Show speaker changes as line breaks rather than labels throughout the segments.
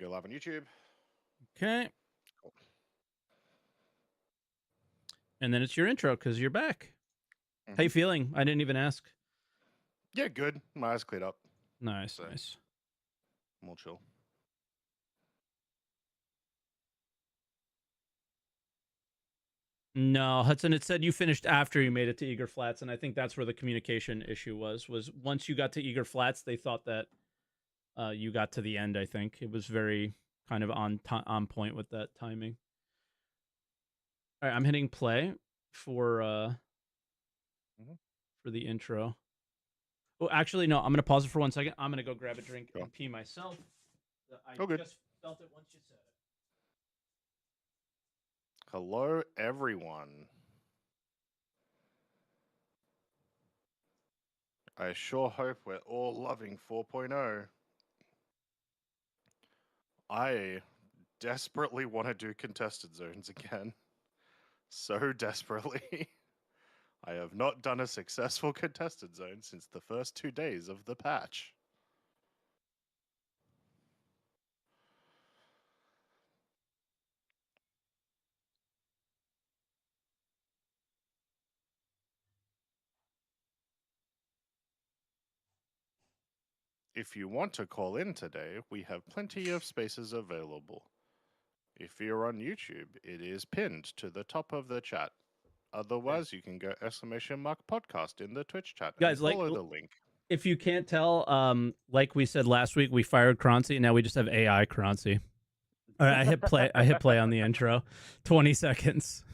You're live on YouTube.
Okay.
Cool.
And then it's your intro because you're back. How you
Mhm.
feeling? I didn't even ask.
Yeah, good. My eyes cleared up.
Nice,
So-
nice.
More chill.
No, Hudson, it said you finished after you made it to Eager Flats, and I think that's where the communication issue was once you got to Eager Flats, they thought that you got to the end, I think. It was very kind of on point with that timing. All right, I'm hitting play for
Mhm.
for the intro. Oh, actually, no, I'm going to pause it for 1 second. I'm going to go grab a drink
Sure.
and pee myself. I
Oh, good.
just felt it once you said it.
Hello, everyone. I sure hope we're all loving 4.0. I desperately want to do contested zones again. So desperately. I have not done a successful contested zone since the first 2 days of the patch. If you want to call in today, we have plenty of spaces available. If you're on YouTube, it is pinned to the top of the chat. Otherwise, you can go !podcast in the Twitch chat and
Guys,
follow the link.
If you can't tell, like we said last week, we fired Croncy, and now we just have AI Croncy. All right, I hit play. I hit play on the intro. 20 seconds.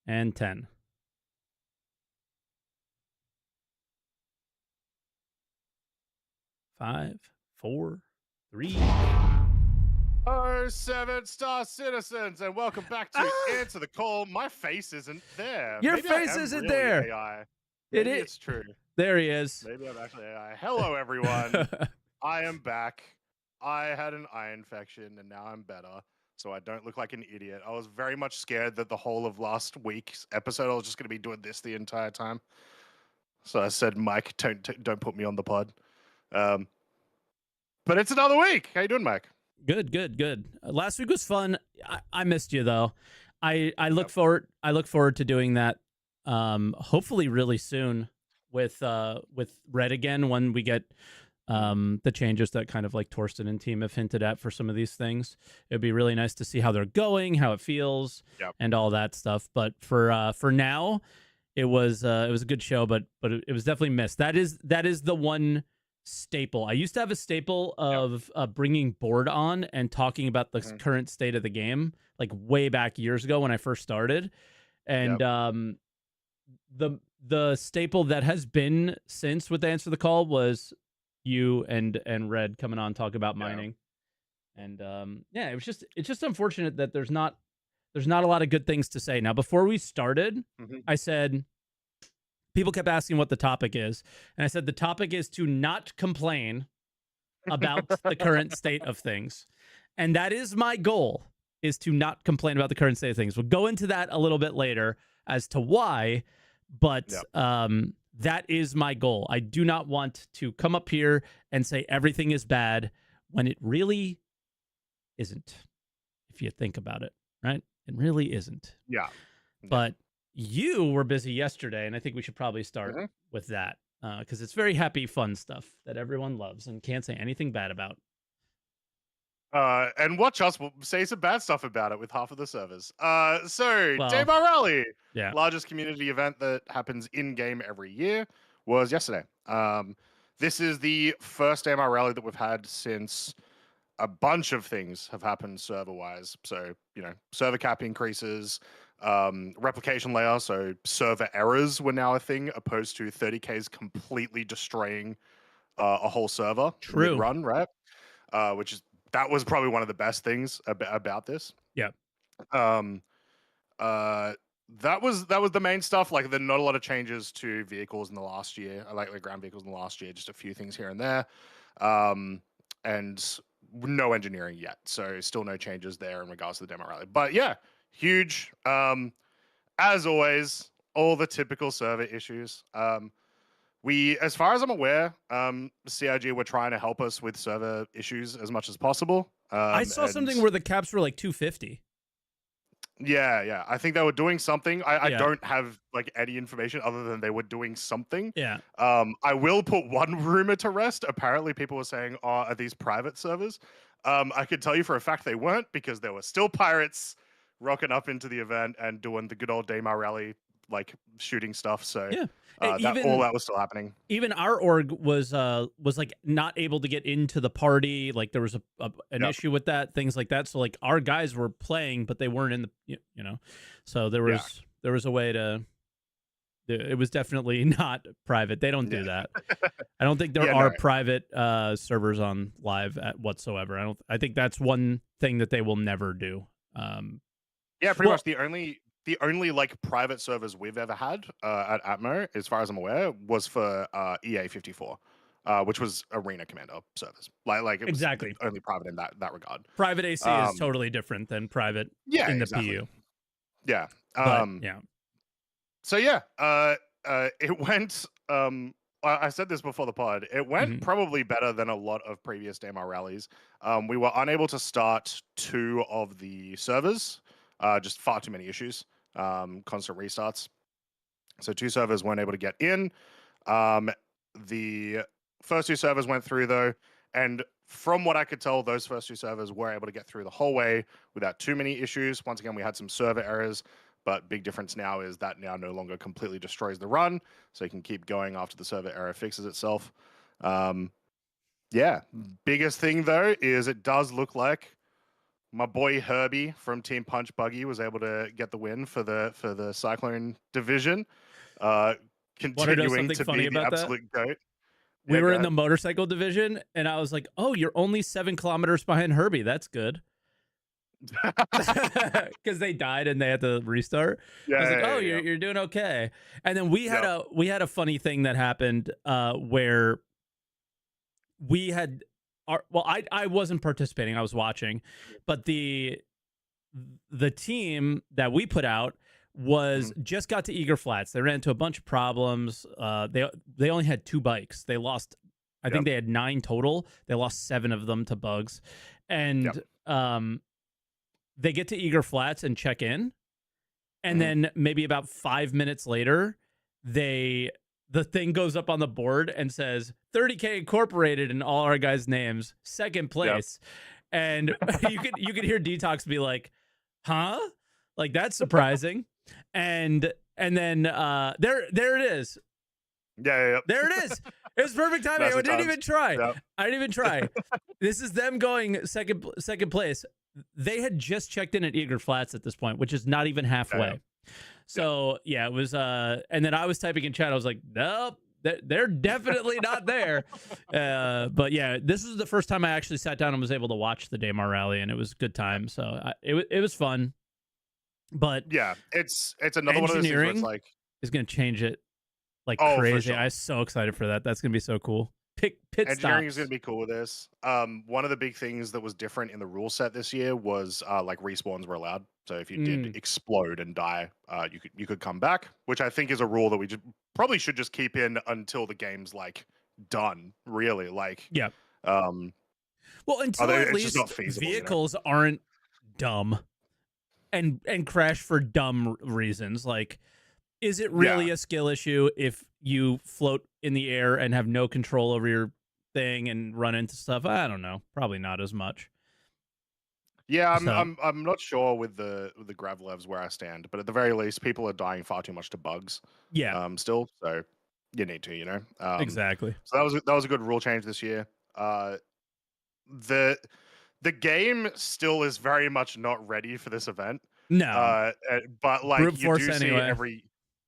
And 10. 5, 4, 3.
Oh, 7-star citizens, and welcome back to Answer the Call. My face isn't there.
Your
Maybe
face
I am
isn't
really
there.
AI.
It
Maybe
is.
it's true.
There he is.
Maybe I'm actually AI. Hello, everyone. I am back. I had an eye infection, and now I'm better, so I don't look like an idiot. I was very much scared that the whole of last week's episode, I was just going to be doing this the entire time. So I said, Mike, don't put me on the pod. But it's another week. How you doing, Mike?
Good. Last week was fun. I missed you though. I look forward to doing that. Hopefully really soon with Red again when we get the changes that kind of like Torsten and team have hinted at for some of these things. It'd be really nice to see how they're going, how it feels, and all that stuff. But for now, it was a good show, but it was definitely missed. That is the one staple. I used to have a staple of bringing Board on and talking about the current state of the game, like way back years ago when I first started, and the staple that has been since with the Answer the Call was you and Red coming on talk about mining, and it's just unfortunate that there's not a lot of good things to say. Now, before we started, I said, people kept asking what the topic is, and I said the topic is to not complain about the current state of things, and that is my goal, is to not complain about the current state of things. We'll go into that a little bit later as to why, but that is my goal. I do not want to come up here and say everything is bad when it really isn't, if you think about it, right? It really isn't. But you were busy yesterday, and I think we should probably start with that because it's very happy, fun stuff that everyone loves and can't say anything bad about.
And watch us say some bad stuff about it with half of the servers. Daymar Rally, largest community event that happens in-game every year, was yesterday. This is the first Daymar Rally that we've had since a bunch of things have happened server-wise. So, server cap increases, replication layer, so server errors were now a thing, opposed to 30Ks completely destroying a whole server mid-run, right? That was probably one of the best things about this. That was the main stuff. Like, not a lot of changes to vehicles in the last year. I like the ground vehicles in the last year, just a few things here and there. And no engineering yet, so still no changes there in regards to the demo rally. But yeah, huge. as always, all the typical server issues. As far as I'm aware, CIG were trying to help us with server issues as much as possible.
I saw something where the caps were like 250.
Yeah. I think they were doing something. I don't have like any information other than they were doing something.
Yeah.
I will put one rumor to rest. Apparently, people were saying, "Oh, are these private servers?" I could tell you for a fact they weren't, because there were still pirates rocking up into the event and doing the good old Daymar rally, like shooting stuff. So
yeah,
all that was still happening.
Even our org was like not able to get into the party. Like there was an issue with that, things like that. So like our guys were playing, but they weren't in the you know. So there was a way to. It was definitely not private. They don't do that. I don't think there are private servers on live whatsoever. I think that's one thing that they will never do.
Pretty much the only like private servers we've ever had at Atmo, as far as I'm aware, was for EA 54, which was Arena Commander servers. Like it was
exactly
only private in that regard.
Private AC is totally different than private in the PU.
Yeah.
Yeah.
So it went. I said this before the pod. It went probably better than a lot of previous Daymar rallies. We were unable to start 2 of the servers. Just far too many issues. Constant restarts. So 2 servers weren't able to get in. The first 2 servers went through though, and from what I could tell, those first 2 servers were able to get through the whole way without too many issues. Once again, we had some server errors. But big difference now is that now no longer completely destroys the run, so you can keep going after the server error fixes itself. Biggest thing though is it does look like my boy Herbie from Team Punch Buggy was able to get the win for the Cyclone division, continuing to be the absolute GOAT.
We were in the motorcycle division, and I was like, "Oh, you're only 7 kilometers behind Herbie. That's good." Because they died and they had to restart. I was like, you're doing okay. And then we had a funny thing that happened where we had I wasn't participating, I was watching, but the team that we put out was just got to Eager Flats. They ran into a bunch of problems. They only had 2 bikes. They lost, I think they had 9 total. They lost 7 of them to bugs. And they get to Eager Flats and check in, and then maybe about 5 minutes later, the thing goes up on the board and says 30K Incorporated and all our guys' names, 2nd place, and you could hear Detox be like, "Huh?" Like that's surprising, and then there it is.
There
it is. It was perfect timing. I didn't even try. I didn't even try. This is them going second place. They had just checked in at Eager Flats at this point, which is not even halfway. So it was. And then I was typing in chat. I was like, nope, they're definitely not there. But yeah, this is the first time I actually sat down and was able to watch the Daymar rally, and it was a good time. So it was fun. But
yeah, it's another one of those things where it's like
is going to change it like crazy. I'm so excited for that. That's going to be so cool.
Engineering is going to be cool with this. One of the big things that was different in the rule set this year was like respawns were allowed. So if you did explode and die, you could come back, which I think is a rule that we probably should just keep in until the game's like done. Really, like
well, until at least vehicles aren't dumb and crash for dumb reasons. Like, is it really a skill issue if you float in the air and have no control over your thing and run into stuff? I don't know. Probably not as much.
Yeah, I'm not sure with the Gravlevs where I stand, but at the very least, people are dying far too much to bugs.
Yeah.
Still, so you need to,
exactly.
So that was a good rule change this year. The game still is very much not ready for this event.
No.
But like
Brute
you do see
anyway.
it every.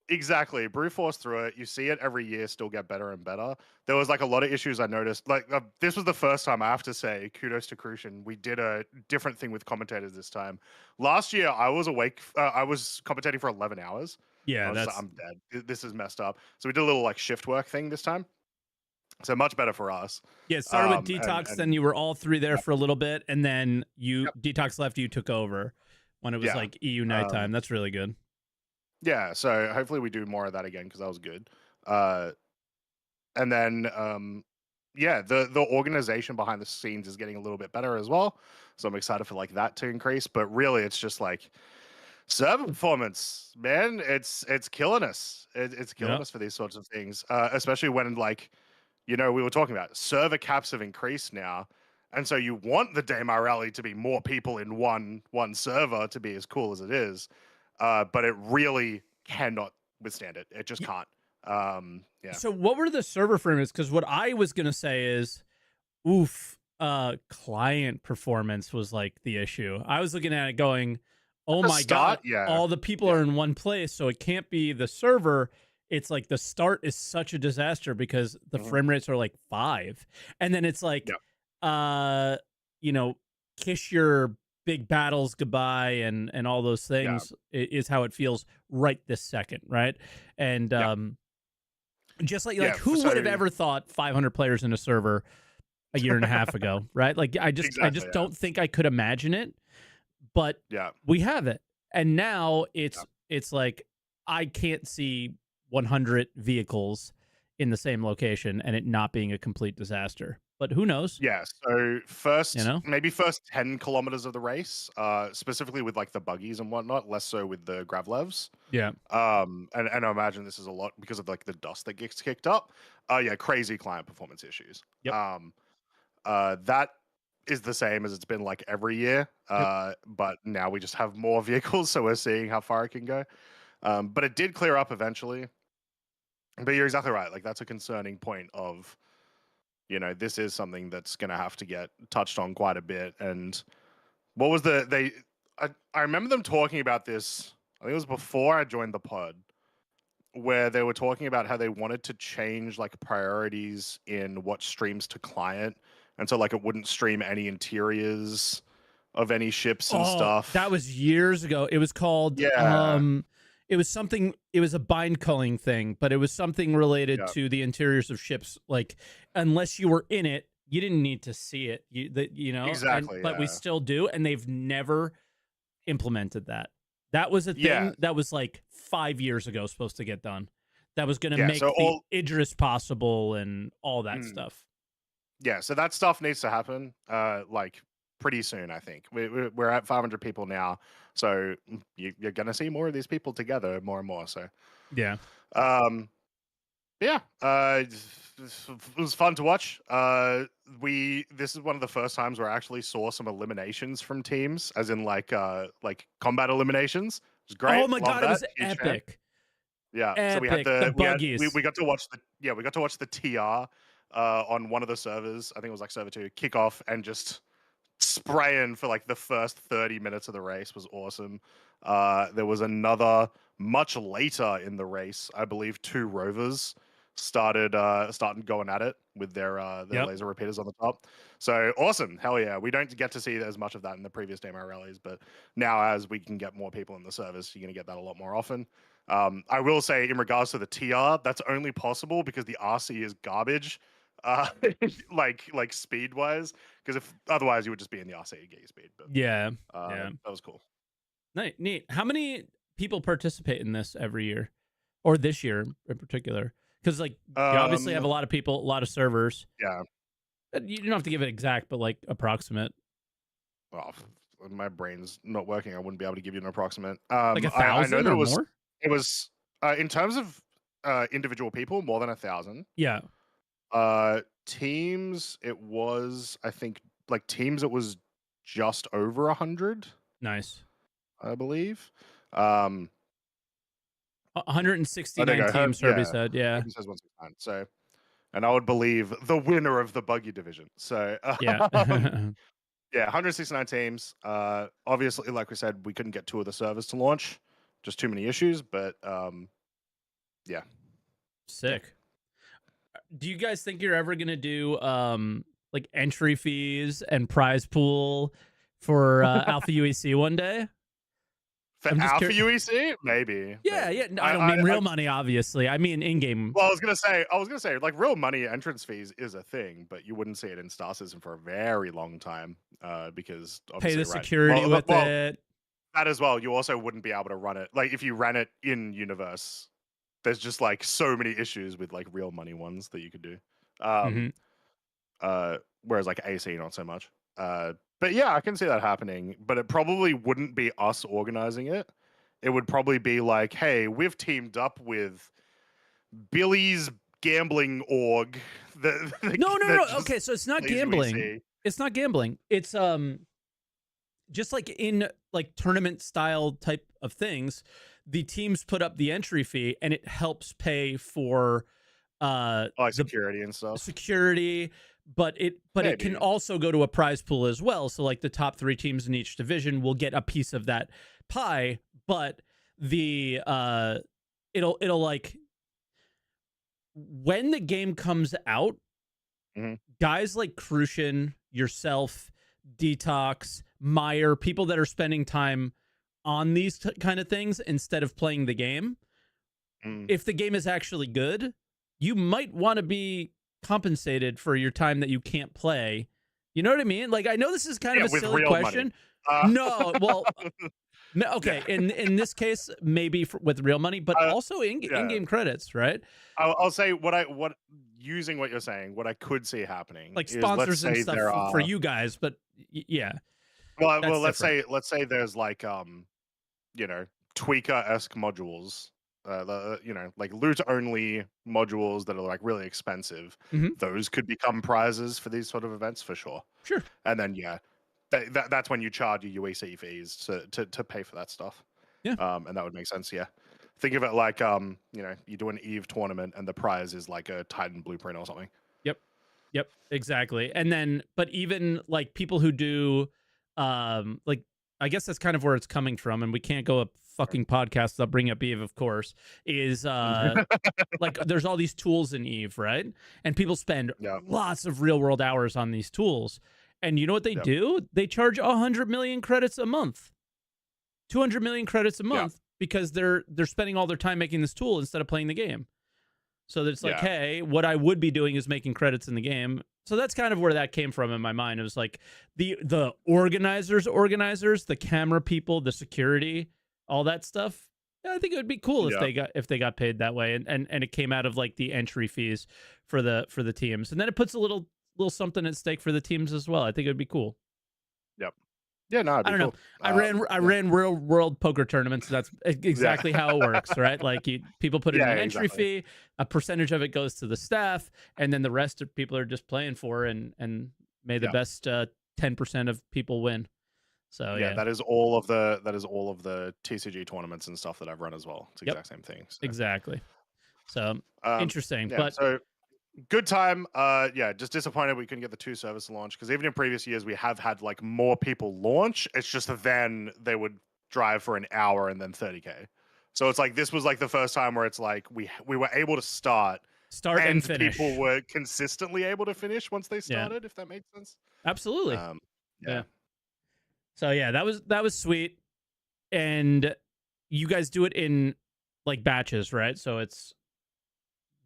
Exactly. Brute Force through it. You see it every year still get better and better. There was like a lot of issues I noticed. Like this was the first time I have to say kudos to Crucian. We did a different thing with commentators this time. Last year I was awake. I was commentating for 11 hours.
Yeah,
like, I'm dead. This is messed up. So we did a little like shift work thing this time. So much better for us.
Yeah, it started with Detox, then you were all 3 there for a little bit, and then Detox left, you took over when it was like EU nighttime. That's really good.
Yeah, so hopefully we do more of that again because that was good. And then yeah, the organization behind the scenes is getting a little bit better as well. So I'm excited for like that to increase. But really, it's just like server performance, man. It's killing us. It's killing
Yeah.
us for these sorts of things, especially when like we were talking about server caps have increased now, and so you want the Daymar Rally to be more people in one server to be as cool as it is, but it really cannot withstand it. It just can't. Yeah.
So what were the server frames? Because what I was gonna say is, oof, client performance was like the issue. I was looking at it going,
At
oh
the
my god,
start, yeah,
all the people
yeah,
are in one place, so it can't be the server. It's like the start is such a disaster because the
hmm
frame rates are like 5, and then it's like,
yeah,
uh, you know, kiss your big battles goodbye and all those
yeah,
things is how it feels right this second, right? And
yeah,
just like
yeah.
who would have
So
ever thought 500 players in a server a year and a half ago, right? Like I
exactly,
just
yeah,
don't think I could imagine it, but
yeah,
we have it. And now
yeah.
it's like I can't see 100 vehicles in the same location and it not being a complete disaster. But who knows,
Yeah, so
you
first
know?
maybe first 10 kilometers of the race, specifically with like the buggies and whatnot, less so with the gravlevs.
Yeah.
And I imagine this is a lot because of like the dust that gets kicked up. Yeah, crazy client performance issues.
Yep.
That is the same as it's been like every year.
Yep.
But now we just have more vehicles, so we're seeing how far it can go. But it did clear up eventually. But you're exactly right. Like that's a concerning point of, this is something that's going to have to get touched on quite a bit. And what was I remember them talking about this. I think it was before I joined the pod, where they were talking about how they wanted to change like priorities in what streams to client, and so like it wouldn't stream any interiors of any ships and
Oh, that
stuff.
was years ago. It was called
Yeah,
it was something, it was a bind culling thing, but it was something related
yeah,
to the interiors of ships. Like unless you were in it, you didn't need to see it. And
exactly.
but we
Yeah,
still do, and they've never implemented that. That was a
yeah,
thing that was like 5 years ago supposed to get done. That was going to
yeah. So
make the
all,
Idris possible and all that
mm,
stuff.
yeah. So that stuff needs to happen. Like pretty soon. I think we're at 500 people now, so you're gonna see more of these people together more and more. So,
Yeah.
um, yeah, it was fun to watch. This is one of the first times where I actually saw some eliminations from teams, as in like combat eliminations. It was
Oh
great,
my
love
god, it
that.
was
Huge fan.
epic.
Yeah, so we had
Epic. The
the
buggies.
we got to watch we got to watch the TR on one of the servers. I think it was like server 2 kick off and just spraying for like the first 30 minutes of the race was awesome. There was another much later in the race, I believe 2 rovers started going at it with their
Yep.
laser repeaters on the top. So awesome. Hell yeah. We don't get to see as much of that in the previous demo rallies, but now as we can get more people in the service, you're gonna get that a lot more often. I will say in regards to the TR, that's only possible because the RC is garbage. Uh, like speed wise, because if otherwise you would just be in the RC to get your speed. But
Yeah. Yeah.
that was cool.
Neat. How many people participate in this every year, or this year in particular? Because like you obviously have a lot of people, a lot of servers.
Yeah.
You don't have to give it exact, but like approximate.
Well, my brain's not working. I wouldn't be able to give you an approximate.
Like
I know
1,000
that
or
it was
more.
in terms of individual people, more than 1,000.
Yeah.
Teams, it was, I think, like teams, it was just over 100,
Nice.
I believe. Um, oh, there
169
you go.
teams, Herbie said. Yeah.
Herbie says 169. So, and I would believe the winner of the buggy division. So,
Yeah.
yeah, 169 teams. Obviously, like we said, we couldn't get 2 of the servers to launch, just too many issues. But yeah,
Sick. Do you guys think you're ever gonna do like entry fees and prize pool for Alpha UEC one day?
for
I'm just
Alpha
curious.
UEC, maybe.
Yeah,
Maybe.
yeah. No, I don't mean real money, obviously. I mean in-game.
Well, I was gonna say, like real money entrance fees is a thing, but you wouldn't see it in Star Citizen for a very long time, because
Pay
obviously,
the
right?
security with it.
that as well. You also wouldn't be able to run it. Like if you ran it in universe, there's just like so many issues with like real money ones that you could do.
Mm-hmm.
Whereas like AC, not so much. But yeah, I can see that happening. But it probably wouldn't be us organizing it. It would probably be like, hey, we've teamed up with Billy's gambling org.
No. Okay, so it's not gambling. It's not gambling. It's just like in like tournament style type of things, the teams put up the entry fee and it helps pay for
security and stuff.
Security, but it can also go to a prize pool as well. So like the top 3 teams in each division will get a piece of that pie, but the it'll like when the game comes out, guys like Crucian, yourself, Detox, Meyer, people that are spending time on these kind of things instead of playing the game, if the game is actually good, you might want to be compensated for your time that you can't play. You know what I mean? Like, I know this is kind of a silly question. No, well, no, okay. Yeah. In this case, maybe with real money, but also in-game credits, right?
I'll say using what you're saying, what I could see happening,
like sponsors and stuff for you guys, but yeah.
Well, let's say there's like tweaker-esque modules, like loot only modules that are like really expensive. Those could become prizes for these sort of events for sure.
Sure.
And then that's when you charge your UEC fees to pay for that stuff.
Yeah.
And that would make sense. Yeah. Think of it like you do an EVE tournament and the prize is like a Titan blueprint or something.
Yep. Exactly. And then, but even like people who do, like, I guess that's kind of where it's coming from, and we can't go a fucking podcast without bringing up EVE, of course, is like there's all these tools in EVE, right? And people spend lots of real world hours on these tools. And you know what they do? They charge 100 million credits a month, 200 million credits a month, because they're spending all their time making this tool instead of playing the game. So it's like, hey, what I would be doing is making credits in the game. So that's kind of where that came from in my mind. It was like the organizers, the camera people, the security, all that stuff. Yeah, I think it would be cool if they got paid that way, and it came out of like the entry fees for the teams, and then it puts a little something at stake for the teams as well. I think it would be cool.
Yep. Yeah, no, I don't know.
I ran real world poker tournaments. That's exactly how it works, right? Like people put in an entry fee, a percentage of it goes to the staff, and then the rest of people are just playing for, and may the best 10% of people win. So
that is all of the TCG tournaments and stuff that I've run as well. It's the exact same thing. So.
Exactly. So interesting, but.
So, good time. Just disappointed we couldn't get the 2 servers to launch, because even in previous years we have had like more people launch. It's just that then they would drive for an hour and then 30K. So it's like this was like the first time where it's like we were able to start
and finish.
People were consistently able to finish once they started, if that makes sense.
Absolutely. So that was sweet. And you guys do it in like batches, right? So it's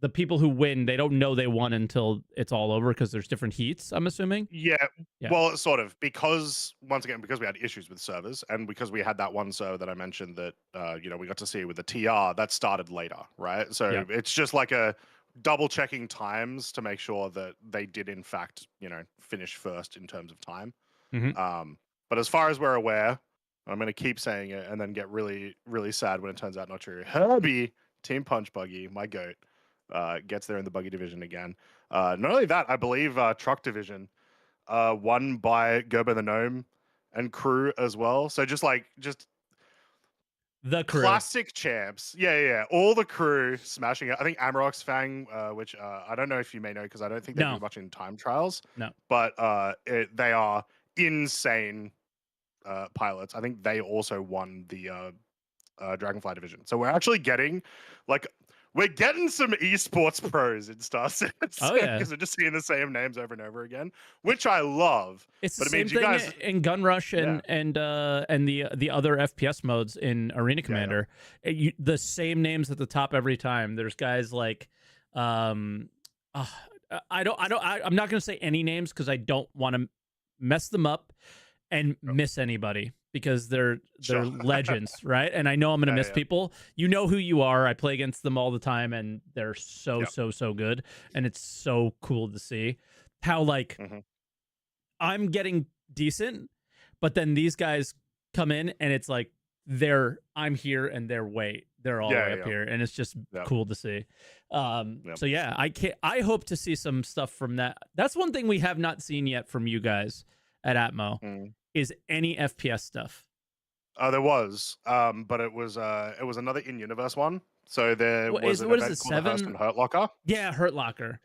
the people who win, they don't know they won until it's all over, because there's different heats, I'm assuming.
Yeah. Well, sort of, because once again, because we had issues with servers, and because we had that one server that I mentioned that we got to see with the TR that started later, right? So it's just like a double checking times to make sure that they did in fact finish first in terms of time. But as far as we're aware, I'm going to keep saying it and then get really, really sad when it turns out not true. Herbie, Team Punch Buggy, my goat, gets there in the buggy division again. Not only that, I believe truck division won by Gerber the Gnome and crew as well. So just
the crew.
Classic champs. Yeah. All the crew smashing it. I think Amarok's Fang, which I don't know if you may know, because I don't think they do much in time trials.
No.
But they are insane pilots. I think they also won the Dragonfly division. So we're actually getting some esports pros in Star Citizen.
Oh yeah,
because we're just seeing the same names over and over again, which I love.
It's the same thing in Gun Rush and the other FPS modes in Arena Commander. The same names at the top every time. There's guys like, I'm not going to say any names because I don't want to mess them up and miss anybody, because they're
Sure.
legends, right? And I know I'm gonna miss people. You know who you are. I play against them all the time, and they're so good. And it's so cool to see how like I'm getting decent, but then these guys come in and it's like I'm here and they're all the way up here, and it's just cool to see. So yeah, I hope to see some stuff from that. That's one thing we have not seen yet from you guys at Atmo is any FPS stuff.
There was, but it was another in-universe one. So there was an event called the Hearst and Hurt Locker.
Yeah, Hurt Locker.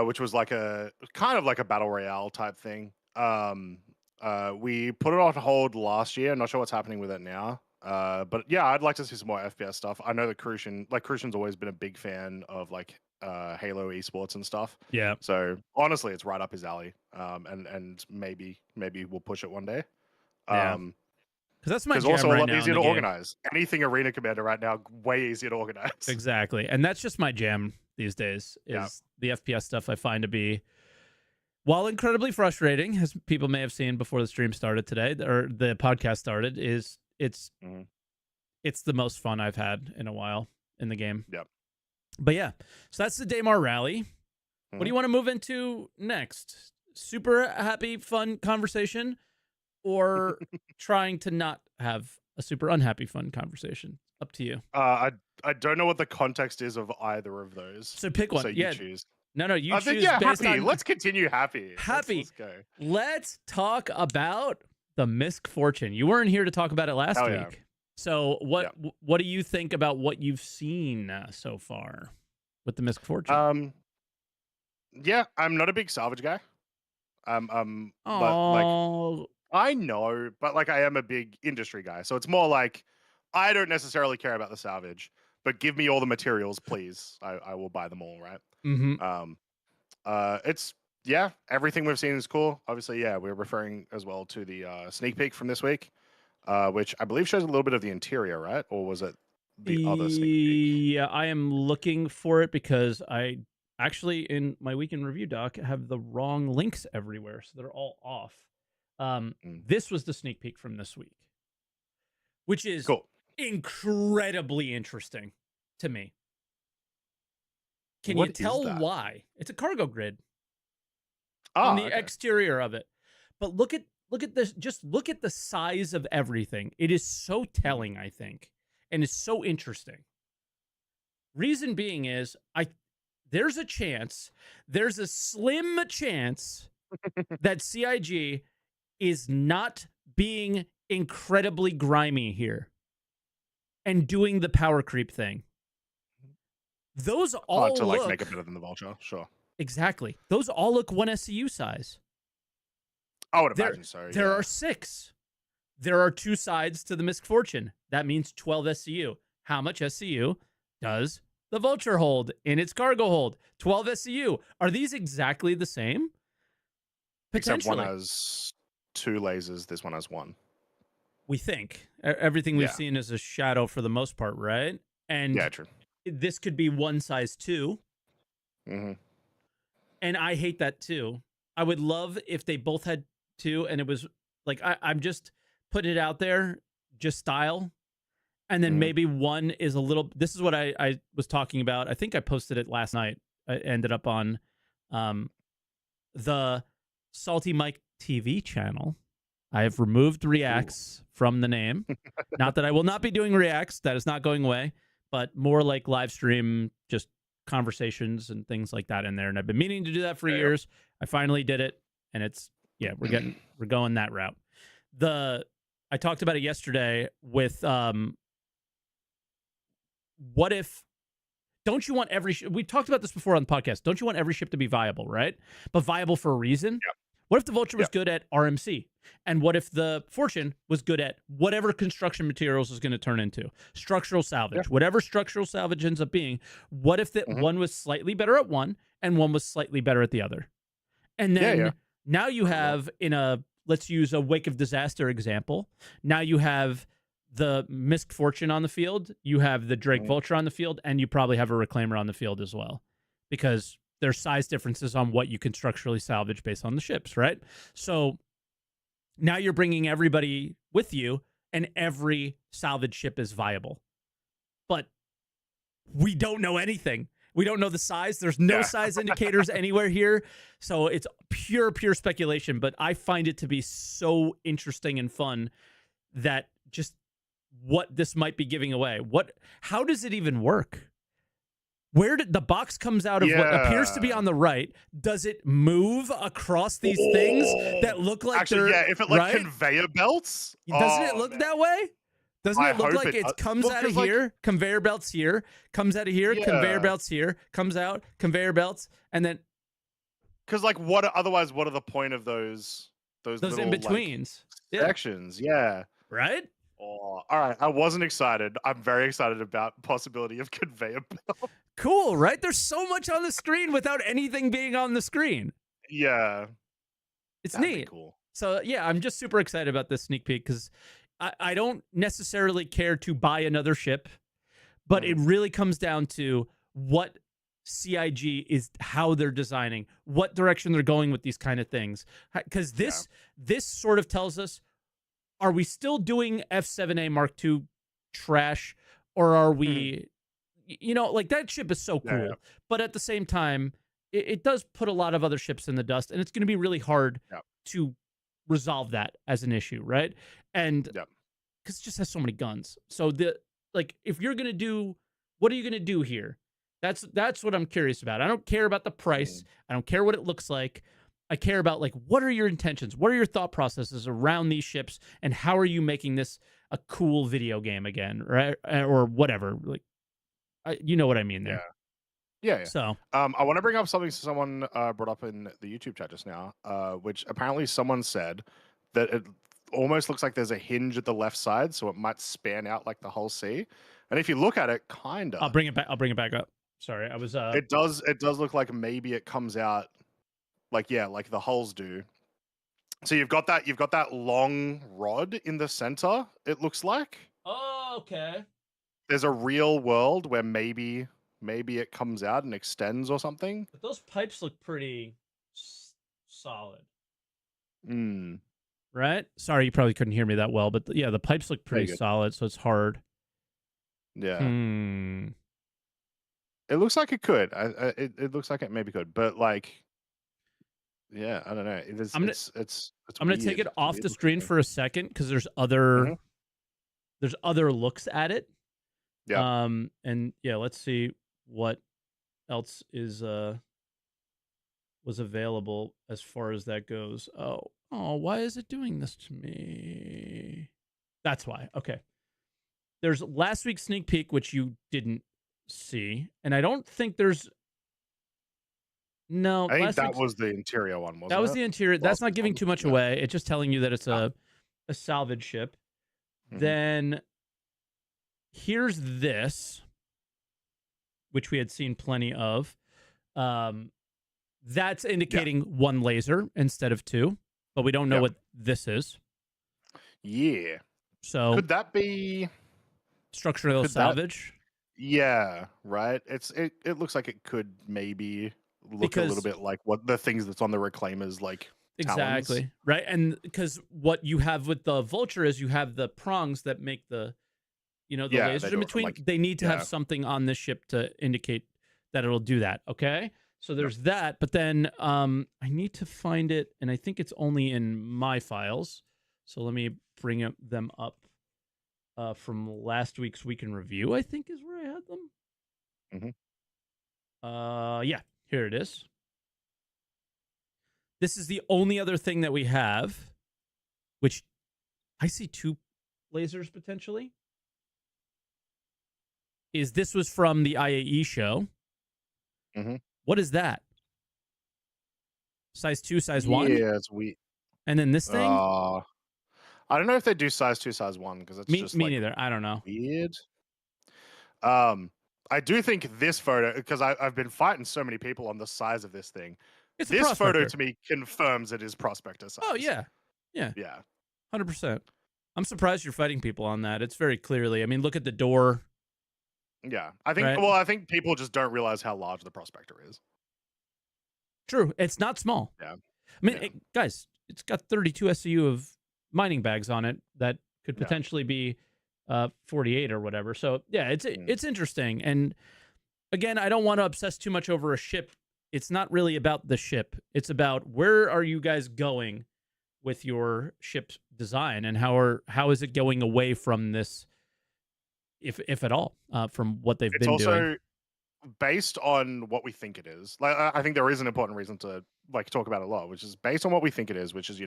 Which was like a kind of like a battle royale type thing. We put it on hold last year. Not sure what's happening with it now. But yeah, I'd like to see some more FPS stuff. I know that Crucian's always been a big fan of like Halo esports and stuff.
Yeah.
So honestly, it's right up his alley. And maybe we'll push it one day.
Yeah. Because that's my jam
also
right
a lot
now
easier to organize. Anything Arena Commander right now, way easier to organize.
Exactly, and that's just my jam these days. Is the FPS stuff I find to be, while incredibly frustrating, as people may have seen before the stream started today or the podcast started, is it's the most fun I've had in a while in the game.
Yep.
But yeah, so that's the Daymar rally. What do you want to move into next? Super happy, fun conversation, or trying to not have a super unhappy, fun conversation? Up to you.
I don't know what the context is of either of those.
So pick one.
So you choose.
No, you choose.
Based on... Let's continue happy.
Let's
go.
Let's talk about the Misc Fortune. You weren't here to talk about it last week. So what do you think about what you've seen so far with the Misc Fortune?
Yeah, I'm not a big salvage guy. But like I know, but like I am a big industry guy. So it's more like I don't necessarily care about the salvage, but give me all the materials, please. I will buy them all, right? It's everything we've seen is cool. Obviously, we're referring as well to the sneak peek from this week, which I believe shows a little bit of the interior, right? Or was it the other sneak peek?
Yeah, I am looking for it because I actually in my weekend review doc have the wrong links everywhere, so they're all off. This was the sneak peek from this week, which is
cool.
Incredibly interesting to me. Can you tell why? It's a cargo grid on the exterior of it. But look at this. Just look at the size of everything. It is so telling, I think, and it's so interesting. Reason being is there's a slim chance that CIG is not being incredibly grimy here and doing the power creep thing. Those all
to
look...
like make it better than the Vulture, sure.
Exactly. Those all look 1 SCU size.
I would imagine so.
There are 6. There are 2 sides to the Misc Fortune. That means 12 SCU. How much SCU does the Vulture hold in its cargo hold? 12 SCU. Are these exactly the same?
Except one has 2 lasers, this one has 1.
We think. Everything we've seen is a shadow for the most part, right? And
true.
This could be 1 size 2. And I hate that too. I would love if they both had 2 and it was like, I'm just putting it out there, just style. And then maybe one is a little, this is what I was talking about. I think I posted it last night. I ended up on the SaltEMike TV channel. I have removed reacts from the name. Not that I will not be doing reacts. That is not going away. But more like live stream, just conversations and things like that in there. And I've been meaning to do that for years. I finally did it. And it's, we're going that route. I talked about it yesterday with, what if, don't you want we talked about this before on the podcast. Don't you want every ship to be viable, right? But viable for a reason?
Yep.
What if the Vulture was good at RMC? And what if the Fortune was good at whatever construction materials is going to turn into? Structural salvage. Whatever structural salvage ends up being, what if that one was slightly better at one and one was slightly better at the other? And then now you have, let's use a Wake of Disaster example. Now you have the Misc Fortune on the field, you have the Drake Vulture on the field, and you probably have a Reclaimer on the field as well. Because there's size differences on what you can structurally salvage based on the ships, right? So Now you're bringing everybody with you, and every salvage ship is viable. But we don't know anything. We don't know the size. There's no size indicators anywhere here. So it's pure speculation. But I find it to be so interesting and fun that just what this might be giving away. How does it even work? Where did the box comes out of what appears to be on the right? Does it move across these things that look like
actually, if it like conveyor belts?
Doesn't it look that way? Doesn't it look like it comes out of here, conveyor belts here, comes out of here, conveyor belts here, comes out, conveyor belts, and then...
Because, like, otherwise, what are the point of those little,
in-betweens?
Like, sections, yeah.
Right?
Oh, all right. I wasn't excited. I'm very excited about possibility of conveyor belt.
Cool, right? There's so much on the screen without anything being on the screen.
Yeah.
It's neat.
Cool.
So, yeah, I'm just super excited about this sneak peek because I don't necessarily care to buy another ship, but it really comes down to what CIG is, how they're designing, what direction they're going with these kind of things. Because this sort of tells us, are we still doing F7A Mark II trash, or are we, like that ship is so cool. Yeah. But at the same time, it does put a lot of other ships in the dust, and it's going to be really hard to resolve that as an issue, right? And because it just has so many guns. So if you're going to do, what are you going to do here? That's what I'm curious about. I don't care about the price. I don't care what it looks like. I care about, like, what are your intentions? What are your thought processes around these ships? And how are you making this a cool video game again, right? Or whatever. Like, you know what I mean there.
Yeah.
So,
I want to bring up something someone brought up in the YouTube chat just now, which apparently someone said that it almost looks like there's a hinge at the left side, so it might span out like the whole sea. And if you look at it, kinda.
I'll bring it back up. Sorry, I was.
It does look like maybe it comes out like the hulls do. So you've got that long rod in the center. It looks like.
Oh, okay.
There's a real world where maybe it comes out and extends or something.
But those pipes look pretty solid. Right? Sorry, you probably couldn't hear me that well, but yeah, the pipes look pretty solid, so it's hard.
Yeah. It looks like it could. It looks like it maybe could, but like, yeah, I don't know.
I'm gonna take it off the screen for a second because there's other looks at it.
Yeah.
And yeah, let's see what else was available as far as that goes. Oh, why is it doing this to me? That's why. Okay. There's last week's sneak peek, which you didn't see, and I don't think there's. No,
I think that was the interior one, wasn't it?
That was the interior. That's not giving too much away. It's just telling you that it's a salvage ship. Then here's this, which we had seen plenty of. That's indicating one laser instead of two, but we don't know what this is.
Yeah.
So
could that be
structural salvage?
Yeah, right. It looks like it could maybe look a little bit like what the things that's on the reclaimers, like
exactly talons. Right. And because what you have with the vulture is you have the prongs that make the lasers in between. Like, they need to have something on this ship to indicate that it'll do that. Okay. So there's that, but then I need to find it, and I think it's only in my files. So let me bring them up from last week's Week in Review, I think is where I had them. Yeah, here it is. This is the only other thing that we have, which I see two lasers potentially. This was from the IAE show. What is that? Size 2, size 1?
Yeah, it's weak.
And then this thing?
I don't know if they do size 2, size 1 because it's just
me neither. I don't know.
Weird. I do think this photo, because I've been fighting so many people on the size of this thing. This photo to me confirms it is prospector size.
Oh yeah, 100%. I'm surprised you're fighting people on that. It's very clearly. I mean, look at the door.
Yeah, I think. Right? Well, I think people just don't realize how large the prospector is.
True, it's not small.
Yeah,
I mean, guys, it's got 32 SCU of mining bags on it that could potentially be 48 or whatever. So yeah, it's interesting. And again, I don't want to obsess too much over a ship. It's not really about the ship. It's about where are you guys going with your ship's design, and how is it going away from this, if at all, from what they've been doing.
Based on what we think it is. Like, I think there is an important reason to like talk about it a lot, which is based on what we think it is, which is,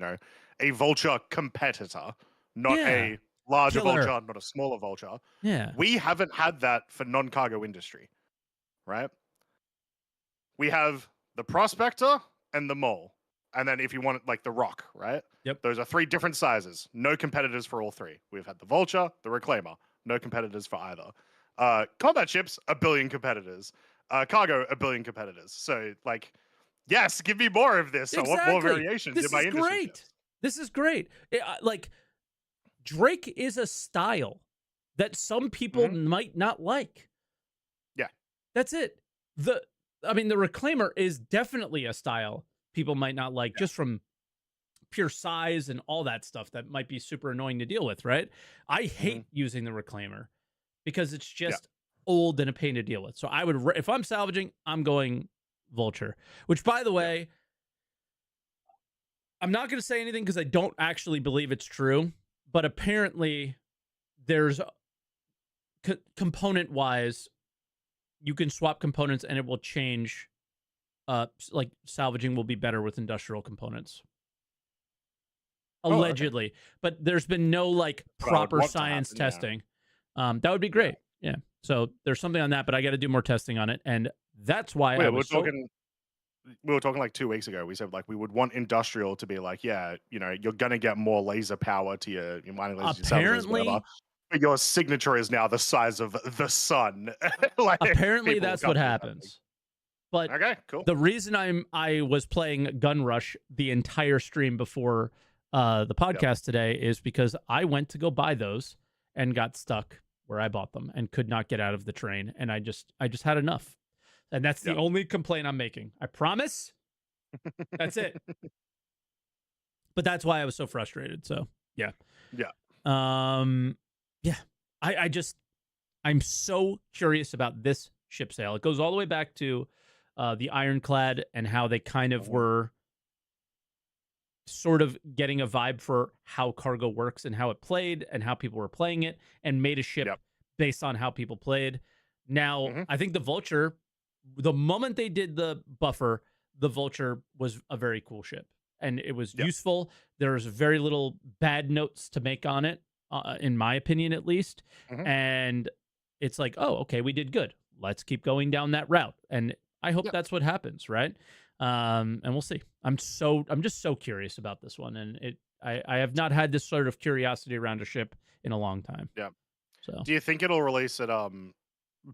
a vulture competitor, not a larger vulture, not a smaller vulture.
Yeah.
We haven't had that for non-cargo industry, right? We have the prospector and the mole. And then if you want like the rock, right?
Yep.
Those are 3 different sizes. No competitors for all 3. We've had the vulture, the reclaimer, no competitors for either. Combat ships, 1 billion competitors. Cargo, 1 billion competitors. So, like, yes, give me more of this.
Exactly.
I want more variations in my industry.
Great. This is great. Like, Drake is a style that some people might not like.
Yeah.
That's it. The reclaimer is definitely a style people might not like, just from pure size and all that stuff that might be super annoying to deal with, right? I hate using the reclaimer because it's just old and a pain to deal with. So I would, if I'm salvaging, I'm going vulture, which, by the way, I'm not going to say anything because I don't actually believe it's true, but apparently there's component wise, you can swap components and it will change. Like salvaging will be better with industrial components. Allegedly, but there's been no like proper science testing. That would be great. Yeah. So there's something on that, but I got to do more testing on it, and that's why
we were talking like 2 weeks ago. We said like we would want industrial to be like, you're gonna get more laser power to your mining lasers.
Apparently,
but your signature is now the size of the sun.
Like, apparently, that's what happens. But
okay, cool.
The reason I was playing Gun Rush the entire stream before the podcast today is because I went to go buy those and got stuck where I bought them and could not get out of the train, and I just had enough. And that's the only complaint I'm making. I promise. That's it. But that's why I was so frustrated. So yeah. I'm so curious about this ship sale. It goes all the way back to the Ironclad and how they kind of were sort of getting a vibe for how cargo works and how it played and how people were playing it, and made a ship based on how people played. Now, I think the Vulture, the moment they did the buffer, the Vulture was a very cool ship, and it was useful. There's very little bad notes to make on it, in my opinion, at least. And it's like, oh, okay, we did good. Let's keep going down that route. And I hope that's what happens, right? And we'll see. I'm just so curious about this one, and I have not had this sort of curiosity around a ship in a long time.
Yeah.
So,
do you think it'll release at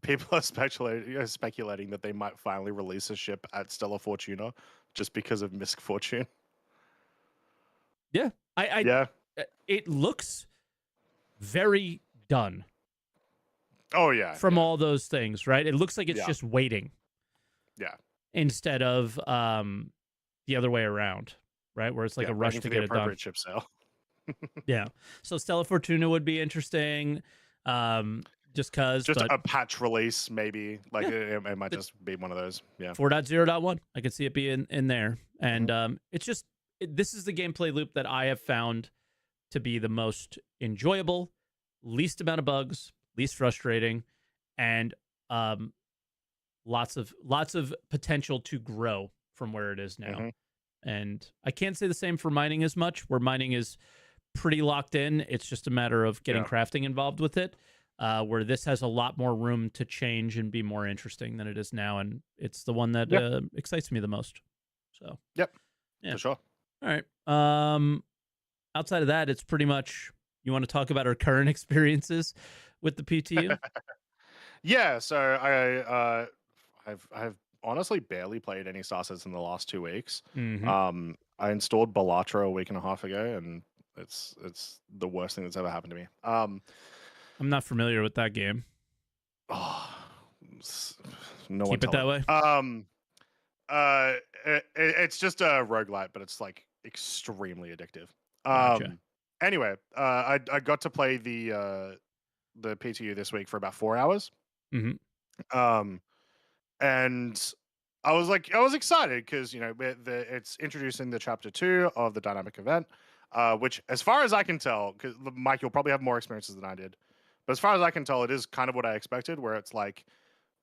people are speculating that they might finally release a ship at Stella Fortuna just because of Misk Fortune?
Yeah. It looks very done.
Oh yeah.
From all those things, right? It looks like it's just waiting.
Yeah.
Instead of the other way around, right? Where it's like a rush to get it done.
Ship sale.
Yeah. So Stella Fortuna would be interesting. Just
a patch release, maybe. Like it might just be one of those. Yeah.
4.0.1. I could see it being in there. And it's just this is the gameplay loop that I have found to be the most enjoyable, least amount of bugs, least frustrating, and lots of potential to grow from where it is now. And I can't say the same for mining as much, where mining is pretty locked in. It's just a matter of getting crafting involved with it, where this has a lot more room to change and be more interesting than it is now. And it's the one that excites me the most. So,
for sure.
All right. Outside of that, it's pretty much, you want to talk about our current experiences with the PTU?
Yeah. So I've honestly barely played any Sarsets in the last 2 weeks. I installed Bellatra a week and a half ago, and it's the worst thing that's ever happened to me.
I'm not familiar with that game.
No
Keep it that way.
It's just a roguelite, but it's like extremely addictive.
Gotcha.
Anyway, I got to play the PTU this week for about 4 hours.
Mm-hmm.
And I was excited because it's introducing the chapter 2 of the dynamic event, which, as far as I can tell, because Mike, you'll probably have more experiences than I did, but as far as I can tell, it is kind of what I expected, where it's like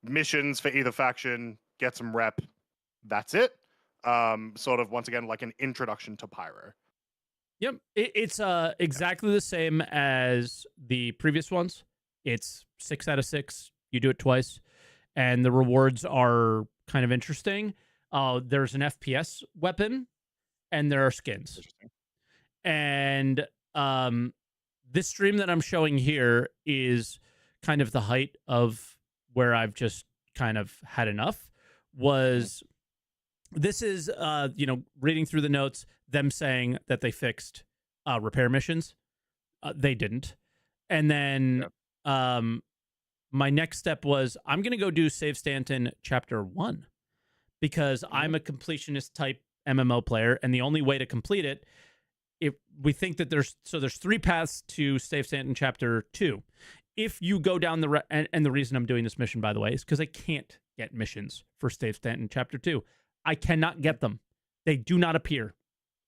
missions for either faction, get some rep, that's it. Sort of once again like an introduction to Pyro.
Yep, it's exactly the same as the previous ones. It's 6 out of 6. You do it twice, and the rewards are kind of interesting. There's an FPS weapon, and there are skins. And this stream that I'm showing here is kind of the height of where I've just kind of had enough. This is reading through the notes, them saying that they fixed repair missions. They didn't. And then my next step was I'm going to go do Save Stanton Chapter 1 because I'm a completionist type MMO player, and the only way to complete it, if we think that there's 3 paths to Save Stanton Chapter 2. If you go down and the reason I'm doing this mission, by the way, is because I can't get missions for Save Stanton Chapter 2. I cannot get them. They do not appear.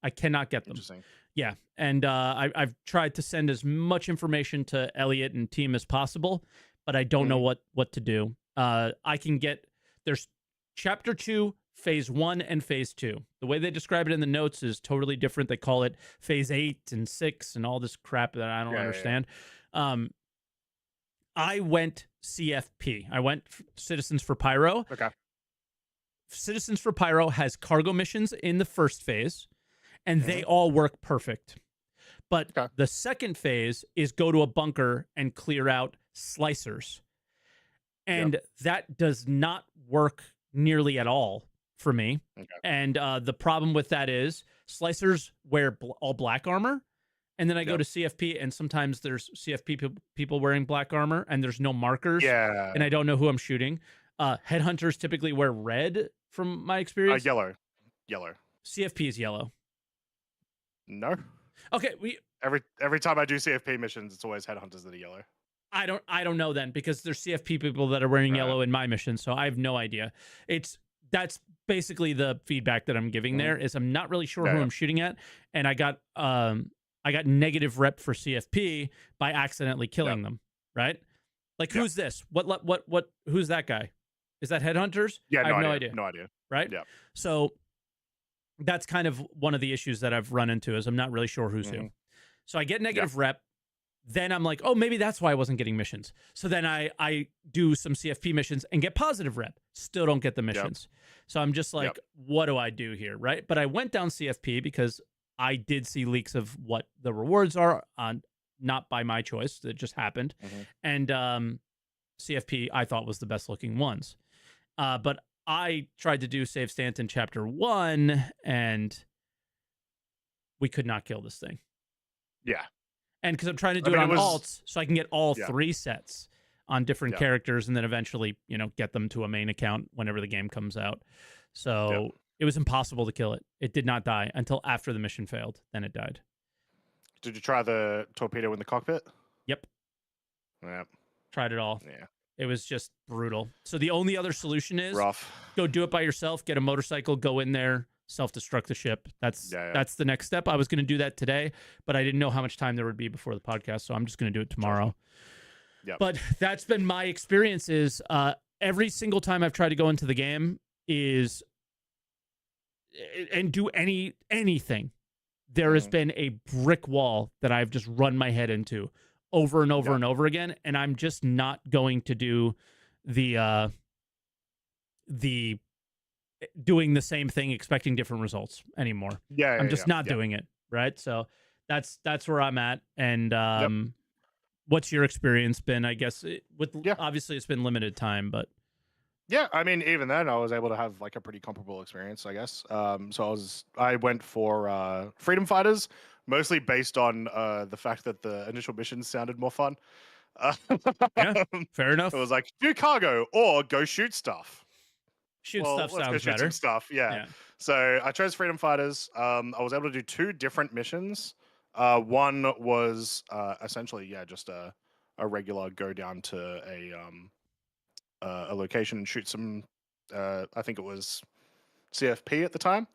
I cannot get them.
Interesting.
Yeah, and I've tried to send as much information to Elliot and team as possible, but I don't know what to do. There's Chapter 2, Phase 1, and Phase 2. The way they describe it in the notes is totally different. They call it Phase 8 and 6 and all this crap that I don't understand. Yeah. I went CFP. I went Citizens for Pyro.
Okay.
Citizens for Pyro has cargo missions in the first phase, and they all work perfect. But the second phase is go to a bunker and clear out slicers. And that does not work nearly at all for me. Okay. And the problem with that is slicers wear all black armor. And then I go to CFP, and sometimes there's CFP people wearing black armor, and there's no markers.
Yeah.
And I don't know who I'm shooting. Headhunters typically wear red, from my experience.
Yellow.
CFP is yellow.
No.
Okay.
Every time I do CFP missions, it's always headhunters that are yellow.
I don't know then, because there's CFP people that are wearing yellow in my mission, so I have no idea. That's basically the feedback that I'm giving there, is I'm not really sure who I'm shooting at, and I got negative rep for CFP by accidentally killing them, right? Like, who's this? What who's that guy? Is that Headhunters?
Yeah,
I have
no
idea.
No idea.
Right?
Yeah.
So that's kind of one of the issues that I've run into, is I'm not really sure who's who. So I get negative rep. Then I'm like, oh, maybe that's why I wasn't getting missions. So then I do some CFP missions and get positive rep. Still don't get the missions. So I'm just like, what do I do here, right? But I went down CFP because I did see leaks of what the rewards are, not by my choice. It just happened. And CFP I thought was the best looking ones. But I tried to do Save Stanton Chapter 1, and we could not kill this thing.
Yeah.
And because I'm trying to do it on alts, so I can get all 3 sets on different characters, and then eventually, get them to a main account whenever the game comes out. So it was impossible to kill it. It did not die until after the mission failed. Then it died.
Did you try the torpedo in the cockpit?
Yep.
Yep.
Tried it all.
Yeah.
It was just brutal. So the only other solution is
rough.
Go do it by yourself, get a motorcycle, go in there, self-destruct the ship. That's the next step. I was going to do that today, but I didn't know how much time there would be before the podcast, so I'm just going to do it tomorrow.
Yep.
But that's been my experiences. Every single time I've tried to go into the game and do anything, there has been a brick wall that I've just run my head into over and over and over again, and I'm just not going to do the doing the same thing expecting different results anymore. I'm just not doing it, right? So that's where I'm at. And what's your experience been? I guess obviously it's been limited time, but
yeah, I mean, even then I was able to have like a pretty comparable experience, I guess. So I went for Freedom Fighters, mostly based on the fact that the initial missions sounded more fun.
Yeah, fair enough.
It was like, do cargo or go shoot stuff.
Stuff sounds better.
Some stuff, yeah. So I chose Freedom Fighters. I was able to do 2 different missions One was essentially just a regular go down to a location and shoot some. I think it was CFP at the time.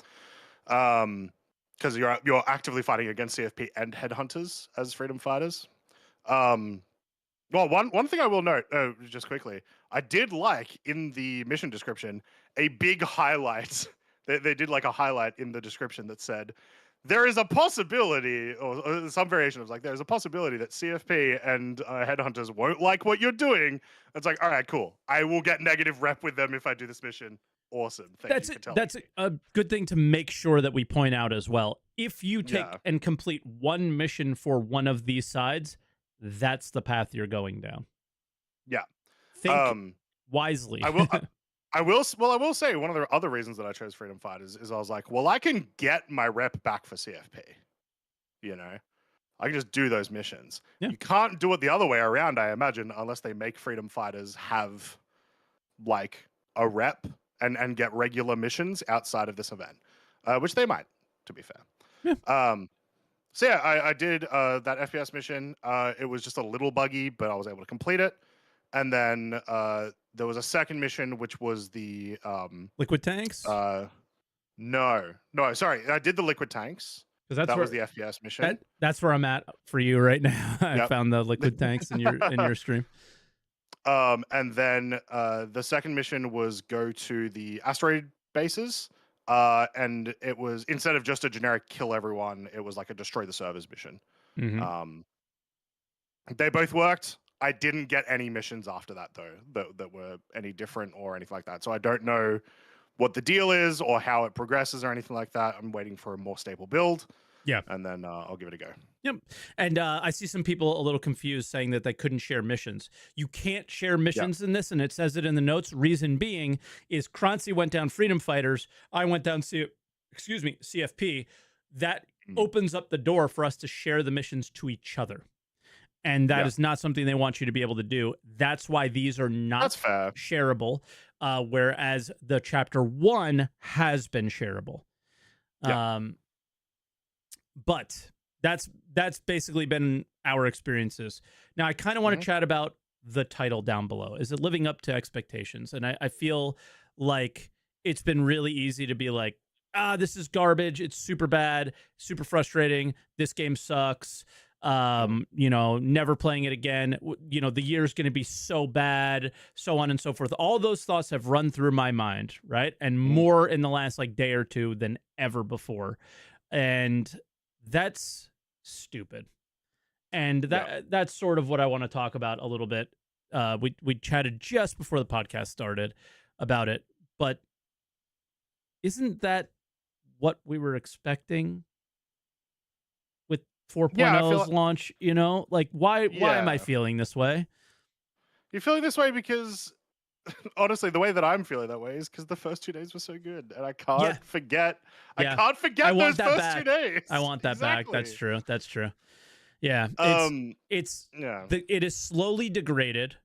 Because you're actively fighting against CFP and headhunters as freedom fighters. Well, one thing I will note, just quickly, I did like in the mission description a big highlight. They did like a highlight in the description that said, there is a possibility, or some variation of like, there's a possibility that CFP and headhunters won't like what you're doing. It's like, all right, cool. I will get negative rep with them if I do this mission. Awesome. Thank you for telling
me. A good thing to make sure that we point out as well. If you take and complete one mission for one of these sides, that's the path you're going down.
Yeah.
Think wisely.
I will say one of the other reasons that I chose Freedom Fighters is I was like, well, I can get my rep back for CFP. You know, I can just do those missions. Yeah. You can't do it the other way around, I imagine, unless they make Freedom Fighters have like a rep and get regular missions outside of this event, which they might, to be fair. Yeah. So yeah, I did that FPS mission. It was just a little buggy, but I was able to complete it. And then there was a second mission, which was the
liquid tanks.
No, sorry, I did the liquid tanks. Because that was the FPS mission.
That's where I'm at for you right now. I found the liquid tanks in your stream.
And then the second mission was go to the asteroid bases. And it was, instead of just a generic kill everyone, it was like a destroy the servers mission. Mm-hmm. They both worked. I didn't get any missions after that though that were any different or anything like that. So I don't know what the deal is or how it progresses or anything like that. I'm waiting for a more stable build.
Yeah.
And then I'll give it a go.
Yep. And I see some people a little confused saying that they couldn't share missions. You can't share missions in this, and it says it in the notes. Reason being is Croncy went down Freedom Fighters. I went down CFP. That opens up the door for us to share the missions to each other. And that is not something they want you to be able to do. That's why these are not shareable, whereas the Chapter 1 has been shareable. Yeah. But that's basically been our experiences. Now, I kind of want to chat about the title down below. Is it living up to expectations? And I feel like it's been really easy to be like, this is garbage. It's super bad, super frustrating. This game sucks. Never playing it again. The year's going to be so bad, so on and so forth. All those thoughts have run through my mind, right? And more in the last day or two than ever before. And that's stupid. And that's sort of what I want to talk about a little bit. We chatted just before the podcast started about it, but isn't that what we were expecting with 4.0's launch? Why am I feeling this way?
You're feeling this way because honestly, the way that I'm feeling that way is because the first 2 days were so good, and I can't forget. Yeah. I can't forget those first 2 days.
I want that back. That's true. Yeah, it is slowly degraded,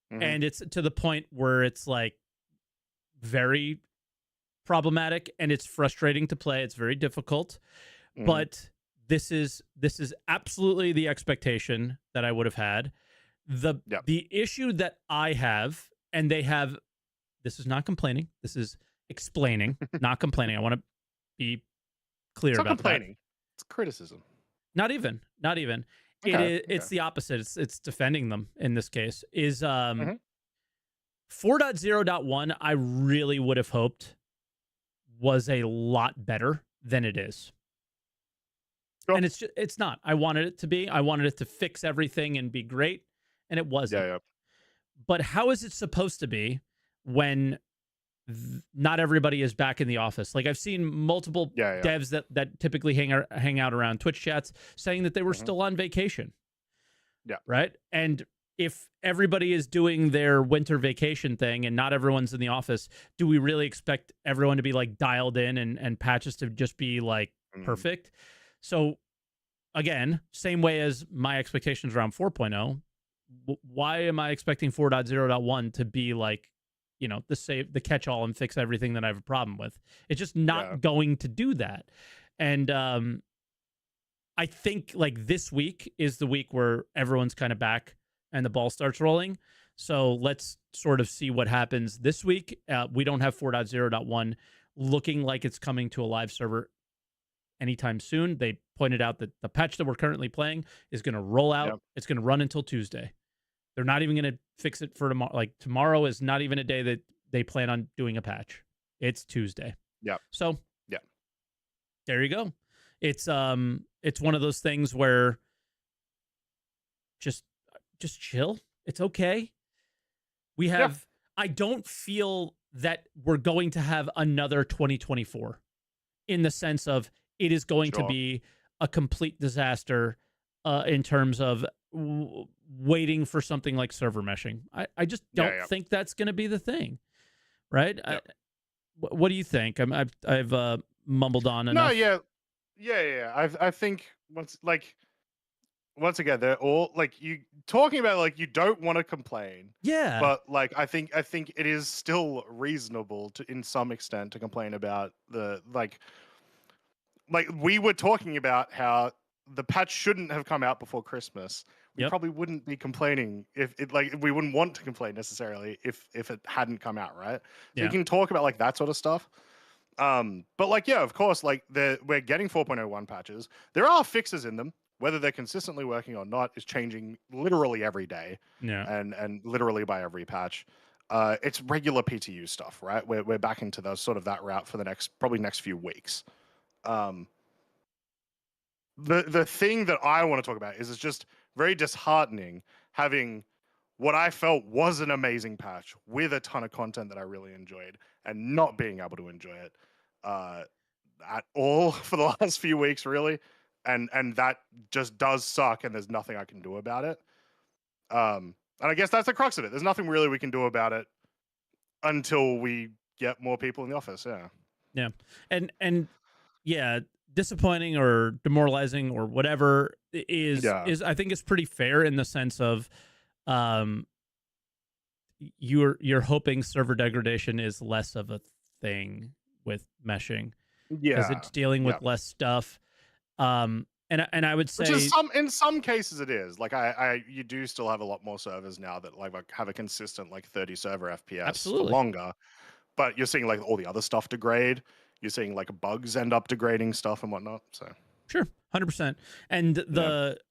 and it's to the point where it's like very problematic, and it's frustrating to play. It's very difficult, but this is absolutely the expectation that I would have had. The issue that I have. And they have, this is not complaining. This is explaining, not complaining. I want to be clear about that. It's not complaining.
It's criticism.
Not even. Okay. It's the opposite. It's defending them in this case. Is 4.0.1, I really would have hoped was a lot better than it is. Sure. And it's not. I wanted it to be. I wanted it to fix everything and be great. And it wasn't.
Yeah.
But how is it supposed to be when not everybody is back in the office? Like I've seen multiple devs that typically hang out around Twitch chats saying that they were still on vacation.
Yeah.
Right. And if everybody is doing their winter vacation thing and not everyone's in the office, do we really expect everyone to be like dialed in and patches to just be like perfect? So again, same way as my expectations around 4.0. Why am I expecting 4.0.1 to be like, the catch-all and fix everything that I have a problem with? It's just not going to do that. And I I think like this week is the week where everyone's kind of back and the ball starts rolling. So let's sort of see what happens this week. We don't have 4.0.1 looking like it's coming to a live server anytime soon. They pointed out that the patch that we're currently playing is going to roll out. Yep. It's going to run until Tuesday. They're not even going to fix it for tomorrow. Like tomorrow is not even a day that they plan on doing a patch. It's Tuesday.
Yeah.
So
yeah,
there you go. It's one of those things where just chill. It's okay. We have. I don't feel that we're going to have another 2024 in the sense of it is going to be a complete disaster in terms of waiting for something like server meshing. I just don't think that's going to be the thing, right? What do you think? I've mumbled on enough.
No, yeah. I think once again, they're all like you talking about like you don't want to complain.
Yeah.
But like I think it is still reasonable to in some extent to complain about the like we were talking about how the patch shouldn't have come out before Christmas. We probably wouldn't be complaining if we wouldn't want to complain necessarily if it hadn't come out, right? So you can talk about like that sort of stuff. But like of course, like we're getting 4.01 patches. There are fixes in them. Whether they're consistently working or not is changing literally every day.
Yeah.
And literally by every patch. It's regular PTU stuff, right? We're back into those sort of that route for the next few weeks. The thing that I want to talk about is it's just very disheartening having what I felt was an amazing patch with a ton of content that I really enjoyed and not being able to enjoy it at all for the last few weeks, really. And that just does suck, and there's nothing I can do about it. And I guess that's the crux of it. There's nothing really we can do about it until we get more people in the office.
Yeah. And yeah, disappointing or demoralizing or whatever is I think is pretty fair in the sense of you're hoping server degradation is less of a thing with meshing. Because it's dealing with less stuff. And I would say
in some cases it is. Like you do still have a lot more servers now that like have a consistent like 30 server FPS for longer. But you're seeing like all the other stuff degrade. You're seeing like bugs end up degrading stuff and whatnot. So
sure, 100%. And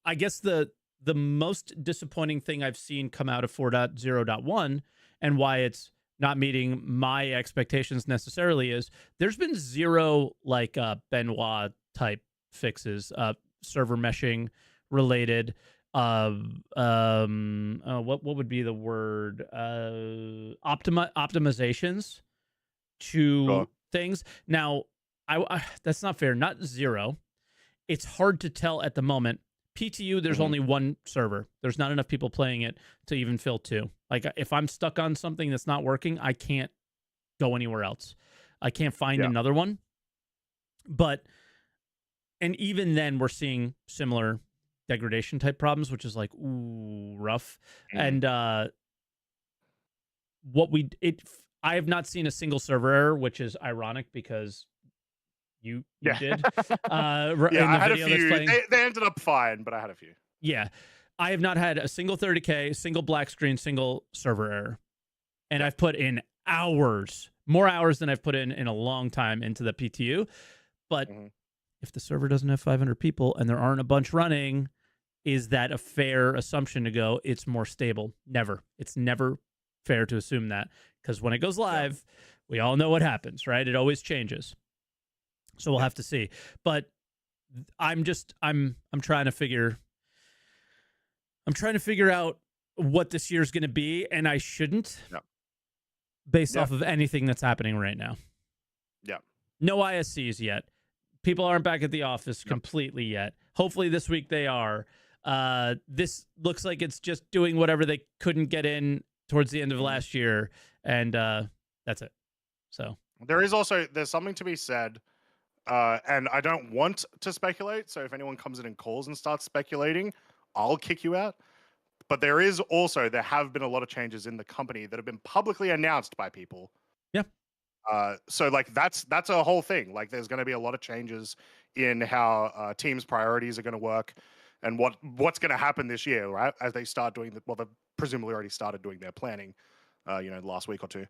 I guess the most disappointing thing I've seen come out of 4.0.1 and why it's not meeting my expectations necessarily is there's been zero like Benoit type fixes, server meshing related. What would be the word? Optimizations to things. Now, I that's not fair. Not zero. It's hard to tell at the moment. PTU, there's only one server. There's not enough people playing it to even fill two. Like if I'm stuck on something that's not working, I can't go anywhere else. I can't find another one. And even then we're seeing similar degradation type problems, which is like, ooh, rough. And I have not seen a single server error, which is ironic because you did.
I had a few. They ended up fine, but I had a few.
Yeah. I have not had a single 30K, single black screen, single server error. And I've put in more hours than I've put in a long time into the PTU. But if the server doesn't have 500 people and there aren't a bunch running, is that a fair assumption to go, it's more stable? Never. It's never fair to assume that. Because when it goes live, we all know what happens, right? It always changes. So we'll have to see. But I'm trying to figure out what this year's going to be, and I shouldn't based off of anything that's happening right now.
Yeah.
No ISCs yet. People aren't back at the office completely yet. Hopefully this week they are. This looks like it's just doing whatever they couldn't get in towards the end of last year, and that's it. So
there's something to be said. And I don't want to speculate, so if anyone comes in and calls and starts speculating, I'll kick you out. But there have been a lot of changes in the company that have been publicly announced by people.
Yeah.
So like that's a whole thing. Like there's going to be a lot of changes in how teams' priorities are going to work, and what's going to happen this year, right? As they start doing they've presumably already started doing their planning, last week or two.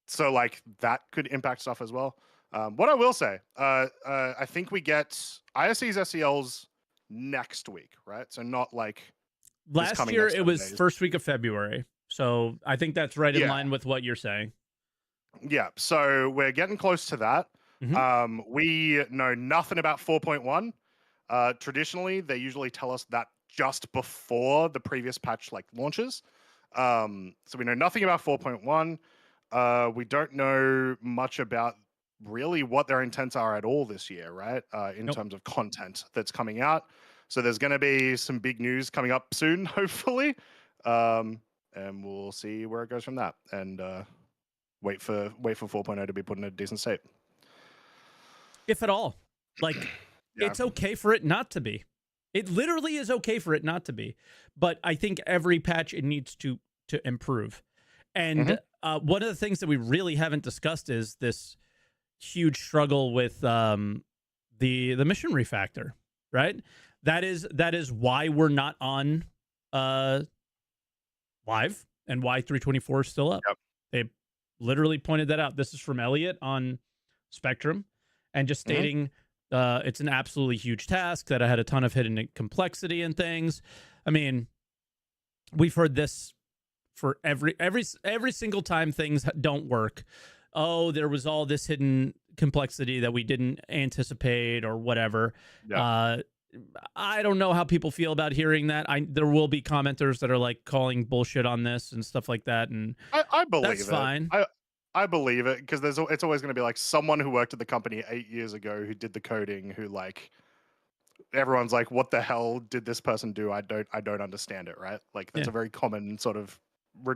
So like that could impact stuff as well. What I will say, I think we get ISC's SELs next week, right? So not like
last year it was first week of February. So I think that's right in line with what you're saying.
Yeah, so we're getting close to that. Mm-hmm. We know nothing about 4.1. Traditionally, they usually tell us that just before the previous patch like launches. So we know nothing about 4.1. We don't know much about really what their intents are at all this year, right? In terms of content that's coming out. So there's going to be some big news coming up soon, hopefully. And we'll see where it goes from that. And wait for 4.0 to be put in a decent state.
If at all. Like, It's okay for it not to be. It literally is okay for it not to be. But I think every patch, it needs to improve. And one of the things that we really haven't discussed is this huge struggle with the mission refactor, right? That is why we're not on live and why 324 is still up. Yep. They literally pointed that out. This is from Elliot on Spectrum, and just stating it's an absolutely huge task, that I had a ton of hidden complexity and things. I mean, we've heard this for every single time things don't work. Oh, there was all this hidden complexity that we didn't anticipate or whatever. Yeah. I don't know how people feel about hearing that. There will be commenters that are like calling bullshit on this and stuff like that, and
I believe
that's fine.
I believe it, because it's always going to be like someone who worked at the company 8 years ago who did the coding, who like everyone's like, what the hell did this person do? I don't understand it, right? Like that's a very common sort of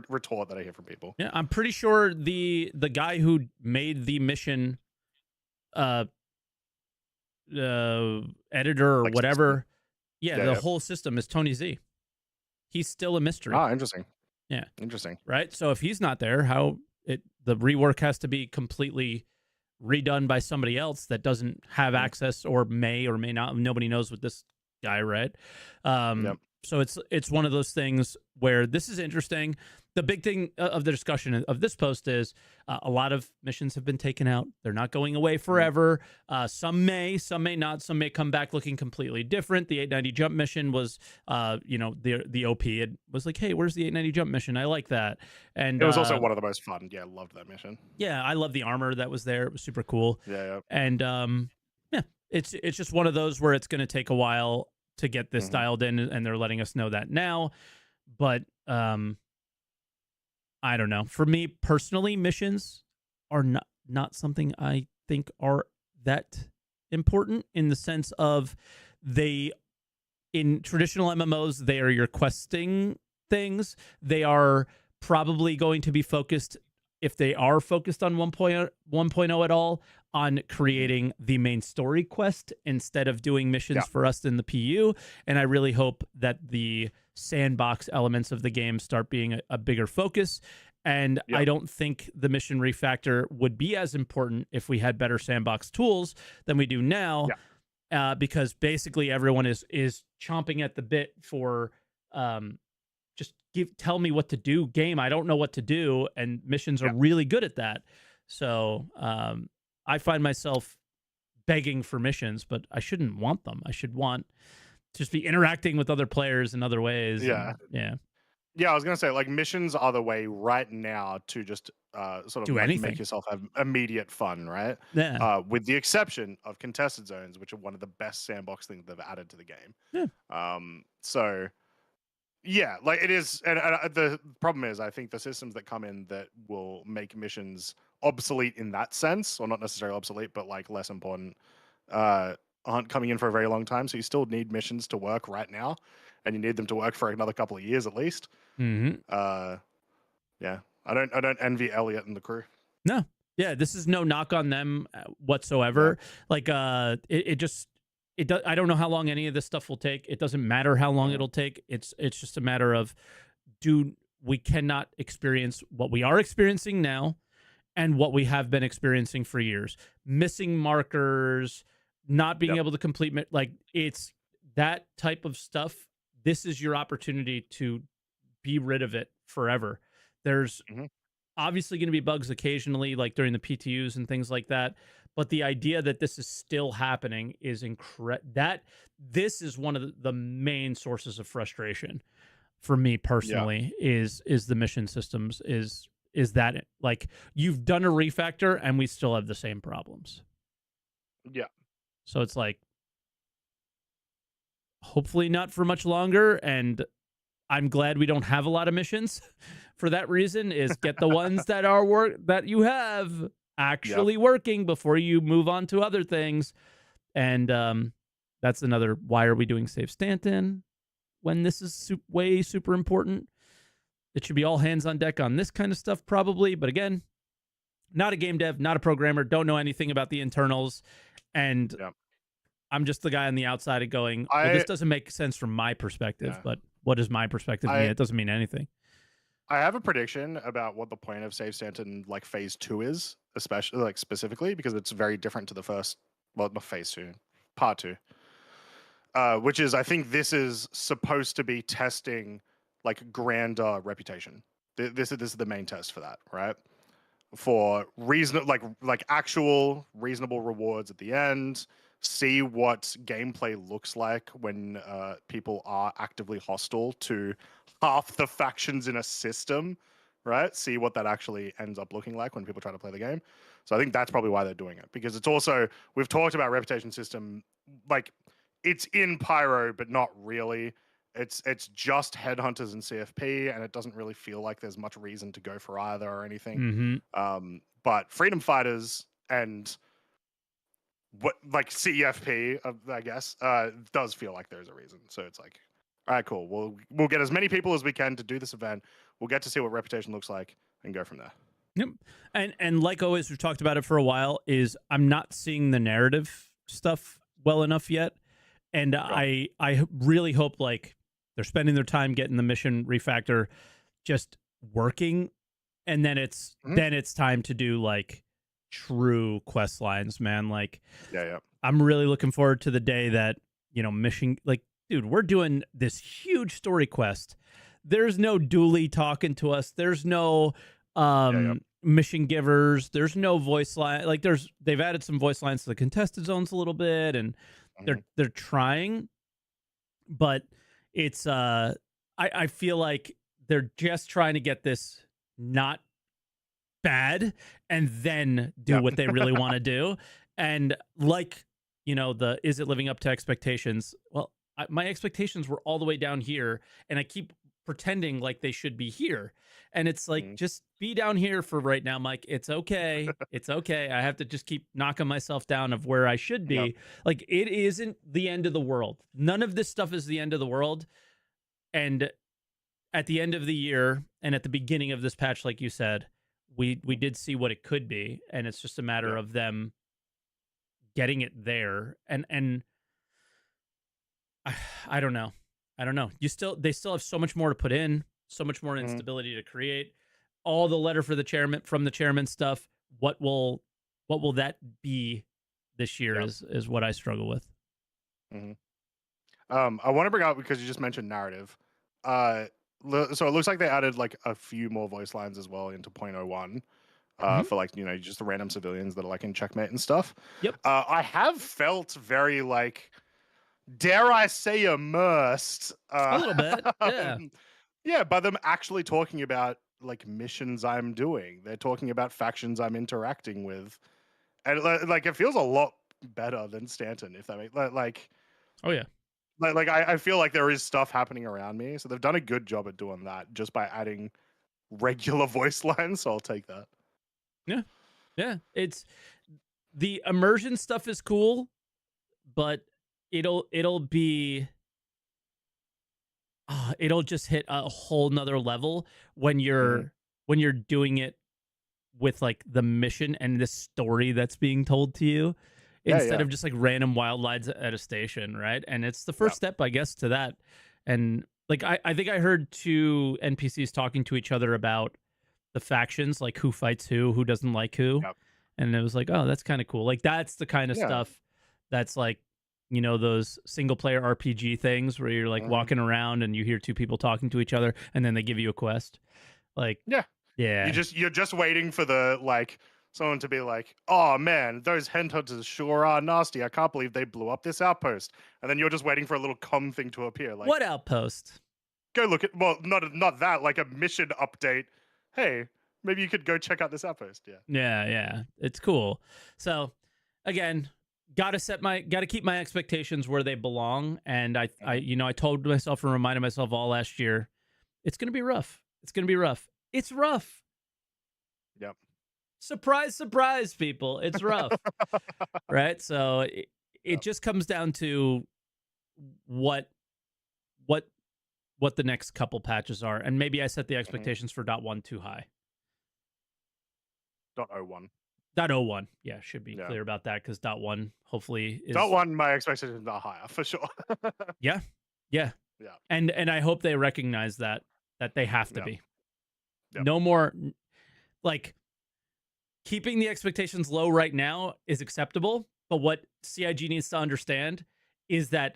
retort that I hear from people.
Yeah, I'm pretty sure the guy who made the mission editor or like whatever, the whole system is Tony Z. He's still a mystery.
Ah, interesting.
Yeah,
interesting.
Right. So if he's not there, the rework has to be completely redone by somebody else that doesn't have access or may not. Nobody knows what this guy read. So it's one of those things where this is interesting. The big thing of the discussion of this post is a lot of missions have been taken out. They're not going away forever. Some may not. Some may come back looking completely different. The 890 jump mission was, the OP. It was like, hey, where's the 890 jump mission? I like that. And
it was also one of the most fun. Yeah, I loved that mission.
Yeah, I love the armor that was there. It was super cool.
Yeah.
And it's just one of those where it's going to take a while to get this dialed in, and they're letting us know that now. But I don't know. For me personally, missions are not something I think are that important, in the sense of in traditional MMOs, they are your questing things. They are probably going to be focused, if they are focused on 1.0 at all, on creating the main story quest instead of doing missions for us in the PU. And I really hope that the sandbox elements of the game start being a bigger focus. And I don't think the mission refactor would be as important if we had better sandbox tools than we do now, because basically everyone is chomping at the bit for just tell me what to do, game. I don't know what to do, and missions are really good at that. So I find myself begging for missions, but I shouldn't want them. I should want just be interacting with other players in other ways.
Yeah. I was gonna say, like, missions are the way right now to just sort of make yourself have immediate fun, right?
Yeah.
With the exception of contested zones, which are one of the best sandbox things they've added to the game.
Yeah.
So yeah, like it is, and the problem is, I think the systems that come in that will make missions obsolete in that sense, or not necessarily obsolete, but like less important, aren't coming in for a very long time. So you still need missions to work right now, and you need them to work for another couple of years at least. Yeah, I don't envy Elliot and the crew.
No, yeah, this is no knock on them whatsoever. Like, it does. I don't know how long any of this stuff will take. It doesn't matter how long it'll take. It's just a matter of, we cannot experience what we are experiencing now and what we have been experiencing for years. Missing markers, not being able to complete, like, it's that type of stuff. This is your opportunity to be rid of it forever. There's obviously going to be bugs occasionally, like during the PTUs and things like that. But the idea that this is still happening is incredible. This is one of the main sources of frustration for me personally. Is the mission systems, is that, like, you've done a refactor and we still have the same problems.
Yeah.
So it's like, hopefully not for much longer. And I'm glad we don't have a lot of missions for that reason. Is get the ones that are that you have actually working before you move on to other things. And that's another, why are we doing Save Stanton when this is way super important? It should be all hands on deck on this kind of stuff probably. But again, not a game dev, not a programmer, don't know anything about the internals. And I'm just the guy on the outside of going, well, this doesn't make sense from my perspective, but what does my perspective mean? It doesn't mean anything.
I have a prediction about what the point of Save Stanton, like phase 2 is, especially, like, specifically, because it's very different to the first, well, not phase 2, part 2. Which is, I think this is supposed to be testing, like, grander reputation. This is the main test for that, right? For like actual reasonable rewards at the end. See what gameplay looks like when people are actively hostile to half the factions in a system, right? See what that actually ends up looking like when people try to play the game. So I think that's probably why they're doing it, because it's also, we've talked about reputation system, like, it's in Pyro, but not really. It's just Headhunters and CFP, and it doesn't really feel like there's much reason to go for either or anything. But Freedom Fighters and what, like, CFP, I guess, does feel like there's a reason. So it's like, all right, cool. We'll get as many people as we can to do this event. We'll get to see what reputation looks like and go from there.
Yep. And like always, we've talked about it for a while, is I'm not seeing the narrative stuff well enough yet. And I really hope, like, they're spending their time getting the mission refactor just working, and then it's time to do, like, true quest lines, man. Like, I'm really looking forward to the day that, you know, mission, like, dude, we're doing this huge story quest. There's no dually talking to us. There's no mission givers. There's no voice line. Like, they've added some voice lines to the contested zones a little bit, and they're trying, but it's I feel like they're just trying to get this not bad and then do what they really want to do. And, like, you know, is it living up to expectations? Well, my expectations were all the way down here, and I keep pretending like they should be here. And it's like, just be down here for right now, Mike. It's okay. It's okay. I have to just keep knocking myself down of where I should be. Like, it isn't the end of the world. None of this stuff is the end of the world. And at the end of the year and at the beginning of this patch, like you said, we did see what it could be. And it's just a matter of them getting it there. And I don't know. They still have so much more to put in, so much more instability to create. All the letter from the chairman stuff. What will that be this year is what I struggle with.
I want to bring up, because you just mentioned narrative. So it looks like they added, like, a few more voice lines as well into 0.01. For, like, you know, just the random civilians that are, like, in checkmate and stuff. I have felt very, like, dare I say, immersed
a little bit,
by them actually talking about, like, missions I'm doing. They're talking about factions I'm interacting with, and, like, it feels a lot better than Stanton, if that makes, like, I feel like there is stuff happening around me, so they've done a good job at doing that just by adding regular voice lines. So I'll take that.
It's, the immersion stuff is cool, but it'll be it'll just hit a whole nother level when you're doing it with, like, the mission and the story that's being told to you, instead of just, like, random wild lines at a station, right? And it's the first step, I guess, to that. And Like I think I heard 2 NPCs talking to each other about the factions, like who fights who doesn't like who.
Yep.
And it was like, oh, that's kind of cool. Like that's the kind of stuff that's like, you know, those single player RPG things where you're like walking around and you hear 2 people talking to each other and then they give you a quest. Like,
yeah. You're just waiting for the like someone to be like, oh man, those headhunters sure are nasty. I can't believe they blew up this outpost. And then you're just waiting for a little thing to appear. Like,
what outpost?
Go look at not that, like a mission update. Hey, maybe you could go check out this outpost.
Yeah. It's cool. So again, gotta keep my expectations where they belong. And I told myself and reminded myself all last year, it's gonna be rough. It's rough.
Yep.
Surprise, surprise, people. It's rough. Right? So it just comes down to what the next couple patches are. And maybe I set the expectations for .1 too high.
.01.
.01. Yeah, should be clear about that because .1 hopefully is
.1, my expectations are higher for sure.
Yeah. And I hope they recognize that they have to be. Yep. No more, like, keeping the expectations low right now is acceptable, but what CIG needs to understand is that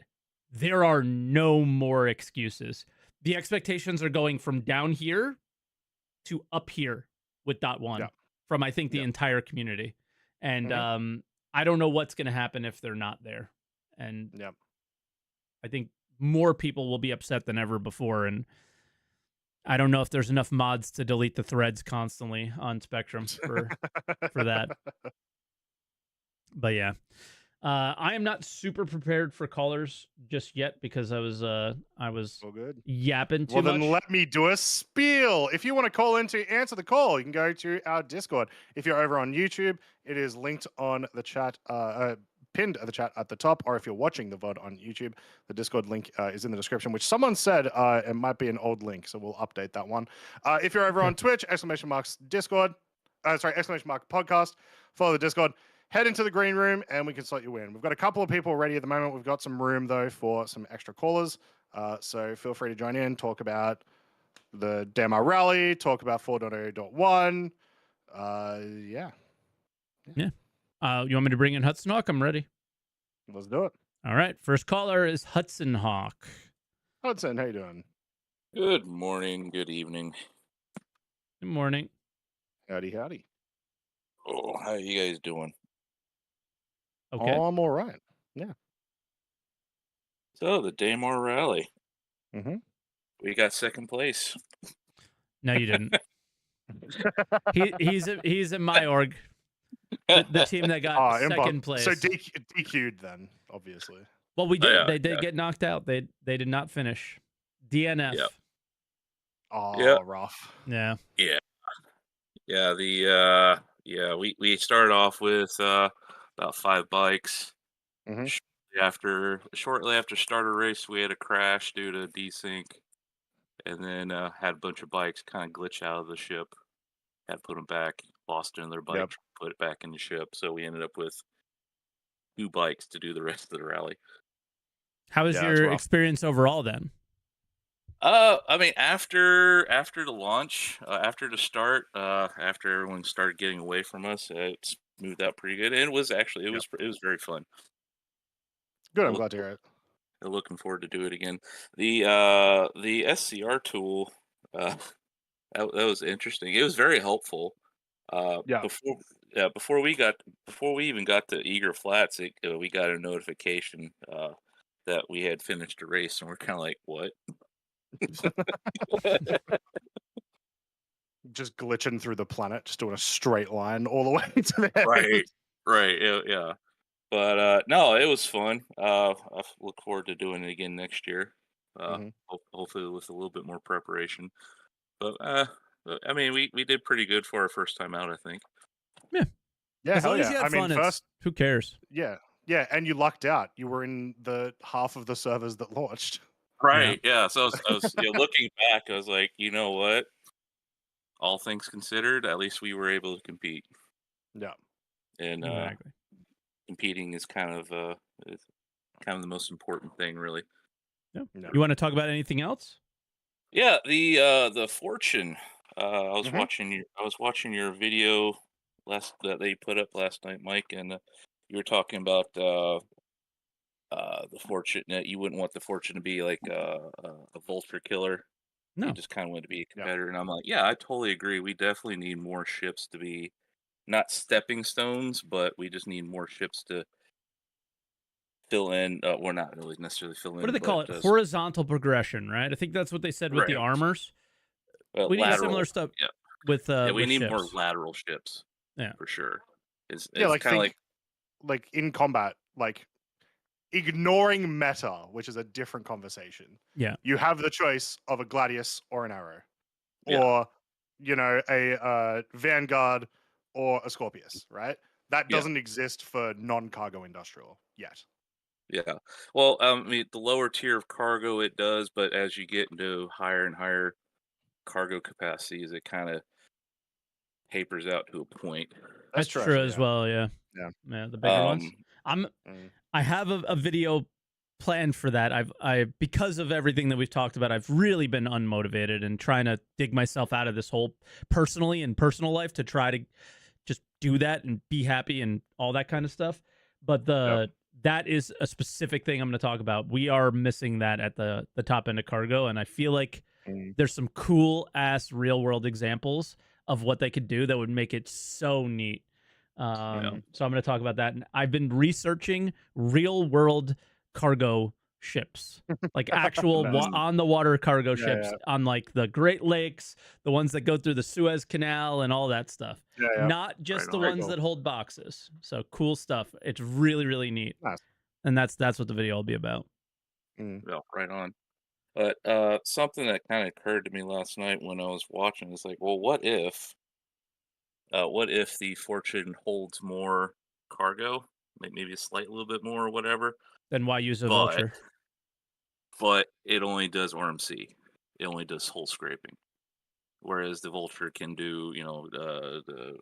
there are no more excuses. The expectations are going from down here to up here with .1 from, I think, the entire community. And I don't know what's going to happen if they're not there. And I think more people will be upset than ever before. And I don't know if there's enough mods to delete the threads constantly on Spectrum for that. But yeah. I am not super prepared for callers just yet because I was yapping too much.
Well, then let me do a spiel. If you want to call in to answer the call, you can go to our Discord. If you're over on YouTube, it is linked on the chat, pinned at the chat at the top. Or if you're watching the VOD on YouTube, the Discord link is in the description, which someone said it might be an old link, so we'll update that one. If you're over on Twitch, !Discord, !podcast, follow the Discord. Head into the green room and we can slot you in. We've got a couple of people ready at the moment. We've got some room, though, for some extra callers. So feel free to join in, talk about the DMR rally, talk about 4.0.1. Yeah.
You want me to bring in Hudson Hawk? I'm ready.
Let's do it.
All right. First caller is Hudson Hawk.
Hudson, how you doing?
Good morning. Good evening.
Good morning.
Howdy.
Oh, how you guys doing?
Okay.
Oh, I'm all right. Yeah.
So the Daymar rally.
We
got second place.
No, you didn't. he's in my org. The team that got second place.
So DQ'd then, obviously.
Well, we did. They did get knocked out. They did not finish. DNF.
Yep.
Oh, rough.
Yeah.
We started off with about 5 bikes. Shortly after starter race, we had a crash due to desync, and then had a bunch of bikes kind of glitch out of the ship. Had to put them back, lost another bike, put it back in the ship. So we ended up with 2 bikes to do the rest of the rally.
How was your experience overall then?
I mean, after the launch, after the start, after everyone started getting away from us, it smoothed out pretty good, and it was very fun.
Good, I'm glad to hear it.
Looking forward to do it again. The SCR tool, that was interesting. It was very helpful. Before we even got to Eager Flats, we got a notification that we had finished a race, and we're kind of like, what?
Just glitching through the planet, just doing a straight line all the way to the end.
Right, yeah. But no, it was fun. I look forward to doing it again next year. Hopefully with a little bit more preparation. But I mean, we did pretty good for our first time out, I think.
Yeah.
As long as
you had fun, first, who cares?
Yeah, and you lucked out. You were in the half of the servers that launched.
Right. Yeah. So I was looking back, I was like, you know what? All things considered, at least we were able to compete.
Yeah.
And
exactly.
Competing is kind of the most important thing, really.
Yeah. You want to talk about anything else?
Yeah, the Fortune. I was
Hmm.
watching your video that they put up last night, Mike, and you were talking about the Fortune. You wouldn't want the Fortune to be like a vulture killer. You
No.
just kind of want to be a
Yeah,
competitor. And I'm like, yeah, I totally agree. We definitely need more ships to be not stepping stones, but we just need more ships to fill in. We're not really necessarily fill
What do
in,
they call
but
it? Horizontal progression, right? I think that's what they said with the
right,
armors. We need similar
lateral.
stuff
Yeah, yeah, we
with
need more
ships.
lateral ships
Yeah.
for sure.
yeah.
It's
Like
kind of
think
like
like in combat, like ignoring meta, which is a different conversation.
Yeah.
You have the choice of a gladius or an arrow,
yeah,
or a vanguard or a scorpius, right? That
yeah,
doesn't exist for non-cargo industrial yet.
yeah. Well, I mean, the lower tier of cargo it does, but as you get into higher and higher cargo capacities, it kind of tapers out to a point.
That's
That's
true,
true
actually.
as
Yeah,
well, yeah.
yeah.
Yeah, the bigger ones.
Um,
I'm
Mm.
I have a video planned for that. I because of everything that we've talked about, I've really been unmotivated and trying to dig myself out of this whole personally and personal life to try to just do that and be happy and all that kind of stuff. But
Yep.
that is a specific thing I'm going to talk about. We are missing that at the top end of cargo, and I feel like
Mm.
there's some cool ass real world examples of what they could do that would make it so neat.
yeah,
So I'm going to talk about that. And I've been researching real world cargo ships, like actual
Nice.
on the water cargo
Yeah,
ships
yeah,
on like the Great Lakes, the ones that go through the Suez Canal and all that stuff.
yeah, yeah.
Not
right
just the
on.
Very
ones
cool.
that hold boxes. So cool stuff. It's really really neat.
Nice.
And that's what the video will be about.
Mm.
Yeah, right on. But something that kind of occurred to me last night when I was watching is like, well, what if the Fortune holds more cargo, maybe a slight little bit more or whatever,
Then why use a
but
vulture?
it only does RMC. It only does hull scraping, whereas the Vulture can do, the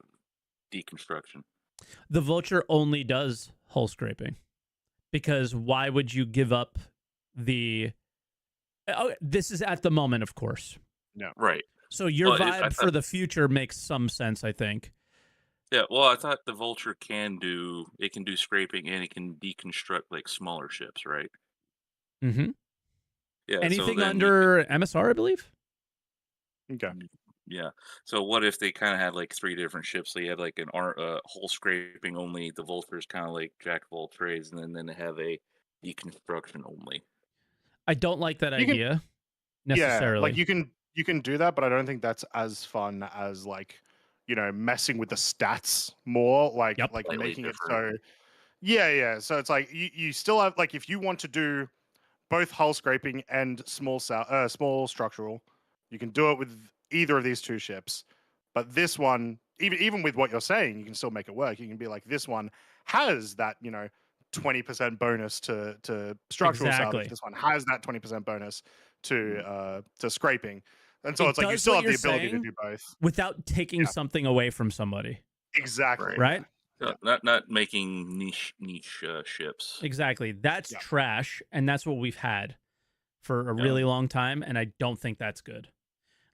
deconstruction.
The vulture only does hull scraping. Because why would you give up the this is at the moment, of course.
Yeah.
Right.
So your
Well, I
vibe for
thought,
the future makes some sense, I think.
yeah. Well, I thought the Vulture can do scraping and it can deconstruct like smaller ships, right?
Mm-hmm.
Yeah. So
Anything
then you
under MSR, I believe.
Okay.
Yeah. So what if they kind of had like three different ships? So you had like hull scraping only. The Vulture's kind of like jack of all trades, and then they have a deconstruction only.
I don't like that
You can,
idea
yeah, like
necessarily.
you can do that, but I don't think that's as fun as like, messing with the stats more,
Yep.
like
Slightly
making it
different.
so. Yeah, yeah. So it's like you still have, like, if you want to do both hull scraping and small structural, you can do it with either of these two ships. But this one, even with what you're saying, you can still make it work. You can be like, this one has that 20% bonus to structural salvage.
Exactly.
This one has that 20% bonus to scraping, and so
It
it's like you
does
still
what
have
you're
the ability to
saying
do both.
without taking
Yeah,
something away from somebody,
exactly.
Right.
Yeah,
right?
yeah,
Not making niche ships.
Exactly. That's
yeah.
trash, and that's what we've had for a
Yeah.
really long time, and I don't think that's good.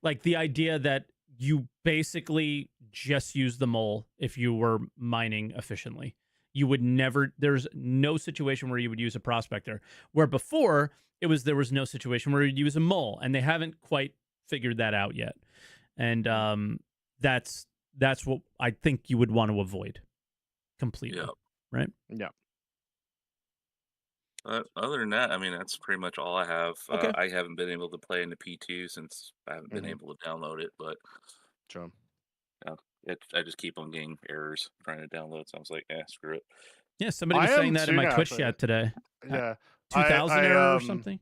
Like the idea that you basically just use the mole if you were mining efficiently. You would never, there's no situation where you would use a prospector. Where before there was no situation where you'd use a mole, and they haven't quite figured that out yet. And that's what I think you would want to avoid completely,
Yeah.
right?
Yeah.
Other than that, I mean, that's pretty much all I have.
Okay.
I haven't been able to play in the P2 since I haven't been
Hmm.
able to download it, but
Sure.
yeah, I just keep on getting errors trying to download. So I was like, screw it.
Yeah, somebody
I
was saying
am
that in
too
my
now,
Twitch
actually.
chat today.
Yeah.
2000 error or something.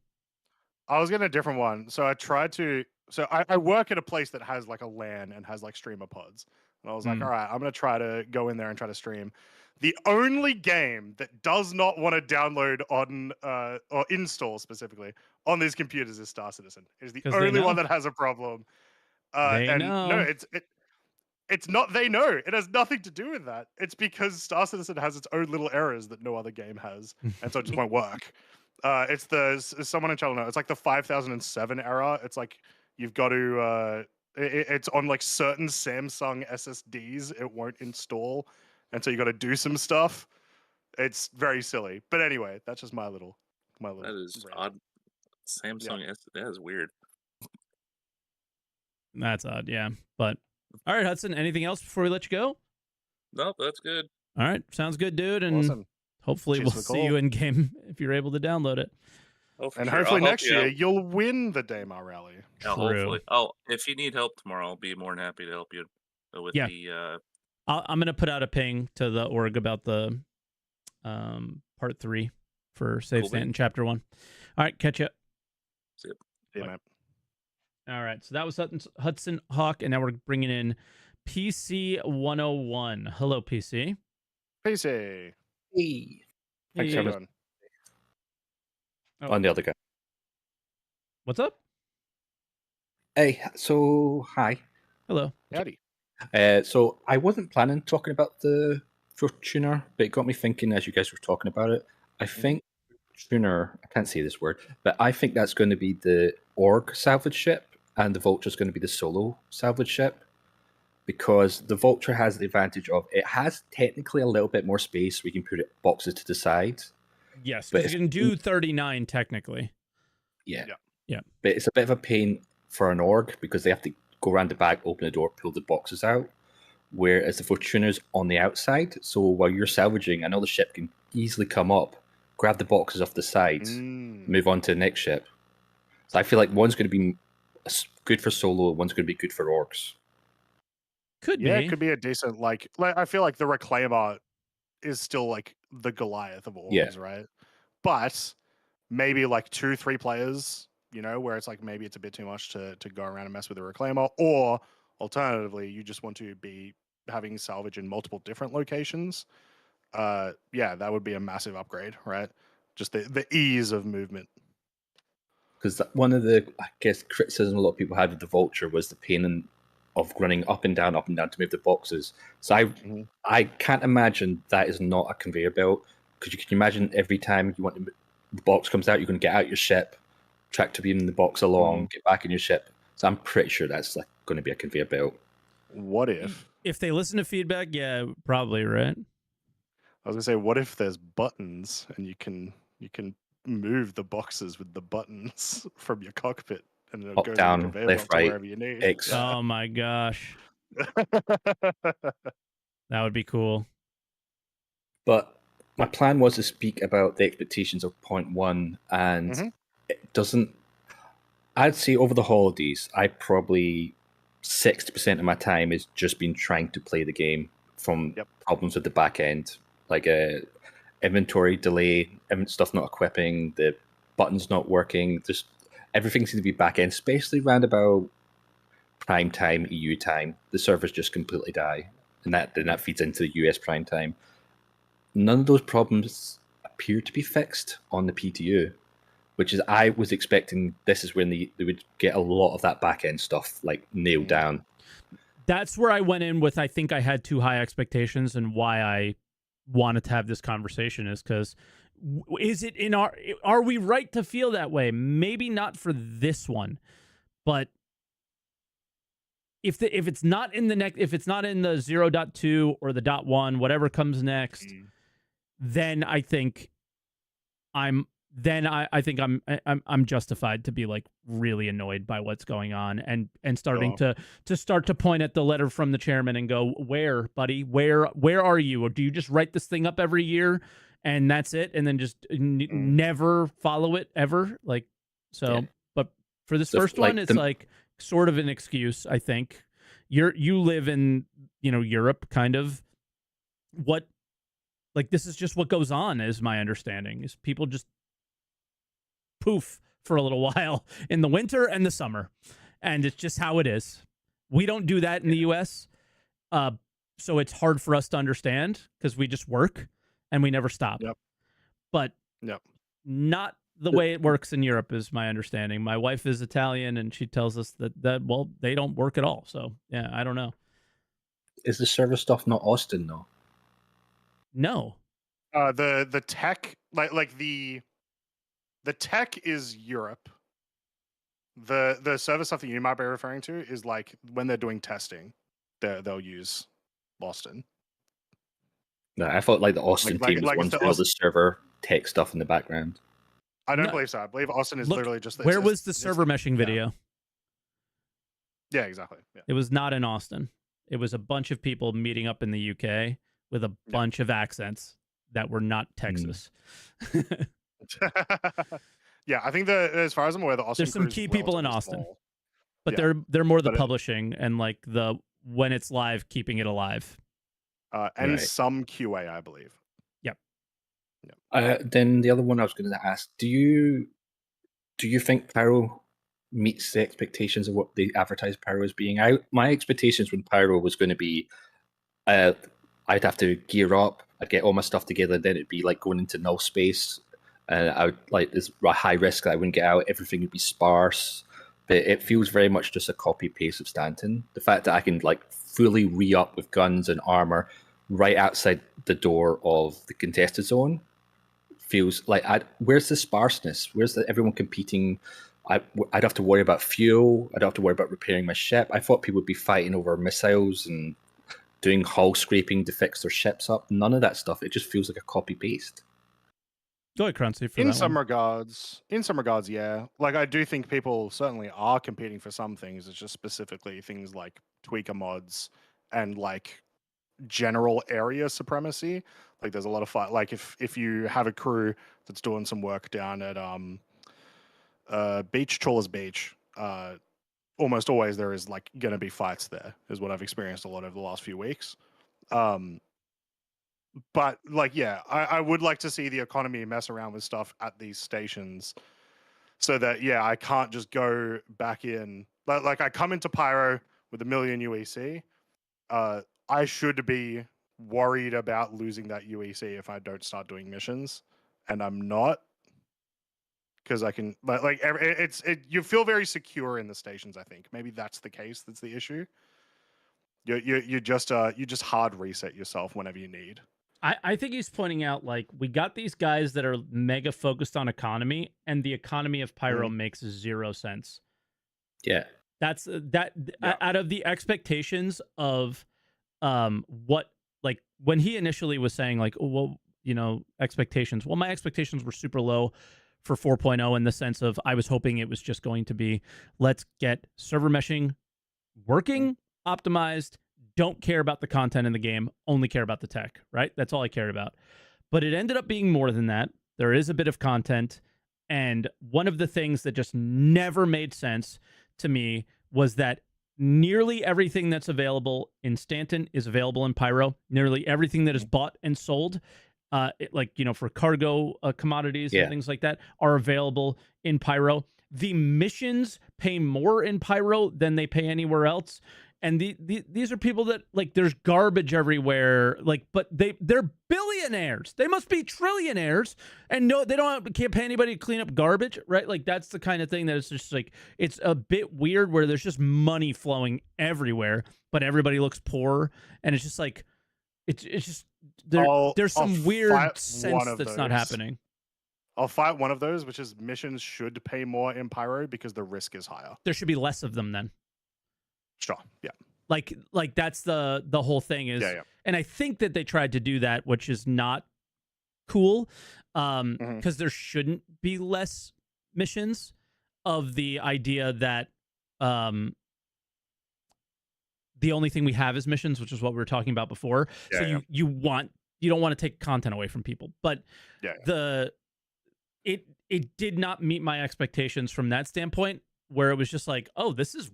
I was getting a different one. So I tried to. So I work at a place that has like a LAN and has like streamer pods. And I was like, all right, I'm gonna try to go in there and try to stream. The only game that does not want to download on or install specifically on these computers is Star Citizen. It is the
'Cause they
only one
know.
that has a problem.
They
And no,
know.
it's not they know. It has nothing to do with that. It's because Star Citizen has its own little errors that no other game has, and so it just won't work. It's someone in channel know. It's like the 5007 error. It's like you've got to it's on like certain Samsung SSDs. It won't install, and so you got to do some stuff. It's very silly, but anyway, that's just my little.
That is
rant.
odd. Samsung that is weird.
That's odd, yeah. But all right, Hudson. Anything else before we let you go?
Nope, that's good.
All right, sounds good, dude. And
awesome.
Hopefully, we'll see you in game if you're able to download it.
Oh, for
and
sure.
hopefully next year you'll win the Daymar Rally.
Yeah, hopefully. Oh, if you need help tomorrow, I'll be more than happy to help you with the.
I'm gonna put out a ping to the org about the part 3 for Save Stanton Chapter 1. All right, catch you.
See you.
Yeah, man.
All right, so that was Hudson Hawk, and now we're bringing in PC 101. Hello, PC.
PC.
Hey.
Thanks for doing.
On the other guy.
What's up?
Hey, so hi.
Hello.
Howdy.
So I wasn't planning talking about the Fortuner, but it got me thinking as you guys were talking about it. I think Fortuner, I can't say this word, but I think that's going to be the org salvage ship, and the Vulture's going to be the solo salvage ship. Because the Vulture has the advantage of it has technically a little bit more space. We can put it boxes to the side.
Yes, but you can do 39 technically.
Yeah.
Yeah.
But it's a bit of a pain for an org because they have to go around the back, open the door, pull the boxes out. Whereas the Fortuner's on the outside. So while you're salvaging, another ship can easily come up, grab the boxes off the side, move on to the next ship. So I feel like one's going to be good for solo, one's going to be good for orgs.
Could be.
It could be a decent like I feel like the Reclaimer is still like the Goliath of orgs, right? But maybe like 2-3 players, where it's like maybe it's a bit too much to go around and mess with the Reclaimer, or alternatively, you just want to be having salvage in multiple different locations. That would be a massive upgrade, right? Just the ease of movement.
Because one of the, I guess, criticism a lot of people had with the Vulture was the pain of running up and down to move the boxes. So I can't imagine that is not a conveyor belt. Because you can imagine every time the box comes out, you're going to get out your ship, tractor beam the box along, get back in your ship. So I'm pretty sure that's like going to be a conveyor belt.
What if?
If they listen to feedback, yeah, probably, right?
I was going to say, what if there's buttons and you can move the boxes with the buttons from your cockpit? And it
up,
goes
down,
on the
left, right,
wherever you need.
X.
Oh my gosh. That would be cool.
But my plan was to speak about the expectations of point 1, and it doesn't. I'd say over the holidays, I probably 60% of my time is just been trying to play the game from problems with the back end, like inventory delay, stuff not equipping, the buttons not working, just everything seems to be back end, especially around about prime time, EU time. The servers just completely die, and that feeds into the US prime time. None of those problems appear to be fixed on the PTU, which is I was expecting this is when they would get a lot of that back end stuff like nailed down.
That's where I went in with I think I had too high expectations, and why I wanted to have this conversation is because is it in are we right to feel that way? Maybe not for this one, but if it's not in the next, if it's not in the 0.2 or the 0.1, whatever comes next, then I think I'm justified to be like really annoyed by what's going on and starting to point at the letter from the chairman and go, where, buddy, where are you? Or do you just write this thing up every year and that's it, and then just never follow it ever? Like, so, but for this first one, it's like sort of an excuse. I think you live in Europe, kind of. What, like, this is just what goes on, is my understanding, is people just poof for a little while in the winter and the summer, and it's just how it is. We don't do that in the US, so it's hard for us to understand because we just work and we never stop. But not the way it works in Europe is my understanding. My wife is Italian and she tells us that well, they don't work at all. So yeah, I don't know.
Is the server stuff not Austin though?
No.
The tech, like the tech is Europe. The server stuff that you might be referring to is like when they're doing testing, they'll use Boston.
No, I thought like the Austin team was ones doing all the server tech stuff in the background.
I don't believe so. I believe Austin is literally just.
Where was the server meshing video?
Yeah, exactly. Yeah.
It was not in Austin. It was a bunch of people meeting up in the UK with a bunch of accents that were not Texas.
Yeah, I think that as far as I'm aware, the Austin
there's some key people in Austin,
small.
But they're more the publishing and like the when it's live, keeping it alive.
And some QA, I believe.
Yep.
Then the other one I was going to ask: Do you think Pyro meets the expectations of what they advertised Pyro as being? My expectations when Pyro was going to be, I'd have to gear up, I'd get all my stuff together, then it'd be like going into null space. I would like there's a high risk that I wouldn't get out. Everything would be sparse, but it feels very much just a copy paste of Stanton. The fact that I can like fully re-up with guns and armor right outside the door of the contested zone feels like where's the sparseness? Where's everyone competing? I'd have to worry about fuel. I'd have to worry about repairing my ship. I thought people would be fighting over missiles and doing hull scraping to fix their ships up. None of that stuff. It just feels like a copy paste.
Go ahead, Croncy.
In some regards, yeah. Like I do think people certainly are competing for some things. It's just specifically things like tweaker mods and like general area supremacy. Like there's a lot of fight. Like if you have a crew that's doing some work down at Trawler's Beach, almost always there is like going to be fights there. Is what I've experienced a lot over the last few weeks. But like, yeah, I would like to see the economy mess around with stuff at these stations so that, yeah, I can't just go back in. Like I come into Pyro with 1 million UEC. I should be worried about losing that UEC if I don't start doing missions. And I'm not. Because I can, like, you feel very secure in the stations, I think. Maybe that's the case. That's the issue. You just hard reset yourself whenever you need.
I think he's pointing out, like, we got these guys that are mega focused on economy, and the economy of Pyro makes 0 sense.
Yeah.
That's out of the expectations of what, like, when he initially was saying, like, oh, well, you know, expectations. Well, my expectations were super low for 4.0 in the sense of I was hoping it was just going to be, let's get server meshing working, optimized, don't care about the content in the game, only care about the tech, right? That's all I cared about. But it ended up being more than that. There is a bit of content. And one of the things that just never made sense to me was that nearly everything that's available in Stanton is available in Pyro. Nearly everything that is bought and sold, like, you know, for cargo commodities and things like that, are available in Pyro. The missions pay more in Pyro than they pay anywhere else. And these are people that, like, there's garbage everywhere, like, but they're billionaires. They must be trillionaires, and no, they can't pay anybody to clean up garbage, right? Like, that's the kind of thing that it's just like, it's a bit weird where there's just money flowing everywhere, but everybody looks poor, and it's just like, it's just there's some weird sense that's not happening.
I'll fight one of those, which is missions should pay more in Pyro because the risk is higher.
There should be less of them then.
Sure. Yeah.
Like that's the whole thing is, and I think that they tried to do that, which is not cool, because there shouldn't be less missions. Of the idea that the only thing we have is missions, which is what we were talking about before. So you don't want to take content away from people, but it did not meet my expectations from that standpoint, where it was just like, oh, this is.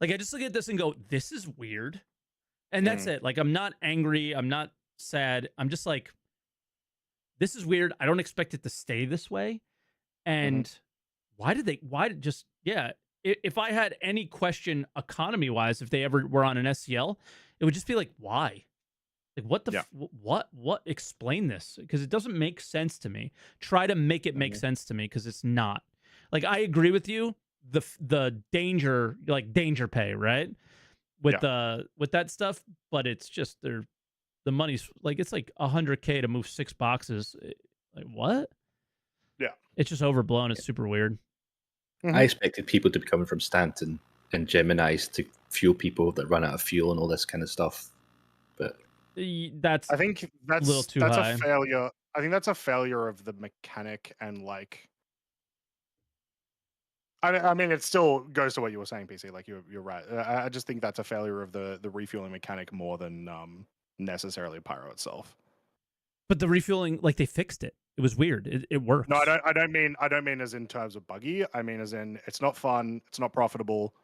Like, I just look at this and go, this is weird. And that's it. Like, I'm not angry. I'm not sad. I'm just like, this is weird. I don't expect it to stay this way. And if I had any question economy-wise, if they ever were on an SCL, it would just be like, why? Like, what? Explain this. Because it doesn't make sense to me. Try to make it make sense to me, because it's not. Like, I agree with you. The danger, like danger pay, right? With that stuff, but it's just the money's like, it's like $100K to move 6 boxes. Like, what?
Yeah,
it's just overblown. It's super weird.
I expected people to be coming from Stanton and Gemini's to fuel people that run out of fuel and all this kind of stuff. But
I
think that's
a little too
high.
A
failure. I think that's a failure of the mechanic and like. I mean, it still goes to what you were saying, PC. Like you're right. I just think that's a failure of the refueling mechanic more than necessarily Pyro itself.
But the refueling, like they fixed it. It was weird. It works.
No, I don't mean as in terms of buggy. I mean as in it's not fun. It's not profitable.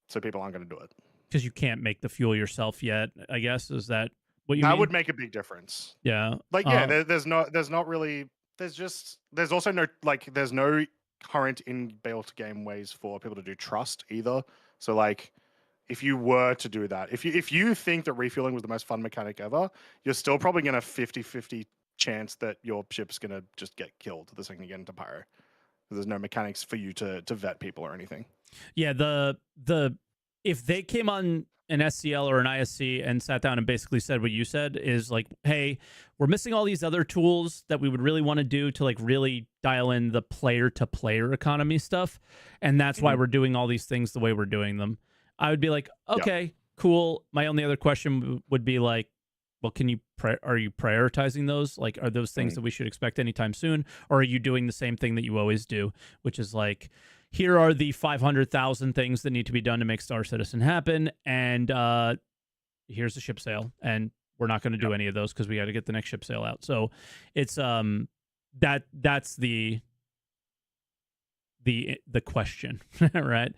So people aren't going to do it.
Because you can't make the fuel yourself yet. I guess is that what you mean?
That would make a big difference.
Yeah.
Like there's not really. There's also no like there's no current inbuilt game ways for people to do trust either. So like if you were to do that, if you think that refueling was the most fun mechanic ever, you're still probably going to 50-50 chance that your ship's going to just get killed the second you get into Pyro. There's no mechanics for you to vet people or anything.
Yeah, the if they came on an SCL or an ISC and sat down and basically said what you said is like, hey, we're missing all these other tools that we would really want to do to like really dial in the player-to-player economy stuff, and that's why we're doing all these things the way we're doing them. I would be like, okay, cool. My only other question would be like, well, are you prioritizing those? Like, are those things that we should expect anytime soon? Or are you doing the same thing that you always do, which is like, here are the 500,000 things that need to be done to make Star Citizen happen, and here's the ship sale, and we're not going to do any of those because we got to get the next ship sale out. So it's that's the question, right?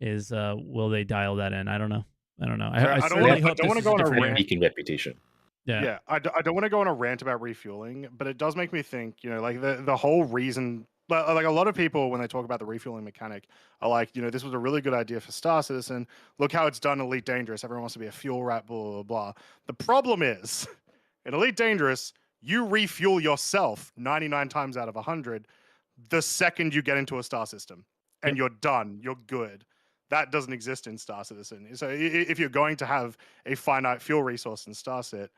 Is will they dial that in? I don't know. I don't
want to go on a rant. Reputation.
Yeah, I don't want to go on a rant about refueling, but it does make me think, like the whole reason, like a lot of people when they talk about the refueling mechanic are like, this was a really good idea for Star Citizen. Look how it's done Elite Dangerous. Everyone wants to be a fuel rat, blah, blah, blah. The problem is, in Elite Dangerous, you refuel yourself 99 times out of 100 the second you get into a star system, and you're done. You're good. That doesn't exist in Star Citizen. So if you're going to have a finite fuel resource in Star Cit,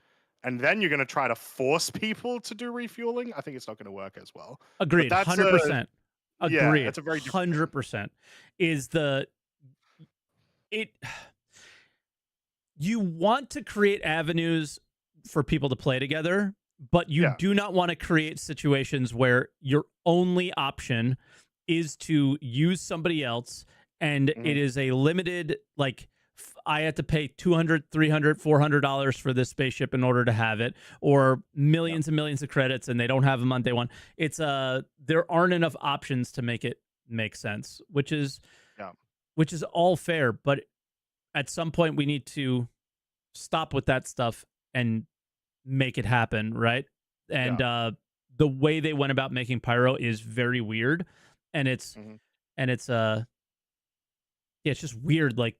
and then you're going to try to force people to do refueling, I think it's not going to work as well.
Agreed. 100%. Agreed.
Yeah, it's a very
100%. You want to create avenues for people to play together, but you do not want to create situations where your only option is to use somebody else, and it is a limited, like, I had to pay $200, $300, $400 for this spaceship in order to have it, or millions and millions of credits, and they don't have them on day one. It's there aren't enough options to make it make sense, which is all fair. But at some point, we need to stop with that stuff and make it happen, right? And the way they went about making Pyro is very weird, and it's it's just weird. Like,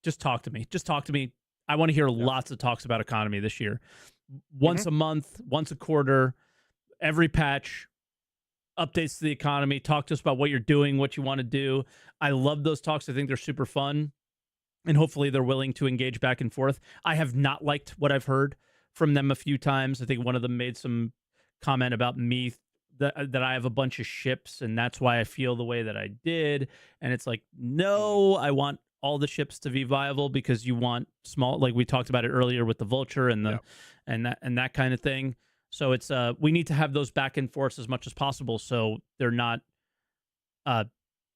just talk to me. Just talk to me. I want to hear lots of talks about economy this year. Once a month, once a quarter, every patch, updates to the economy. Talk to us about what you're doing, what you want to do. I love those talks. I think they're super fun. And hopefully they're willing to engage back and forth. I have not liked what I've heard from them a few times. I think one of them made some comment about me that I have a bunch of ships and that's why I feel the way that I did. And it's like, no, I want all the ships to be viable because you want small, like we talked about it earlier with the Vulture and the and that kind of thing. So it's we need to have those back and forths as much as possible so they're not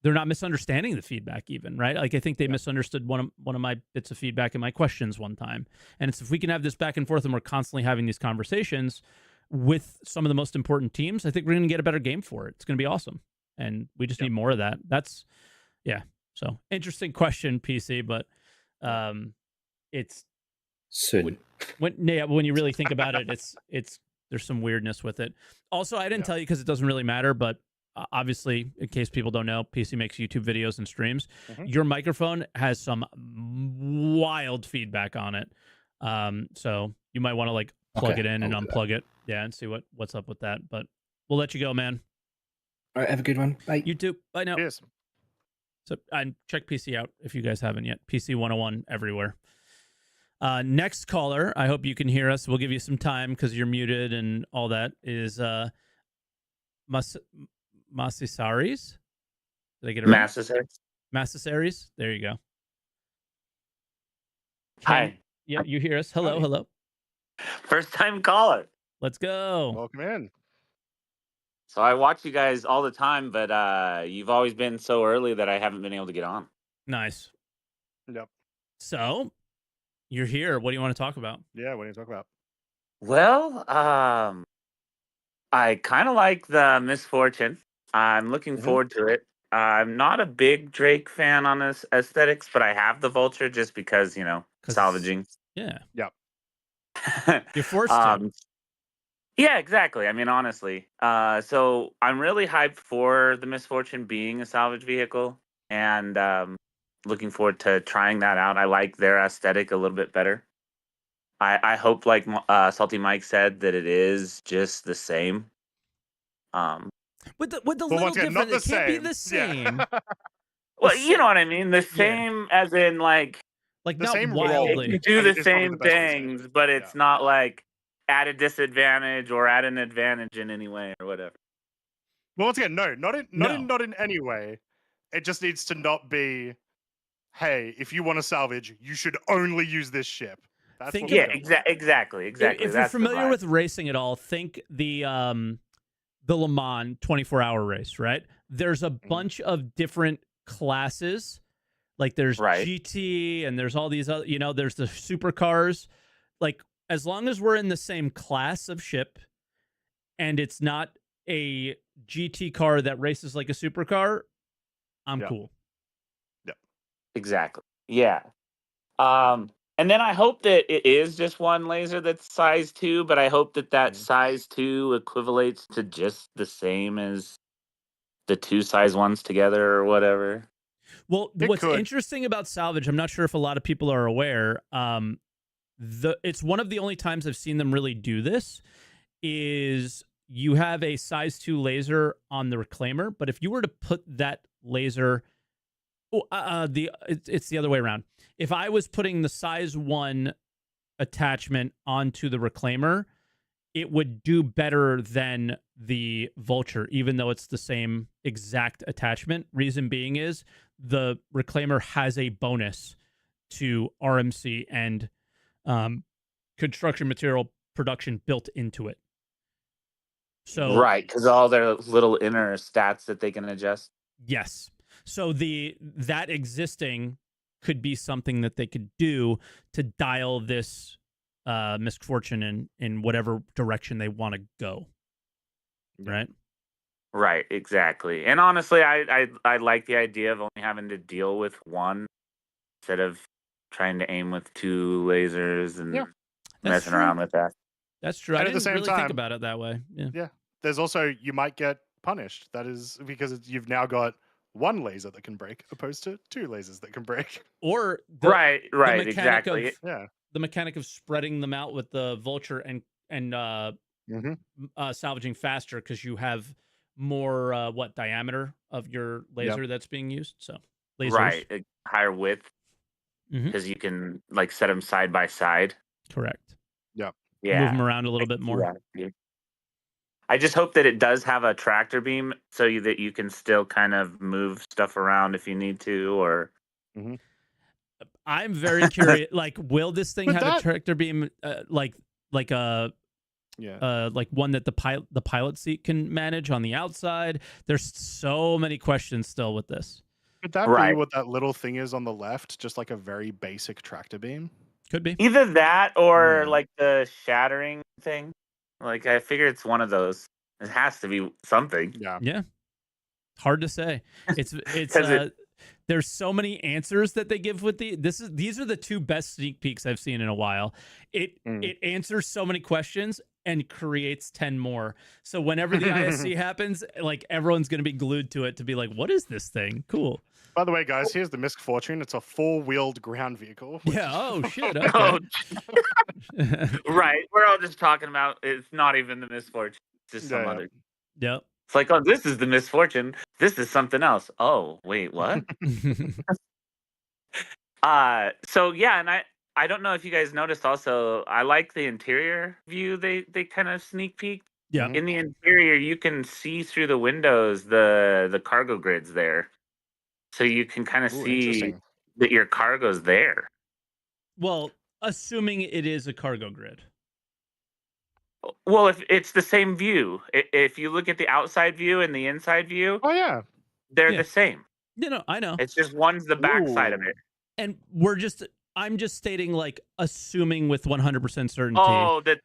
misunderstanding the feedback even, right? Like I think they misunderstood one of my bits of feedback in my questions one time. And it's if we can have this back and forth and we're constantly having these conversations with some of the most important teams, I think we're going to get a better game for it. It's going to be awesome. And we just need more of that. That's So interesting question, PC, but it's
soon.
When you really think about it, it's there's some weirdness with it. Also, I didn't tell you because it doesn't really matter, but obviously, in case people don't know, PC makes YouTube videos and streams. Your microphone has some wild feedback on it, so you might want to like plug it in and unplug it, and see what's up with that. But we'll let you go, man.
All right, have a good one. Bye.
You too. Bye now.
Cheers.
So, and check PC out if you guys haven't yet. PC 101 everywhere. Next caller, I hope you can hear us. We'll give you some time because you're muted and all that. Is Masisaris? Did I get it right?
Massaceres.
There you go.
Hi.
Yeah, you hear us. Hello, hello.
First time caller.
Let's go.
Welcome in.
So I watch you guys all the time, but you've always been so early that I haven't been able to get on.
Nice.
Yep.
So, you're here. What do you want to talk about?
Yeah, what do you talk about?
Well, I kind of like the Misfortune. I'm looking forward to it. I'm not a big Drake fan on this aesthetics, but I have the Vulture just because, salvaging.
Yeah.
Yep.
You're forced to.
Yeah, exactly. I mean, honestly. So I'm really hyped for the Misfortune being a salvage vehicle, and looking forward to trying that out. I like their aesthetic a little bit better. I hope, like SaltEMike said, that it is just the same.
With the little difference, it can't be the same.
Yeah.
Well, you know what I mean. The same as in like
the
not
same wildly.
It can do the same things, but it's not like at a disadvantage or at an advantage in any way or whatever.
Well, once again, no, not in any way. It just needs to not be, hey, if you want to salvage, you should only use this ship. That's
exactly.
If you're familiar with racing at all, think the Le Mans 24-hour race, right? There's a bunch of different classes. Like there's GT and there's all these other, there's the supercars. Like as long as we're in the same class of ship and it's not a GT car that races like a supercar, I'm cool.
Yeah.
Exactly. Yeah. And then I hope that it is just one laser that's size 2, but I hope that size 2 equivalates to just the same as the 2 size 1s together or whatever.
Well, what's interesting about salvage, I'm not sure if a lot of people are aware, it's one of the only times I've seen them really do this, is you have a size 2 laser on the reclaimer, but if you were to put that laser, it's the other way around. If I was putting the size 1 attachment onto the reclaimer, it would do better than the Vulture, even though it's the same exact attachment. Reason being is the reclaimer has a bonus to RMC and construction material production built into it. So
because all their little inner stats that they can adjust.
Yes. So that existing could be something that they could do to dial this Misfortune in whatever direction they want to go. Right?
Right, exactly. And honestly, I like the idea of only having to deal with one instead of trying to aim with 2 lasers and messing around with that.
That's true.
And
I didn't really think about it that way. Yeah.
There's also, you might get punished. That is because you've now got 1 laser that can break opposed to 2 lasers that can break.
Or
right, exactly.
The mechanic of spreading them out with the Vulture and salvaging faster because you have more diameter of your laser that's being used. So lasers.
Right, higher width because you can like set them side by side.
Correct.
Yeah.
Move them around a little bit more.
Yeah. I just hope that it does have a tractor beam so that you can still kind of move stuff around if you need to, or.
I'm very curious. Like, will this thing have a tractor beam, like one that the pilot seat can manage on the outside? There's so many questions still with this.
Could that be what that little thing is on the left? Just like a very basic tractor beam?
Could be.
Either that or like the shattering thing. Like, I figure it's one of those. It has to be something.
Yeah. Hard to say. It's there's so many answers that they give with these are the 2 best sneak peeks I've seen in a while. It answers so many questions and creates 10 more. So whenever the ISC happens, like everyone's going to be glued to it to be like, what is this thing? Cool.
By the way, guys, here's the Misfortune. It's a 4-wheeled ground vehicle.
Yeah. Oh shit. Okay.
Right. We're all just talking about it's not even the Misfortune. It's just some other.
Yep.
It's like, oh, this is the Misfortune. This is something else. Oh, wait, what? So yeah, and I don't know if you guys noticed also, I like the interior view they kind of sneak peeked.
Yeah.
In the interior, you can see through the windows the cargo grids there. so you can kind of see
interesting.
that your cargo's there.
Well, assuming it is a cargo grid.
Well, if it's the same view, if you look at the outside view and the inside view,
Oh yeah,
they're
Yeah.
the same.
You know, I know.
It's just one's the back side of
Ooh.
it.
And I'm just stating, like, assuming with 100% certainty.
Oh, that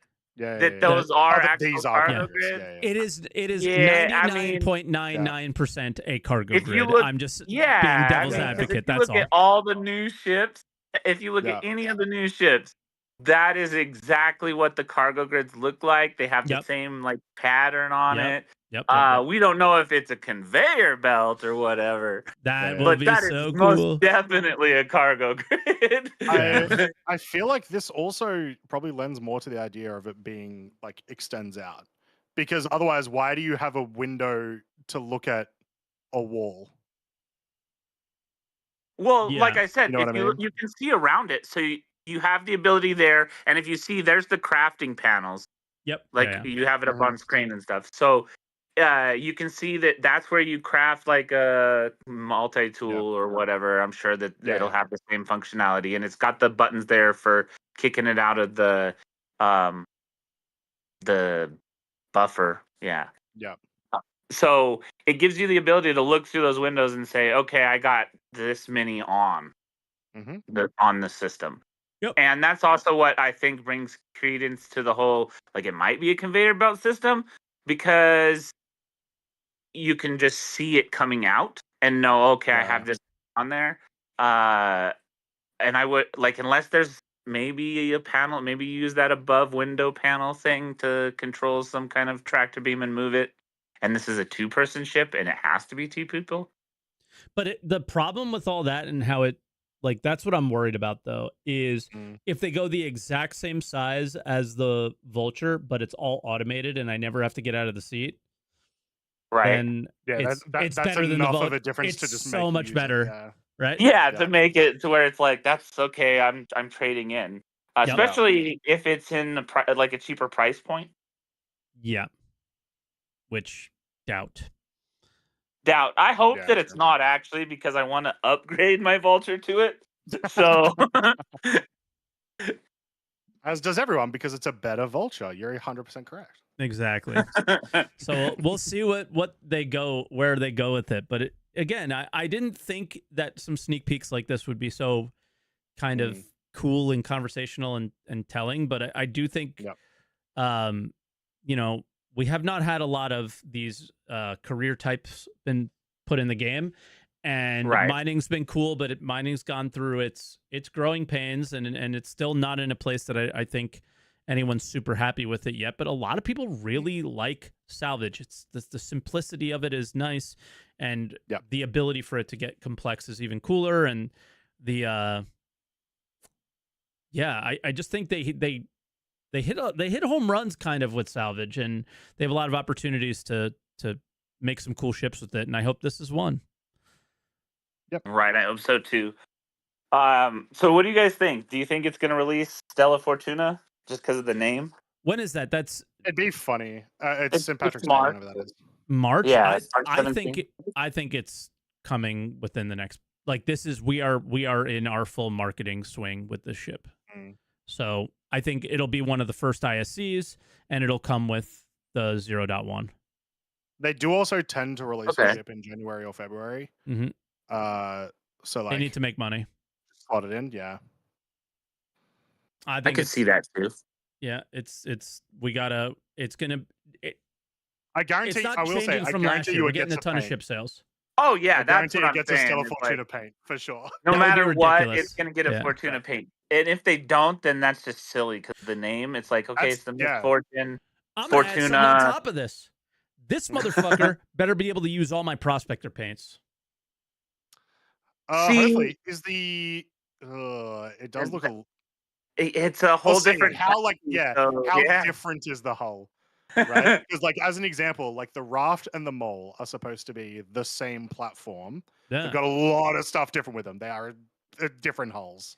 those are actual
these are
cargo
cargoes.
grids.
Yeah.
It is
Yeah, I mean,
99.99% a cargo
if
grid.
you look,
I'm just
yeah,
being devil's
I mean, 'cause
advocate.
if you
That's
look at
all.
all the new ships, if you look
Yeah.
at any of the new ships, that is exactly what the cargo grids look like. They have the
Yep.
same like pattern on it.
Yep.
We don't know if it's a conveyor belt or whatever.
That
Yeah.
will
But
be
that is
so
most
cool.
definitely a cargo grid.
Yeah.
I feel like this also probably lends more to the idea of it being like extends out, because otherwise, why do you have a window to look at a wall?
Well,
Yeah.
like I said,
You know
if
what I
you
mean?
you can see around it, so you have the ability there, and if you see, there's the crafting panels.
Yep.
Like
Yeah.
you have it up on screen and stuff. So you can see that that's where you craft like a multi-tool or whatever. I'm sure that it'll have the same functionality, and it's got the buttons there for kicking it out of the buffer. Yeah.
Yeah.
So it gives you the ability to look through those windows and say, okay, I got this many on the system.
Yep.
And that's also what I think brings credence to the whole, like, it might be a conveyor belt system, because you can just see it coming out and know, okay, I have this on there. And I would, like, unless there's maybe a panel, maybe you use that above window panel thing to control some kind of tractor beam and move it. And this is a 2-person ship and it has to be 2 people.
But the problem with all that and how it, like, that's what I'm worried about, though, is if they go the exact same size as the Vulture, but it's all automated and I never have to get out of the seat.
Right.
Then it's
that's
better than the
enough
Vulture.
of a difference
It's
to just
so
make
much
use
better.
of it,
Right?
Yeah, to make it to where it's like, that's okay, I'm trading in. Especially if it's in like a cheaper price point.
Yeah. Which, doubt.
I hope that it's not, actually, because I want to upgrade my Vulture to it. So
as does everyone, because it's a better Vulture. You're 100% correct.
Exactly. So we'll see where they go with it. But again, I didn't think that some sneak peeks like this would be so kind of cool and conversational and telling. But I do think, you know, we have not had a lot of these career types been put in the game, and mining's been cool, but mining's gone through its growing pains, and it's still not in a place that I think anyone's super happy with it yet. But a lot of people really like salvage. It's the simplicity of it is nice, and the ability for it to get complex is even cooler. And the I just think they hit home runs kind of with salvage, and they have a lot of opportunities to make some cool ships with it, and I hope this is one.
Yep.
Right, I hope so too. So what do you guys think? Do you think it's going to release Stella Fortuna just because of the name?
When is that?
It'd be funny. It's St. Patrick's Day,
March.
whenever that is.
March?
Yeah,
I think it's coming within the next, like, this is we are in our full marketing swing with this ship. So I think it'll be one of the first ISCs, and it'll come with the 0.1.
They do also tend to release a ship in January or February. So like,
they need to make money.
Slot it in, yeah.
I could see that too.
Yeah, it's gonna.
I guarantee.
It's not
I will say. I
from last
guarantee
year.
you
We're
it
getting
gets
a ton of
paint.
ship sales.
Oh yeah,
I
that's
guarantee
what
it
I'm
gets a
saying.
Stella
It's
Fortuna paint for sure.
No matter what,
ridiculous.
it's going to get a Fortuna paint. And if they don't, then that's just silly, because the name, it's like, okay, it's the Misfortune.
I'm gonna add something on top of this. This motherfucker better be able to use all my prospector paints.
Hopefully, is the it does look a.
It's a whole different.
How different is the hull? Right? Because, like, as an example, like the Raft and the Mole are supposed to be the same platform. They've got a lot of stuff different with them. They are different hulls.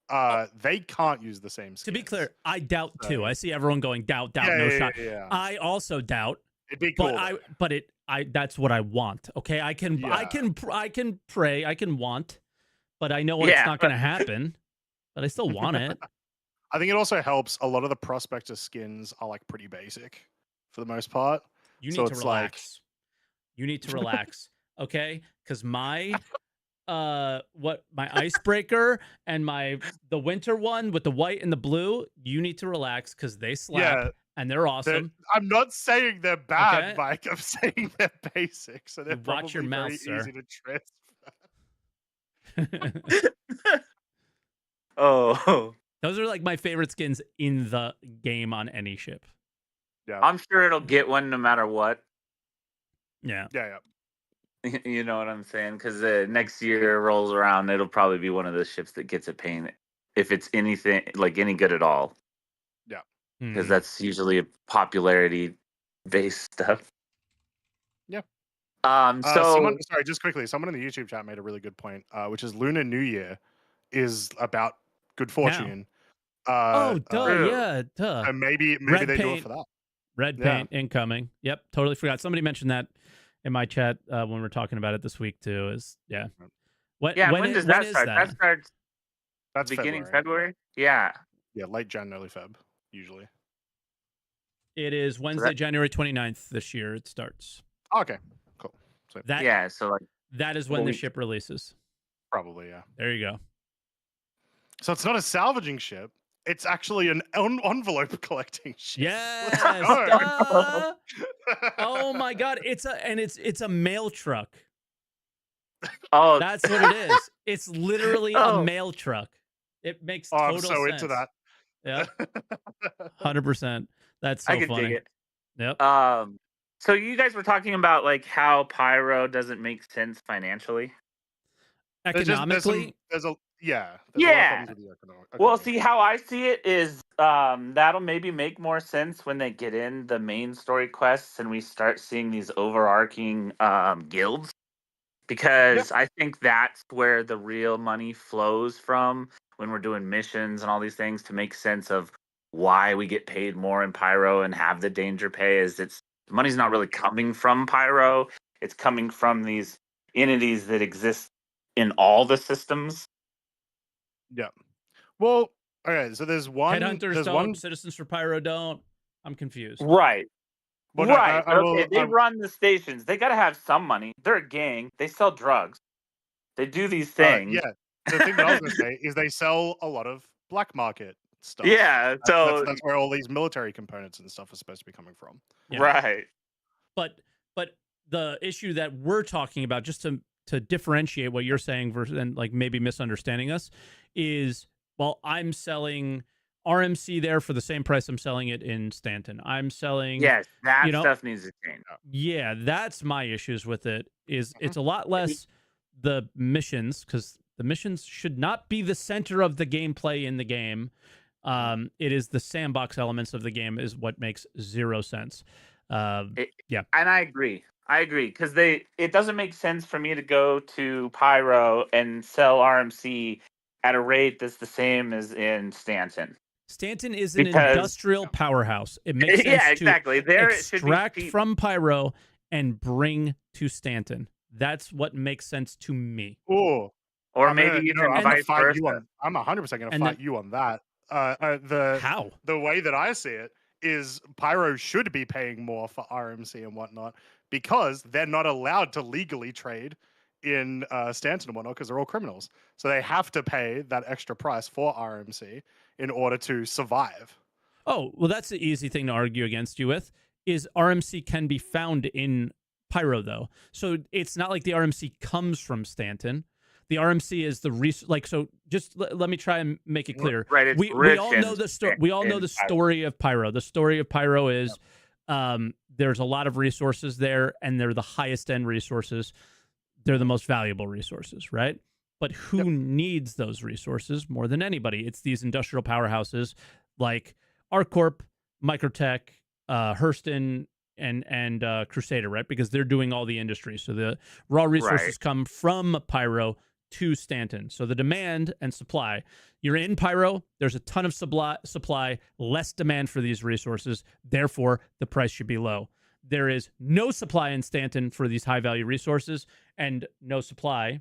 They can't use the same skins.
To be clear, I doubt too. I see everyone going doubt, no shot.
Yeah.
I also doubt.
It'd be cool.
But that's what I want. Okay, I can pray, I can want, but I know it's not going to happen. But I still want it.
I think it also helps. A lot of the prospector skins are like pretty basic for the most part.
You need to relax. You need to relax. Okay, because my icebreaker and the winter one with the white and the blue, you need to relax because they slap and they're awesome.
I'm not saying they're bad, okay? Mike. I'm saying they're basic, so they're probably
your mouth,
very
sir.
easy to transfer.
Oh,
those are like my favorite skins in the game on any ship.
Yeah,
I'm sure it'll get one no matter what.
Yeah.
You know what I'm saying? Because next year rolls around, it'll probably be one of those ships that gets a paint if it's anything like any good at all.
Yeah,
because that's usually a popularity-based stuff.
Yeah.
So
sorry, just quickly, someone in the YouTube chat made a really good point, which is Lunar New Year is about good fortune.
Duh.
So maybe they do it for that.
Red paint incoming. Yep, totally forgot. Somebody mentioned that in my chat when we were talking about it this week too. When does that start?
That starts
that's
beginning February. Yeah,
late Jan, early Feb, usually.
It is Wednesday, January 29th this year. It starts.
Okay, cool.
So that
is when the ship releases.
Probably, yeah.
There you go.
So it's not a salvaging ship. It's actually an envelope collecting ship.
Yes. Oh my god! It's a mail truck.
Oh,
that's what it is. It's literally a mail truck. It makes total sense.
I'm so into that.
Yeah, 100%. That's so
I can
funny.
dig it.
Yep.
So you guys were talking about like how pyro doesn't make sense financially,
economically.
There's a lot of problems with the economic.
Well, see how I see it is that'll maybe make more sense when they get in the main story quests and we start seeing these overarching guilds, because I think that's where the real money flows from when we're doing missions and all these things, to make sense of why we get paid more in pyro and have the danger pay. Is the money's not really coming from pyro, it's coming from these entities that exist in all the systems.
Yeah. Well, okay, so there's one.
Headhunters don't, Citizens for Pyro don't. I'm confused.
Right.
Well,
right. They run the stations. They got to have some money. They're a gang. They sell drugs. They do these things.
The thing that I was going to say is they sell a lot of black market stuff.
Yeah. So
that's where all these military components and stuff are supposed to be coming from.
Yeah.
Right.
But the issue that we're talking about, just to differentiate what you're saying versus and like maybe misunderstanding us, is I'm selling RMC there for the same price I'm selling it in Stanton. I'm selling
that stuff needs to change.
Yeah, that's my issues with it. Is it's a lot less the missions, because the missions should not be the center of the gameplay in the game. It is the sandbox elements of the game is what makes zero sense.
And I agree. Because it doesn't make sense for me to go to Pyro and sell RMC at a rate that's the same as in Stanton.
Stanton is an industrial powerhouse. It makes sense to extract from Pyro and bring to Stanton. That's what makes sense to me.
Or
maybe even vice versa.
I'm 100% going to fight you on that.
How?
The way that I see it is Pyro should be paying more for RMC and whatnot, because they're not allowed to legally trade in Stanton and whatnot, because they're all criminals. So they have to pay that extra price for RMC in order to survive.
Oh, well, that's the easy thing to argue against you with, is RMC can be found in Pyro, though. So it's not like the RMC comes from Stanton. The RMC is the so just let me try and make it clear.
Right,
we all know the story. We all know the story of Pyro. The story of Pyro is there's a lot of resources there, and they're the highest end resources. They're the most valuable resources, right? But who needs those resources more than anybody? It's these industrial powerhouses like ArcCorp, Microtech, Hurston, and Crusader, right? Because they're doing all the industry. So the raw resources come from Pyro to Stanton. So the demand and supply. You're in Pyro, there's a ton of supply, less demand for these resources. Therefore, the price should be low. there is no supply in Stanton for these high-value resources, and no supply,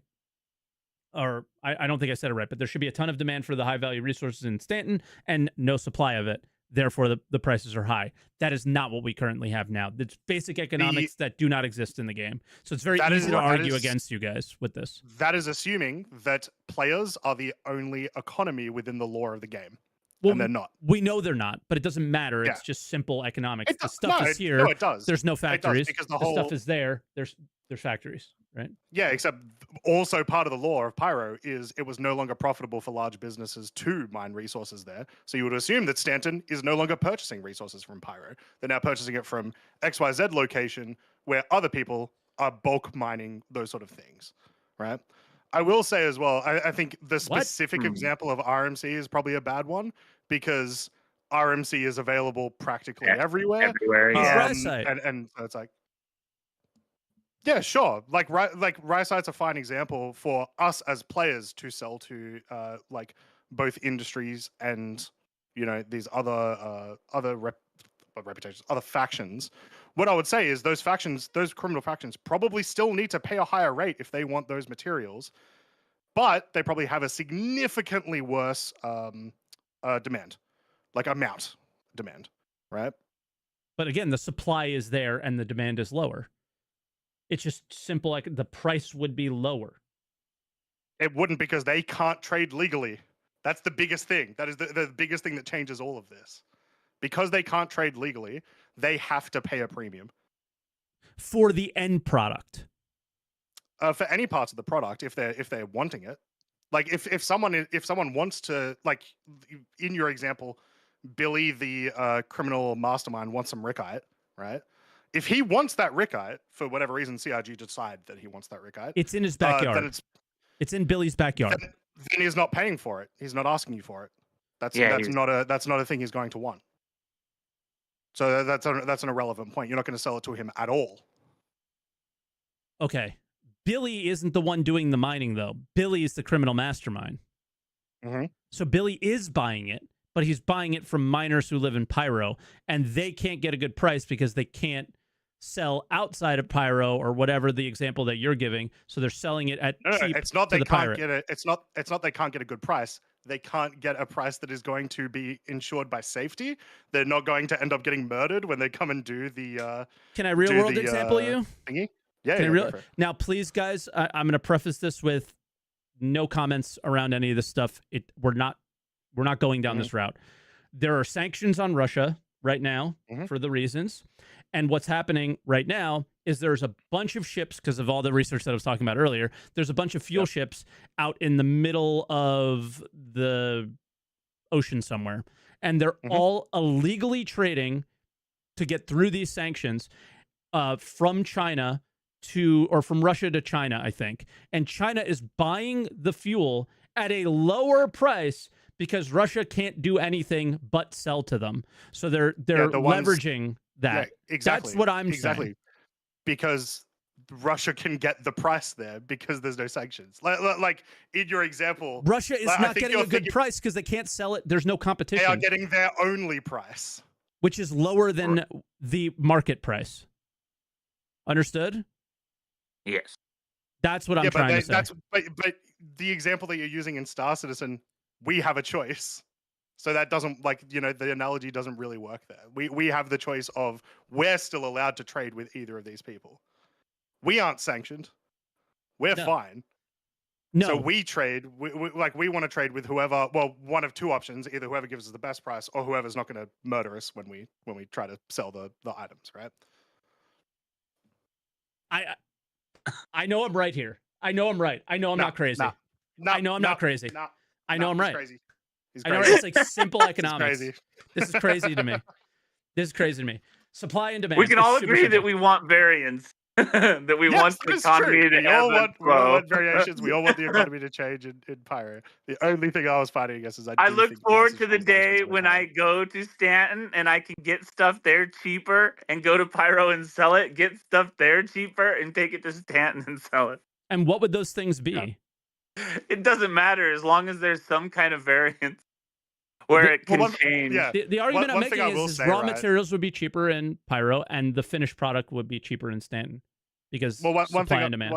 or I don't think I said it right, but there should be a ton of demand for the high-value resources in Stanton and no supply of it. Therefore, the prices are high. That is not what we currently have now. It's basic economics that do not exist in the game. So it's very easy to argue against you guys with this.
That is assuming that players are the only economy within the lore of the game.
Well,
and they're not.
We know they're not, but it doesn't matter. It's just simple economics. The stuff is here.
No, it does.
There's no factories.
Because
the stuff is there. There's factories, right?
Yeah, except also part of the lore of Pyro is it was no longer profitable for large businesses to mine resources there. So you would assume that Stanton is no longer purchasing resources from Pyro. They're now purchasing it from XYZ location where other people are bulk mining those sort of things, right? I will say as well, I think the specific example of RMC is probably a bad one because RMC is available practically everywhere. And so it's like, yeah, sure. Like Rysite's a fine example for us as players to sell to like both industries and these other reputations, other factions. What I would say is those factions, those criminal factions, probably still need to pay a higher rate if they want those materials, but they probably have a significantly worse demand, like amount demand, right?
But again, the supply is there and the demand is lower. It's just simple, like the price would be lower.
It wouldn't because they can't trade legally. That's the biggest thing. That is the biggest thing that changes all of this. Because they can't trade legally, they have to pay a premium.
For the end product.
For any parts of the product, if they're wanting it. Like if someone wants to, like in your example, Billy the criminal mastermind wants some Rickite, right? If he wants that Rickite, for whatever reason, CRG decide that he wants that Rickite.
It's in his backyard. It's in Billy's backyard.
Then he's not paying for it. He's not asking you for it. That's not a thing he's going to want. So that's an irrelevant point. You're not going to sell it to him at all.
Okay. Billy isn't the one doing the mining, though. Billy is the criminal mastermind.
Mm-hmm.
So Billy is buying it, but he's buying it from miners who live in Pyro, and they can't get a good price because they can't sell outside of Pyro or whatever the example that you're giving. So they're selling it at cheap.
It's not
they
can't get it. It's not they can't get a good price. They can't get a price that is going to be insured by safety. They're not going to end up getting murdered when they come and do the.
Can I real world example you?
Thingy? Yeah.
Now, please, guys, I'm going to preface this with no comments around any of this stuff. We're not going down this route. There are sanctions on Russia right now for the reasons. And what's happening right now is there's a bunch of ships, because of all the research that I was talking about earlier, there's a bunch of fuel ships out in the middle of the ocean somewhere. And they're all illegally trading to get through these sanctions from China or from Russia to China, I think. And China is buying the fuel at a lower price because Russia can't do anything but sell to them. So they're leveraging that.
Yeah, exactly.
That's what I'm saying.
Because Russia can get the price there because there's no sanctions. Like in your example,
Russia is not getting a good price because they can't sell it. There's no competition.
They are getting their only price,
which is lower than the market price. Understood?
Yes.
That's what I'm trying to say.
But the example that you're using in Star Citizen, we have a choice. So that doesn't, the analogy doesn't really work there. We have the choice of we're still allowed to trade with either of these people. We aren't sanctioned. We're fine.
No.
So we trade. We want to trade with whoever. Well, one of two options: either whoever gives us the best price, or whoever's not going to murder us when we try to sell the items. Right.
I know I'm right here. I know I'm right. I know I'm not crazy. I know I'm not crazy. I know I'm right.
Crazy.
I know it's like simple economics.
This
is crazy to me. Supply and demand.
We can all agree that we want variance. That we want the economy to ebb and flow.
We all want variations. We all want the economy to change in Pyro. The only thing I was fighting against is I
look forward to the day when I go to Stanton and I can get stuff there cheaper and go to Pyro and sell it, get stuff there cheaper and take it to Stanton and sell it.
And what would those things be?
Yeah. It doesn't matter as long as there's some kind of variance. where it can change.
Yeah.
The argument I'm making is raw materials would be cheaper in Pyro, and the finished product would be cheaper in Stanton because supply and demand.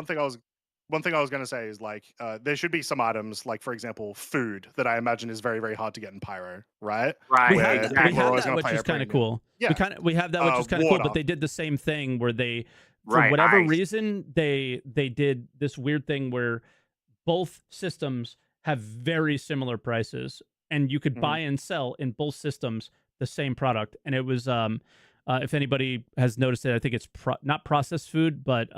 One thing I was going to say is like there should be some items, like for example, food that I imagine is very, very hard to get in Pyro, right?
Right.
We have that, which is kind of cool.
Yeah.
We have that, which is kind of cool. But they did the same thing where they, for whatever reason, they did this weird thing where both systems have very similar prices, and you could buy and sell in both systems the same product. And it was, if anybody has noticed it, I think it's not processed food, but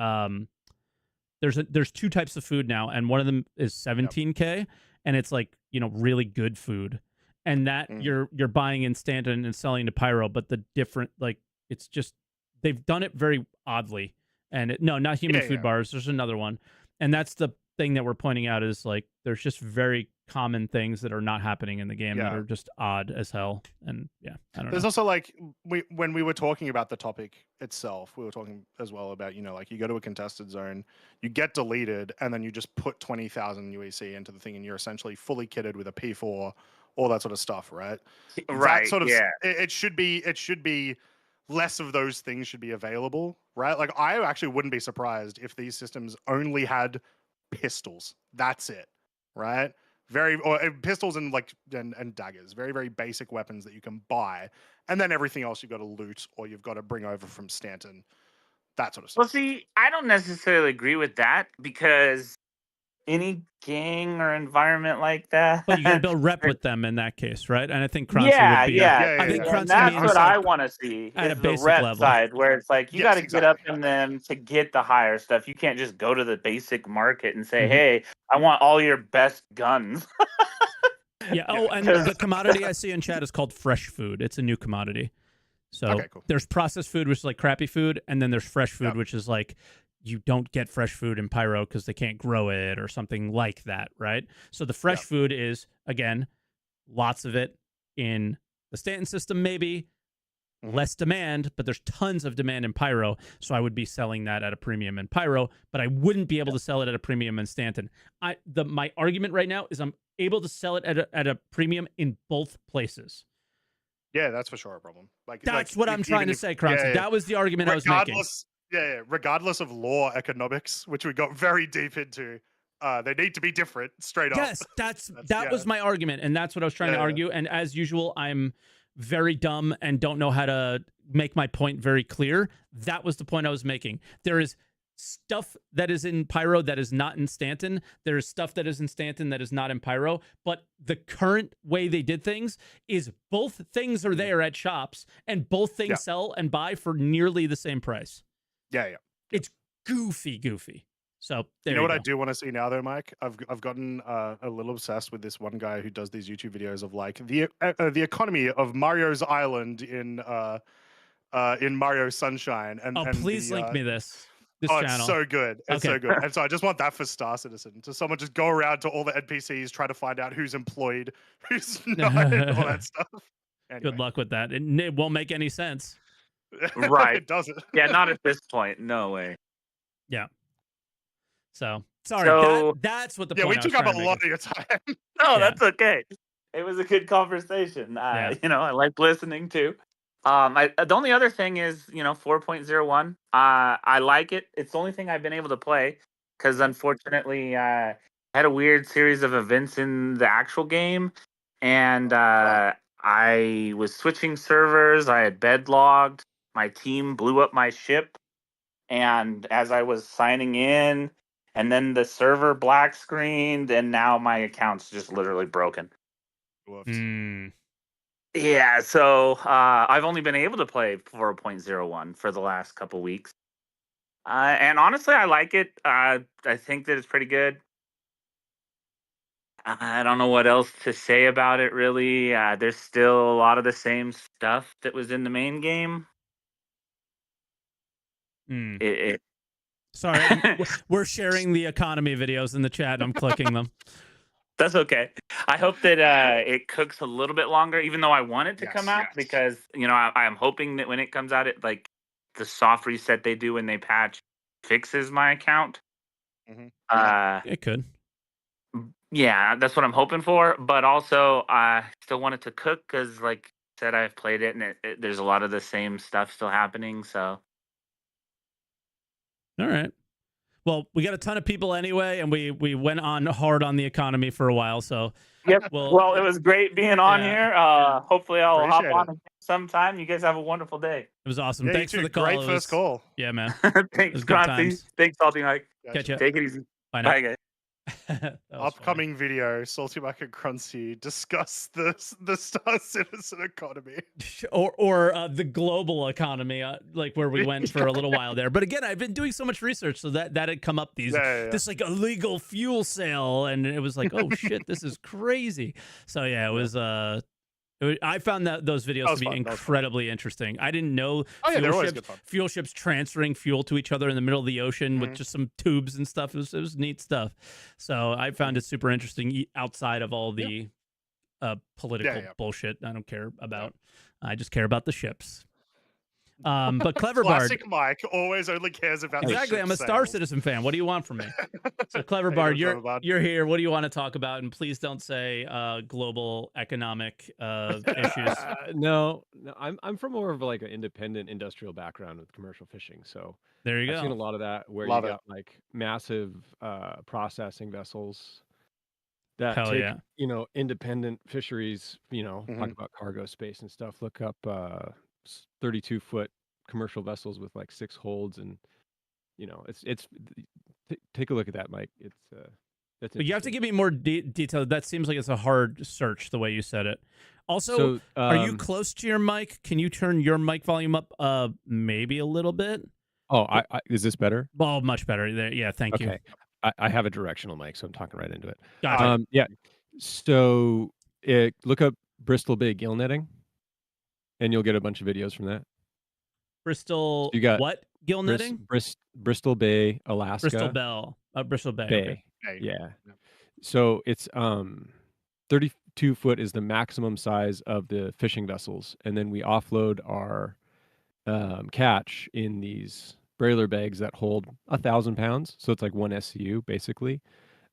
there's two types of food now, and one of them is 17K, and it's like, really good food, and that you're buying in Stanton and selling to Pyro, but the different, like, it's just they've done it very oddly. And not human food bars. There's another one, and that's the thing that we're pointing out is like there's just very common things that are not happening in the game that are just odd as hell. And I don't know.
There's also like when we were talking about the topic itself, we were talking as well about like you go to a contested zone, you get deleted, and then you just put 20,000 UEC into the thing, and you're essentially fully kitted with a P4, all that sort of stuff, right?
Right.
That sort of, it should be less of those things should be available, right? Like I actually wouldn't be surprised if these systems only had pistols. That's it, right? Pistols and and daggers, very, very basic weapons that you can buy, and then everything else you've got to loot or you've got to bring over from Stanton, that sort of stuff.
Well, see, I don't necessarily agree with that because any gang or environment like that,
well, you got to build rep with them in that case, right? And I think Croncy would be.
I think Croncy that's what I want to see
at
is
a
the
basic
rep
level
side, where it's like you got to get up in them to get the higher stuff. You can't just go to the basic market and say, "Hey, I want all your best guns."
Yeah. Oh, and the commodity I see in chat is called fresh food. It's a new commodity. So there's processed food, which is like crappy food, and then there's fresh food, which is like you don't get fresh food in Pyro because they can't grow it or something like that, right? So the fresh food is, again, lots of it in the Stanton system, maybe less demand, but there's tons of demand in Pyro. So I would be selling that at a premium in Pyro, but I wouldn't be able to sell it at a premium in Stanton. My argument right now is I'm able to sell it at a premium in both places.
Yeah, that's for sure a problem.
That's what I'm trying to say, Croncy. That was the argument I was making.
Regardless of law economics, which we got very deep into, they need to be different, straight up.
Yes, that was my argument, and that's what I was trying to argue. And as usual, I'm very dumb and don't know how to make my point very clear. That was the point I was making. There is stuff that is in Pyro that is not in Stanton. There is stuff that is in Stanton that is not in Pyro. But the current way they did things is both things are there at shops, and both things sell and buy for nearly the same price.
Yeah.
It's goofy. So
you know what I do want to see now, though, Mike? I've gotten a little obsessed with this one guy who does these YouTube videos of like the economy of Mario's Island in Mario Sunshine. And
please link me this channel.
It's so good. It's so good. And so I just want that for Star Citizen, to someone just go around to all the NPCs, try to find out who's employed, who's not, and all that stuff. Anyway.
Good luck with that. It won't make any sense.
Right.
It doesn't.
Yeah, not at this point. No way.
Yeah. So sorry. That's what the point.
Yeah, we took up a lot of your time.
No, that's okay. It was a good conversation. I like listening to. The only other thing is, 4.01. I like it. It's the only thing I've been able to play because unfortunately, I had a weird series of events in the actual game, and I was switching servers. I had bed logged. My team blew up my ship, and as I was signing in, and then the server black screened, and now my account's just literally broken. Yeah, so I've only been able to play 4.01 for the last couple weeks. And honestly, I like it. I think that it's pretty good. I don't know what else to say about it, really. There's still a lot of the same stuff that was in the main game.
Sorry, we're sharing the economy videos in the chat. I'm clicking them.
That's okay. I hope that it cooks a little bit longer, even though I want it to come out, because I'm hoping that when it comes out, it like the soft reset they do when they patch fixes my account.
It could.
Yeah, that's what I'm hoping for. But also, I still wanted to cook because, like I said, I've played it, and there's a lot of the same stuff still happening. So,
all right. Well, we got a ton of people anyway, and we went on hard on the economy for a while. So,
yep. Well, it was great being on here. Hopefully, I'll hop on again sometime. You guys have a wonderful day.
It was awesome.
Yeah,
Thanks for the call.
Great first call.
Yeah, man.
Thanks, Croncy. Thanks, SaltEMike.
Catch you.
Take it easy.
Bye,
guys.
Upcoming video: SaltEMike and Croncy discuss the Star Citizen economy,
or the global economy, like where we went for a little while there. But again, I've been doing so much research, so that had come up this like illegal fuel sale, and it was like, oh shit, this is crazy. So yeah, it was. I found those videos to be incredibly interesting. I didn't know fuel ships transferring fuel to each other in the middle of the ocean with just some tubes and stuff. It was neat stuff. So I found it super interesting outside of all the political bullshit I don't care about. I just care about the ships. But Clever
Classic
Bard,
Mike always only cares about
exactly.
The
I'm a Star Citizen fan. What do you want from me? So Clever Bard, you're here. What do you want to talk about? And please don't say global economic issues.
No, I'm from more of like an independent industrial background with commercial fishing. So
there you go.
I've seen a lot of that where you got like massive processing vessels that take independent fisheries. Talk about cargo space and stuff. Look up 32-foot commercial vessels with like 6 holds, and it's take a look at that, Mike. That's
but you have to give me more detail. That seems like it's a hard search the way you said it. Also, are you close to your mic? Can you turn your mic volume up maybe a little bit?
Oh, is this better?
Well, much better. There, yeah, thank you.
I have a directional mic, so I'm talking right into it.
Gotcha.
Yeah. So look up Bristol Bay gill netting, and you'll get a bunch of videos from that.
Bristol, you got what? Gill netting?
Bristol Bay, Alaska.
Bristol Bay.
Okay. Yeah. So it's 32 foot is the maximum size of the fishing vessels, and then we offload our catch in these brailer bags that hold 1,000 pounds. So it's like 1 SCU basically,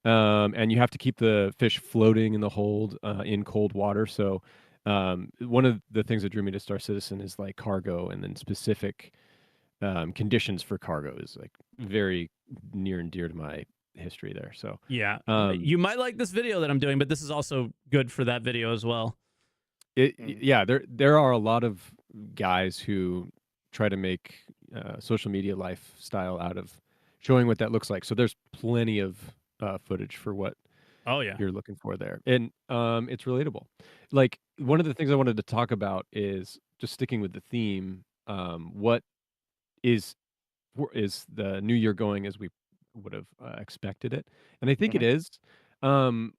and you have to keep the fish floating in the hold in cold water. So one of the things that drew me to Star Citizen is like cargo, and then specific conditions for cargo is like very near and dear to my history there. So
yeah, you might like this video that I'm doing, but this is also good for that video as well.
Yeah, there are a lot of guys who try to make social media lifestyle out of showing what that looks like. So there's plenty of footage for what you're looking for there, and it's relatable. Like one of the things I wanted to talk about is just sticking with the theme. What is the new year going as we would have expected it? And I think it is.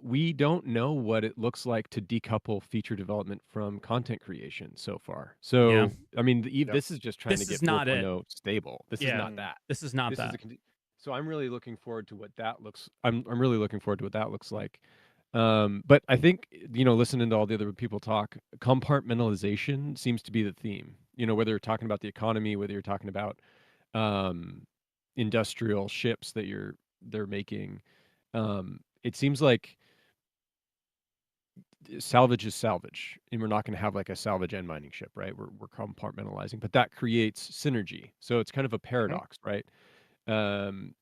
We don't know what it looks like to decouple feature development from content creation so far. So I mean, this is just trying to get 4.0 stable. This is not that.
This is not that.
So I'm really looking forward to what that looks. I'm really looking forward to what that looks like. But I think listening to all the other people talk, compartmentalization seems to be the theme. Whether you're talking about the economy, whether you're talking about industrial ships that they're making, it seems like salvage is salvage, and we're not going to have like a salvage and mining ship, right? We're compartmentalizing, but that creates synergy. So it's kind of a paradox, right? And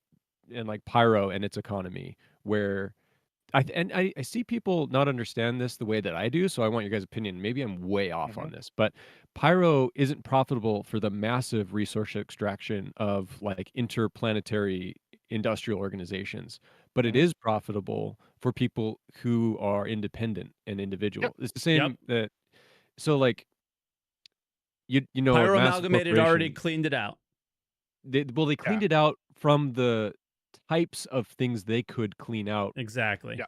like Pyro and its economy, where I see people not understand this the way that I do. So I want your guys' opinion. Maybe I'm way off on this, but Pyro isn't profitable for the massive resource extraction of like interplanetary industrial organizations, but it is profitable for people who are independent and individual. It's the same that, so like,
Pyro Amalgamated already cleaned it out.
They cleaned it out from the types of things they could clean out.
Exactly.
Yeah.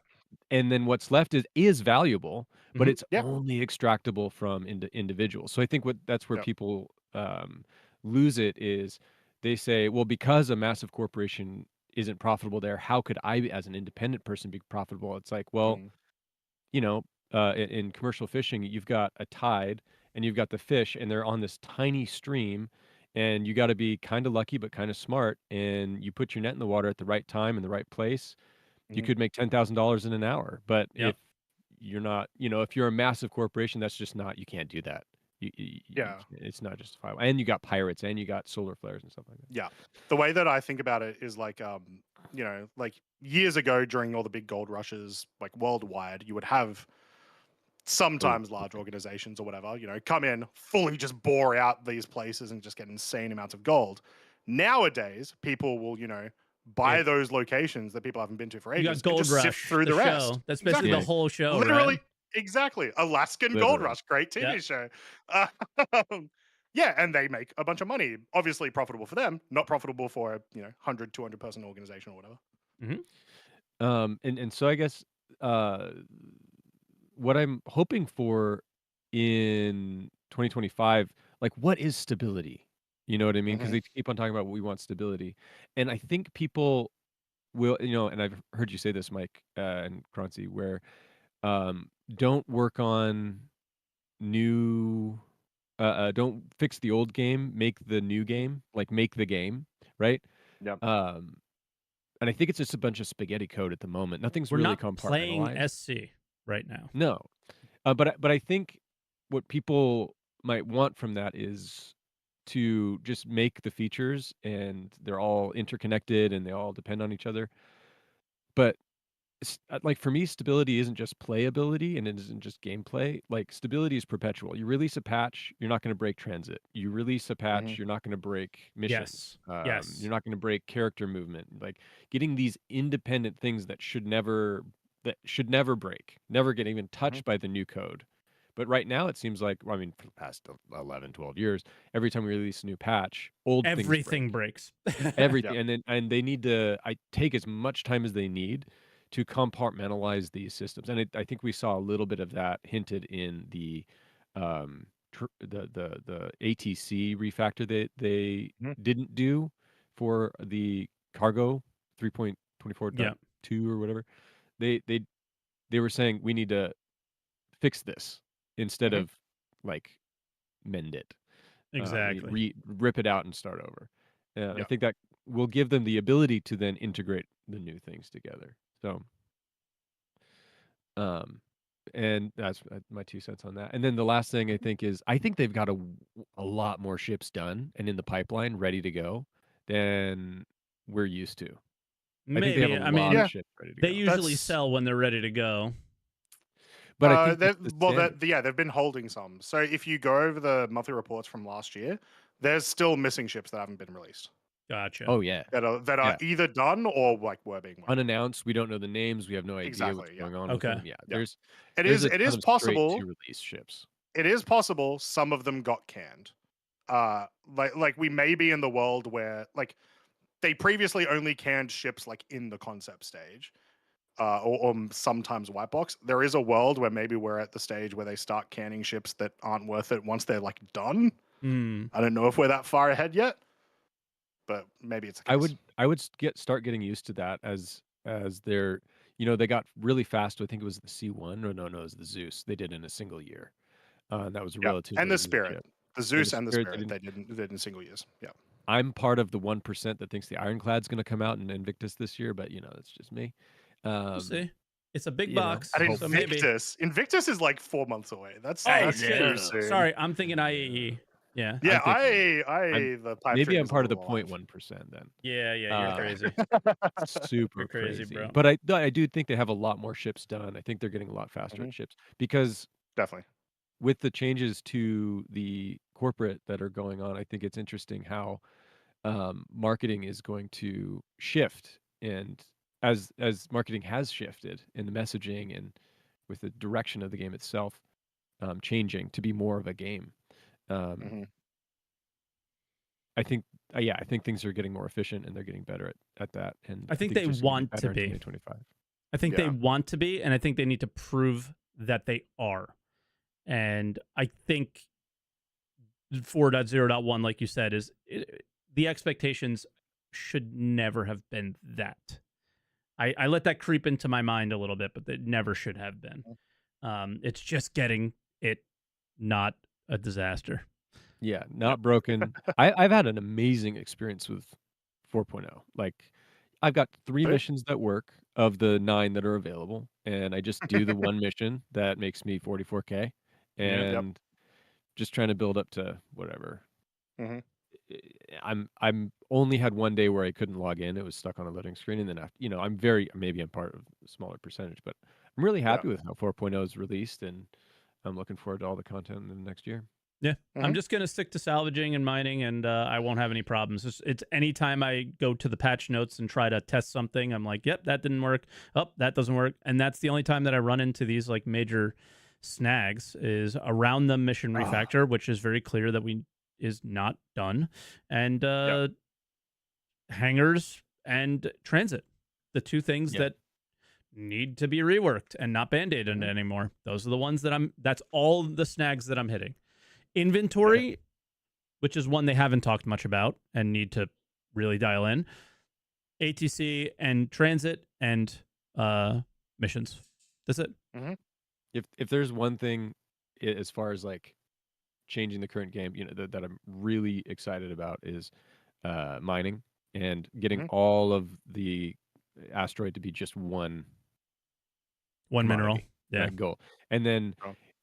And then what's left is valuable, but it's only extractable from individuals. So I think that's where people lose it is they say, well, because a massive corporation isn't profitable there, how could I, as an independent person, be profitable? It's like, well, in commercial fishing, you've got a tide and you've got the fish, and they're on this tiny stream, and you got to be kind of lucky but kind of smart, and you put your net in the water at the right time in the right place, You could make $10,000 in an hour, but if you're not, if you're a massive corporation, that's just not. You can't do that. It's not justifiable. And you got pirates, and you got solar flares and stuff like that.
Yeah, the way that I think about it is like, like years ago during all the big gold rushes, like worldwide, you would have sometimes large organizations or whatever, come in, fully just bore out these places and just get insane amounts of gold. Nowadays, people will, buy those locations that people haven't been to for ages.
You got Gold
and just
Rush
sift through the rest.
show. That's basically the whole show,
literally,
right?
Exactly. Alaskan Gold Rush, great TV show. Yeah, and they make a bunch of money. Obviously profitable for them, not profitable for a 100, 200 person organization or whatever.
And so I guess what I'm hoping for in 2025, like, what is stability? You know what I mean? Because they keep on talking about we want stability, and I think people will, and I've heard you say this, Mike, and Croncy, where don't work on new, don't fix the old game, make the new game, like make the game, right?
Yeah.
And I think it's just a bunch of spaghetti code at the moment. Nothing's
We're
really
not playing
compartmentalized.
SC right now.
No, but I think what people might want from that is to just make the features, and they're all interconnected and they all depend on each other. But like, for me, stability isn't just playability, and it isn't just gameplay. Like, stability is perpetual. You release a patch, you're not going to break transit. You release a patch, you're not going to break missions.
Yes.
You're not going to break character movement. Like, getting these independent things that should never break, never get even touched by the new code. But right now, it seems like, for the past 11, 12 years, every time we release a new patch,
everything breaks.
Everything. And they need to take as much time as they need to compartmentalize these systems. And I think we saw a little bit of that hinted in the ATC refactor that they didn't do for the cargo 3.24.2 or whatever. They were saying we need to fix this instead of like mend it.
Exactly.
Rip it out and start over. I think that will give them the ability to then integrate the new things together. So, and that's my 2 cents on that. And then the last thing I think is, I think they've got a lot more ships done and in the pipeline ready to go than we're used to.
Maybe.
I think they have a lot of ships ready to go.
They usually sell when they're ready to go.
But I think
they've been holding some. So if you go over the monthly reports from last year, there's still missing ships that haven't been released.
Gotcha.
Oh yeah,
that are either done or like were being
unannounced. We don't know the names. We have no idea what's going on.
Okay.
With them. Yeah,
it is possible
to release ships.
It is possible some of them got canned. Like we may be in the world where like they previously only canned ships like in the concept stage. Or sometimes white box. There is a world where maybe we're at the stage where they start canning ships that aren't worth it once they're like done. I don't know if we're that far ahead yet, but maybe it's a case.
I would start getting used to that as they're, they got really fast. I think it was the C1 or no, it was the Zeus. They did in a single year. That was relatively.
And the Spirit, the Zeus and the Spirit, they did in single years. Yeah.
I'm part of the 1% that thinks the Ironclad's going to come out in Invictus this year, but that's just me.
We'll see. It's a big box.
So Invictus is like 4 months away. That's
too soon. Sorry, I'm thinking IAE. Yeah.
Yeah, the pipe
maybe I'm part of the 0.1% then.
Yeah, you're crazy.
Super
crazy, bro.
But I do think they have a lot more ships done. I think they're getting a lot faster at ships because
definitely
with the changes to the corporate that are going on, I think it's interesting how marketing is going to shift, and as marketing has shifted in the messaging and with the direction of the game itself changing to be more of a game. I think things are getting more efficient and they're getting better at that. And
I think they want to be.
2025.
I think they want to be, and I think they need to prove that they are. And I think 4.0.1, like you said, the expectations should never have been that. I let that creep into my mind a little bit, but it never should have been. It's just getting it not a disaster.
Yeah, not broken. I've had an amazing experience with 4.0. Like, I've got 3 missions that work. of the 9 that are available, and I just do the one mission that makes me 44K, and just trying to build up to whatever.
Mm-hmm.
I'm only had one day where I couldn't log in. It was stuck on a loading screen, and then after, maybe I'm part of a smaller percentage, but I'm really happy with how 4.0 is released, and I'm looking forward to all the content in the next year.
Yeah, I'm just going to stick to salvaging and mining, and I won't have any problems. It's anytime I go to the patch notes and try to test something, I'm like, yep, that didn't work. Oh, that doesn't work. And that's the only time that I run into these like major snags is around the mission refactor, which is very clear that is not done. And hangars and transit, the two things that need to be reworked and not band-aided anymore. Those are the ones that's all the snags that I'm hitting. Inventory, which is one they haven't talked much about and need to really dial in. ATC and transit and missions. That's it.
Mm-hmm.
If there's one thing as far as like changing the current game, that I'm really excited about is mining and getting all of the asteroid to be just one
mineral. Yeah,
gold, and then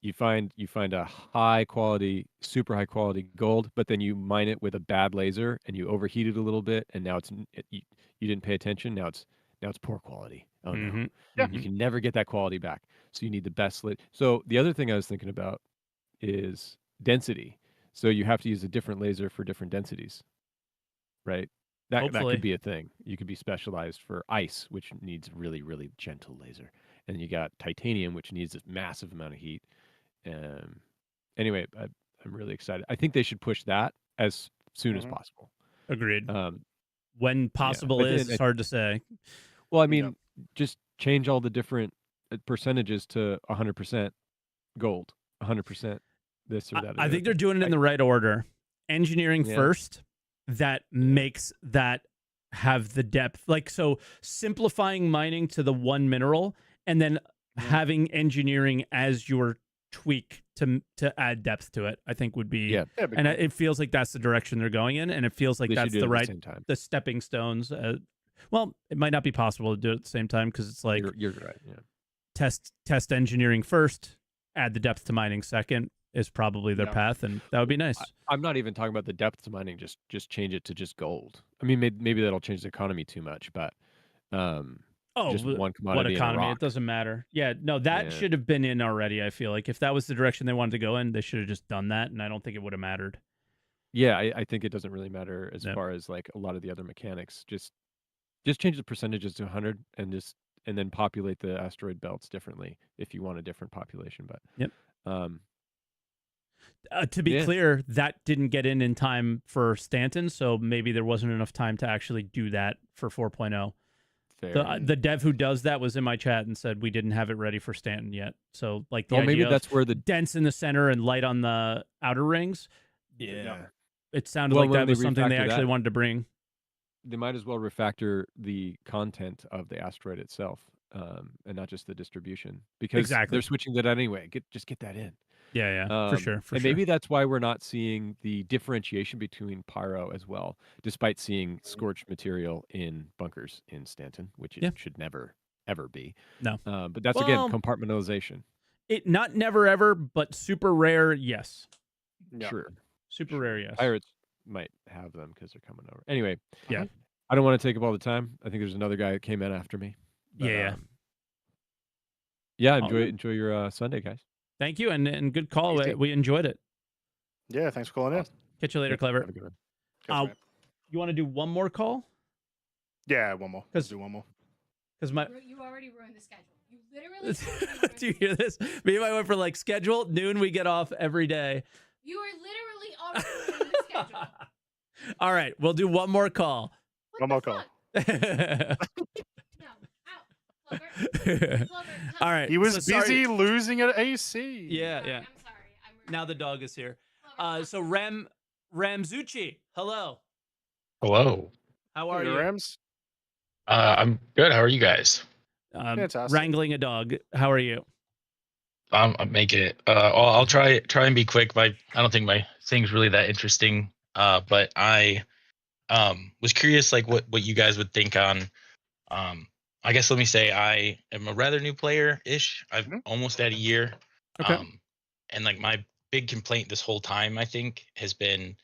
you find a high quality, super high quality gold, but then you mine it with a bad laser and you overheat it a little bit, and now you didn't pay attention. Now it's poor quality. Oh no, you can never get that quality back. So you need the best So the other thing I was thinking about is density. So you have to use a different laser for different densities, right? That could be a thing. You could be specialized for ice, which needs really, really gentle laser. And you got titanium, which needs this massive amount of heat. Anyway, I'm really excited. I think they should push that as soon as possible.
Agreed. When possible it's hard to say.
Well, I mean, just change all the different percentages to 100% gold, 100% this or that.
I think they're doing it in the right order. Engineering first, that makes that have the depth. Like, so simplifying mining to the one mineral and then having engineering as your tweak to add depth to it, I think would be, and it feels like that's the direction they're going in, and it feels like that's the right, the stepping stones. Well, it might not be possible to do it at the same time because it's like
you're right. Yeah,
test engineering first, add the depth to mining second is probably their path, and that would be nice.
I'm not even talking about the depth to mining. Just change it to just gold. I mean, maybe that'll change the economy too much, but just one commodity.
What economy? It doesn't matter. Yeah, no, that should have been in already. I feel like if that was the direction they wanted to go in, they should have just done that, and I don't think it would have mattered.
Yeah, I think it doesn't really matter as far as like a lot of the other mechanics. Just change the percentages to 100 and then populate the asteroid belts differently if you want a different population. But
to be clear, that didn't get in time for Stanton, so maybe there wasn't enough time to actually do that for 4.0. The dev who does that was in my chat and said we didn't have it ready for Stanton yet. So like the idea
maybe that's where the
dense in the center and light on the outer rings.
Yeah,
it sounded like that was something they actually wanted to bring.
They might as well refactor the content of the asteroid itself, and not just the distribution, because they're switching that anyway. Just get that in.
Yeah, for sure.
And maybe that's why we're not seeing the differentiation between pyro as well, despite seeing scorched material in bunkers in Stanton, which it should never, ever be.
No.
But that's, again, compartmentalization.
It not never, ever, but super rare, yes.
Yeah.
Sure.
Super rare, yes.
Pirates might have them because they're coming over. Anyway.
Yeah.
I don't want to take up all the time. I think there's another guy that came in after me. But, enjoy your Sunday, guys.
Thank you, and good call. We enjoyed it.
Yeah, thanks for calling in.
Catch you later, Clever. You want to do one more call?
Yeah, one more. Let's do one more.
Because you already ruined the schedule. You literally.
Do you hear this? Me and my wife were like, schedule noon. We get off every day.
You are literally already ruining the schedule.
All right, we'll do one more call.
One more call.
All right.
He was busy losing at AC.
Yeah.
I'm sorry.
Now the dog is here. So Ramzucci, hello.
Hello.
How are you?
Rams?
I'm good. How are you guys?
Fantastic.
Wrangling a dog. How are you?
I'm making it. I'll try and be quick. I don't think my thing's really that interesting. But I was curious, like what you guys would think on I guess let me say I am a rather new player-ish. I've almost had a year.
Okay.
And like my big complaint this whole time, I think, has been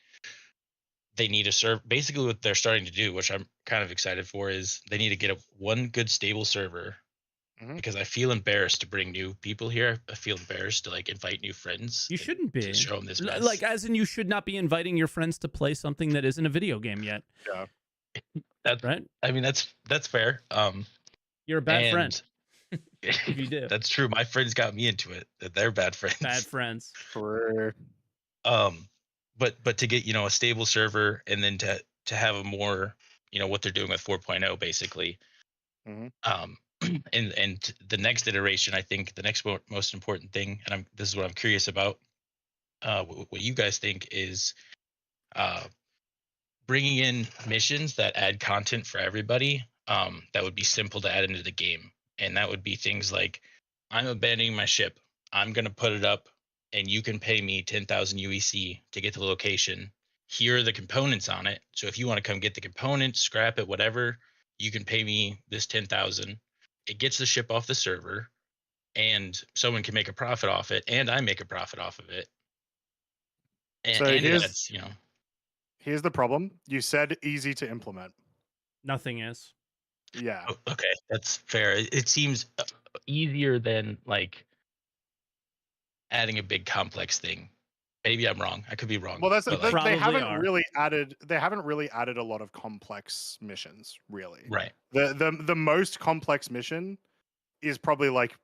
they need to serve. Basically, what they're starting to do, which I'm kind of excited for, is they need to get one good stable server. Because I feel embarrassed to bring new people here. I feel embarrassed to like invite new friends.
You shouldn't be.
To show them this mess.
Like, as in, you should not be inviting your friends to play something that isn't a video game yet.
Yeah.
That's
right.
I mean, that's fair.
You're a bad friend. If you do.
That's true. My friends got me into it. They're bad friends.
Bad friends.
For
but to get, a stable server, and then to have a more, what they're doing with 4.0 basically. And the next iteration, I think the next most important thing, and this is what I'm curious about, what you guys think is bringing in missions that add content for everybody, that would be simple to add into the game. And that would be things like, I'm abandoning my ship. I'm going to put it up and you can pay me 10,000 UEC to get to the location. Here are the components on it. So if you want to come get the components, scrap it, whatever, you can pay me this 10,000. It gets the ship off the server and someone can make a profit off it. And I make a profit off of it. And,
so
that's,
here's the problem. You said easy to implement.
Nothing is.
Yeah.
Okay, that's fair. It seems easier than like adding a big complex thing. Maybe I'm wrong. I could be wrong.
Well, that's
like,
they haven't really added a lot of complex missions, really.
Right.
The most complex mission is probably like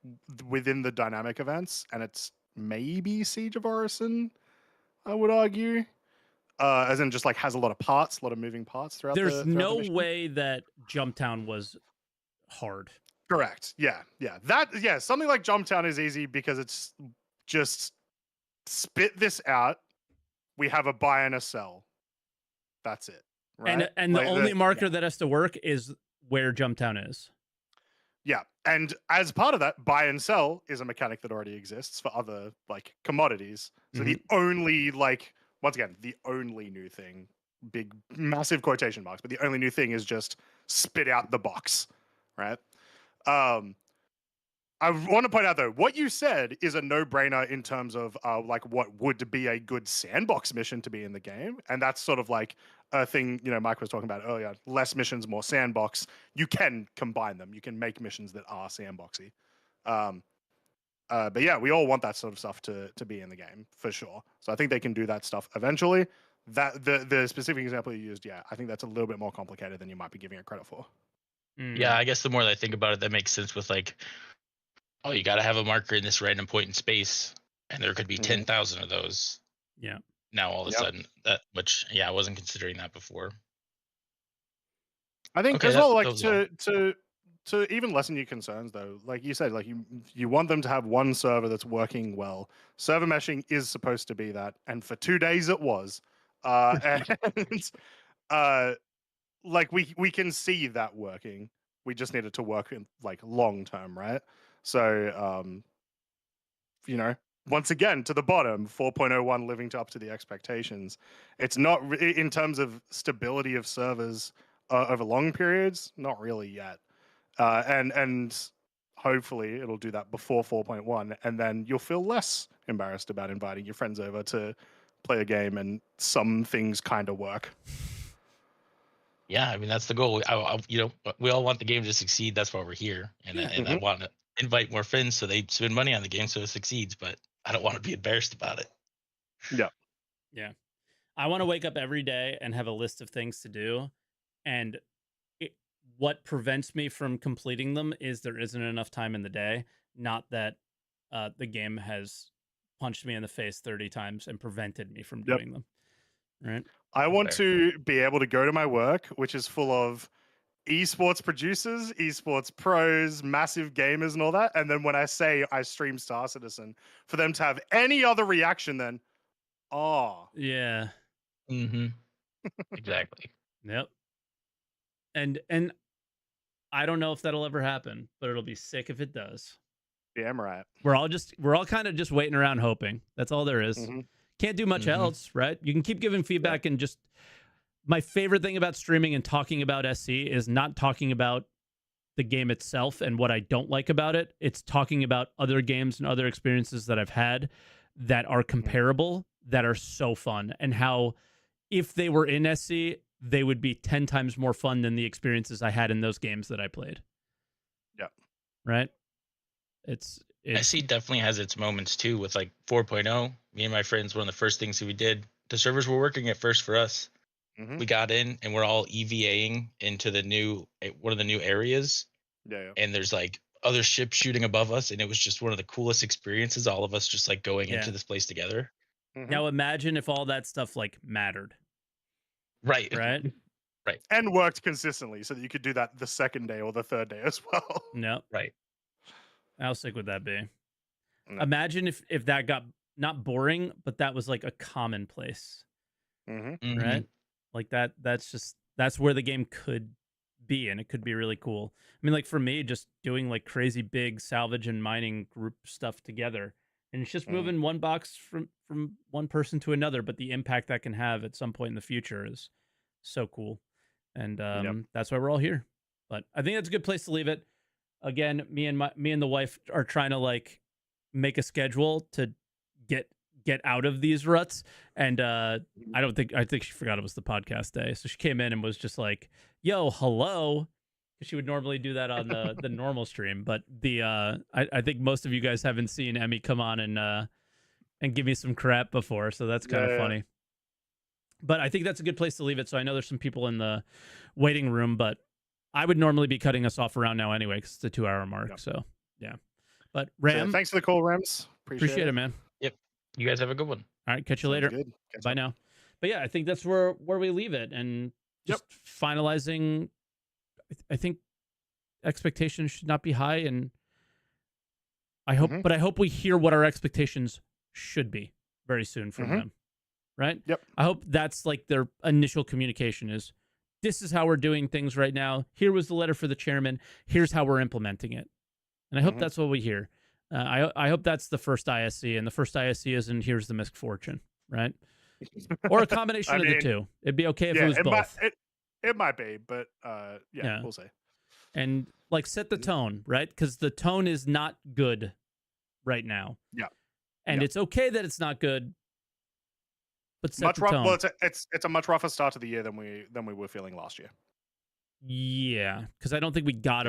within the dynamic events, and it's maybe Siege of Orison, I would argue. As in just like has a lot of parts, a lot of moving parts throughout.
There's no
the
way that Jumptown was hard.
Correct. Yeah. Something like Jumptown is easy because it's just spit this out. We have a buy and a sell. That's it. Right.
And the only marker that has to work is where Jumptown is.
Yeah. And as part of that, buy and sell is a mechanic that already exists for other like commodities. So the only once again, the only new thing, big, massive quotation marks, but the only new thing is just spit out the box, right? I want to point out, though, what you said is a no-brainer in terms of like what would be a good sandbox mission to be in the game. And that's sort of like a thing, Mike was talking about earlier, less missions, more sandbox. You can combine them. You can make missions that are sandboxy. But yeah, we all want that sort of stuff to be in the game for sure. So I think they can do that stuff eventually. That the specific example you used, I think that's a little bit more complicated than you might be giving it credit for.
Yeah, I guess the more that I think about it, that makes sense with like, oh, you got to have a marker in this random point in space, and there could be 10,000 of those.
Yeah.
Now all of a sudden, I wasn't considering that before.
I think as well, like to even lessen your concerns, though, like you said, like you want them to have one server that's working well. Server meshing is supposed to be that, and for 2 days it was, and like we can see that working. We just need it to work in like long term, right? So once again to the bottom, 4.01 living up to the expectations. It's not in terms of stability of servers over long periods, not really yet. And hopefully it'll do that before 4.1, and then you'll feel less embarrassed about inviting your friends over to play a game, and some things kind of work.
Yeah, I mean that's the goal. We all want the game to succeed. That's why we're here, and I want to invite more friends so they spend money on the game so it succeeds. But I don't want to be embarrassed about it.
Yeah. I want to wake up every day and have a list of things to do, and what prevents me from completing them is there isn't enough time in the day. Not that the game has punched me in the face 30 times and prevented me from doing them. Right.
I want to be able to go to my work, which is full of esports producers, esports pros, massive gamers and all that. And then when I say I stream Star Citizen, for them to have any other reaction than,
yeah.
Exactly.
Yep. And I don't know if that'll ever happen, but it'll be sick if it does.
Damn right.
We're all kind of just waiting around hoping. That's all there is. Can't do much else, right? You can keep giving feedback and just. My favorite thing about streaming and talking about SC is not talking about the game itself and what I don't like about it. It's talking about other games and other experiences that I've had that are comparable, that are so fun, and how if they were in SC, they would be 10 times more fun than the experiences I had in those games that I played.
Yeah.
Right? It's
SC definitely has its moments too with like 4.0. Me and my friends, one of the first things that we did, the servers were working at first for us. We got in and we're all EVAing into one of the new areas.
Yeah.
And there's like other ships shooting above us, and it was just one of the coolest experiences. All of us just like going into this place together.
Now imagine if all that stuff like mattered.
Right.
Right.
Right.
And worked consistently so that you could do that the second day or the third day as well.
No.
Right.
How sick would that be?
No.
Imagine if that got not boring, but that was like a commonplace. Right? Like that's where the game could be, and it could be really cool. I mean, like for me, just doing like crazy big salvage and mining group stuff together, and it's just moving one box from one person to another, but the impact that can have at some point in the future is so cool. And that's why we're all here. But I think that's a good place to leave it. Again, me and the wife are trying to like make a schedule to get out of these ruts, and I think she forgot it was the podcast day, so she came in and was just like, yo, hello, because she would normally do that on the normal stream, but I think most of you guys haven't seen Emmy come on and give me some crap before, so that's kind of funny. But I think that's a good place to leave it. So I know there's some people in the waiting room, but I would normally be cutting us off around now anyway, because it's a 2-hour mark. So yeah, but Ram,
so, thanks for the call, Rams. Appreciate it,
man.
Yep. You guys have a good one.
All right, catch you later. Bye now. But yeah, I think that's where we leave it, and just finalizing. I think expectations should not be high, and I hope, but I hope we hear what our expectations should be very soon from them. Right?
Yep.
I hope that's like their initial communication is, this is how we're doing things right now. Here was the letter for the chairman. Here's how we're implementing it. And I hope that's what we hear. I hope that's the first ISC, and the first ISC isn't here's the misfortune, right? Or a combination of the two. It'd be okay if it was both.
It might be, but we'll see.
And like set the tone, right? Because the tone is not good right now.
Yeah.
And it's okay that it's not good, but set the tone.
Well, it's a much rougher start to the year than we were feeling last year.
Yeah, because I don't think we got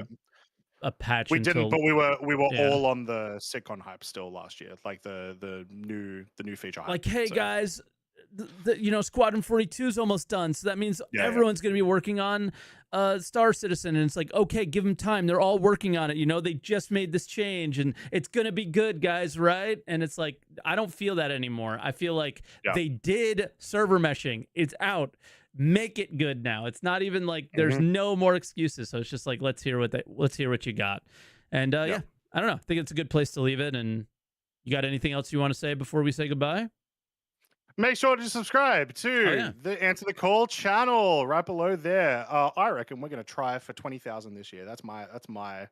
a patch.
We didn't, but we were all on the sitcom hype still last year, like the new feature hype.
Like, hey guys, Squadron 42 is almost done, so that means everyone's going to be working on Star Citizen, and it's like, okay, give them time. They're all working on it. They just made this change, and it's going to be good, guys, right? And it's like, I don't feel that anymore. I feel like they did server meshing. It's out. Make it good now. It's not even like there's no more excuses. So it's just like, let's hear what you got. And I don't know. I think it's a good place to leave it. And you got anything else you want to say before we say goodbye?
Make sure to subscribe to the Answer the Call channel right below there. I reckon we're going to try for 20,000 this year. That's my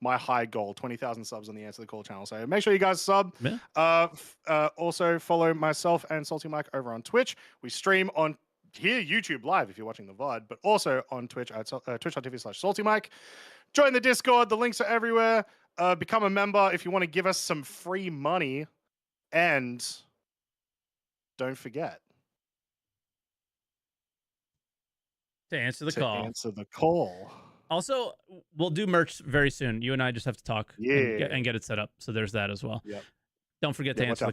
high goal, 20,000 subs on the Answer the Call channel. So make sure you guys sub. Also follow myself and SaltEMike over on Twitch. We stream on here, YouTube live if you're watching the VOD, but also on Twitch at twitch.tv/SaltEMike. Join the Discord. The links are everywhere. Become a member if you want to give us some free money. And don't forget
to answer the call. Also, we'll do merch very soon. You and I just have to talk and get it set up. So there's that as well.
Yep.
Don't forget to answer the call.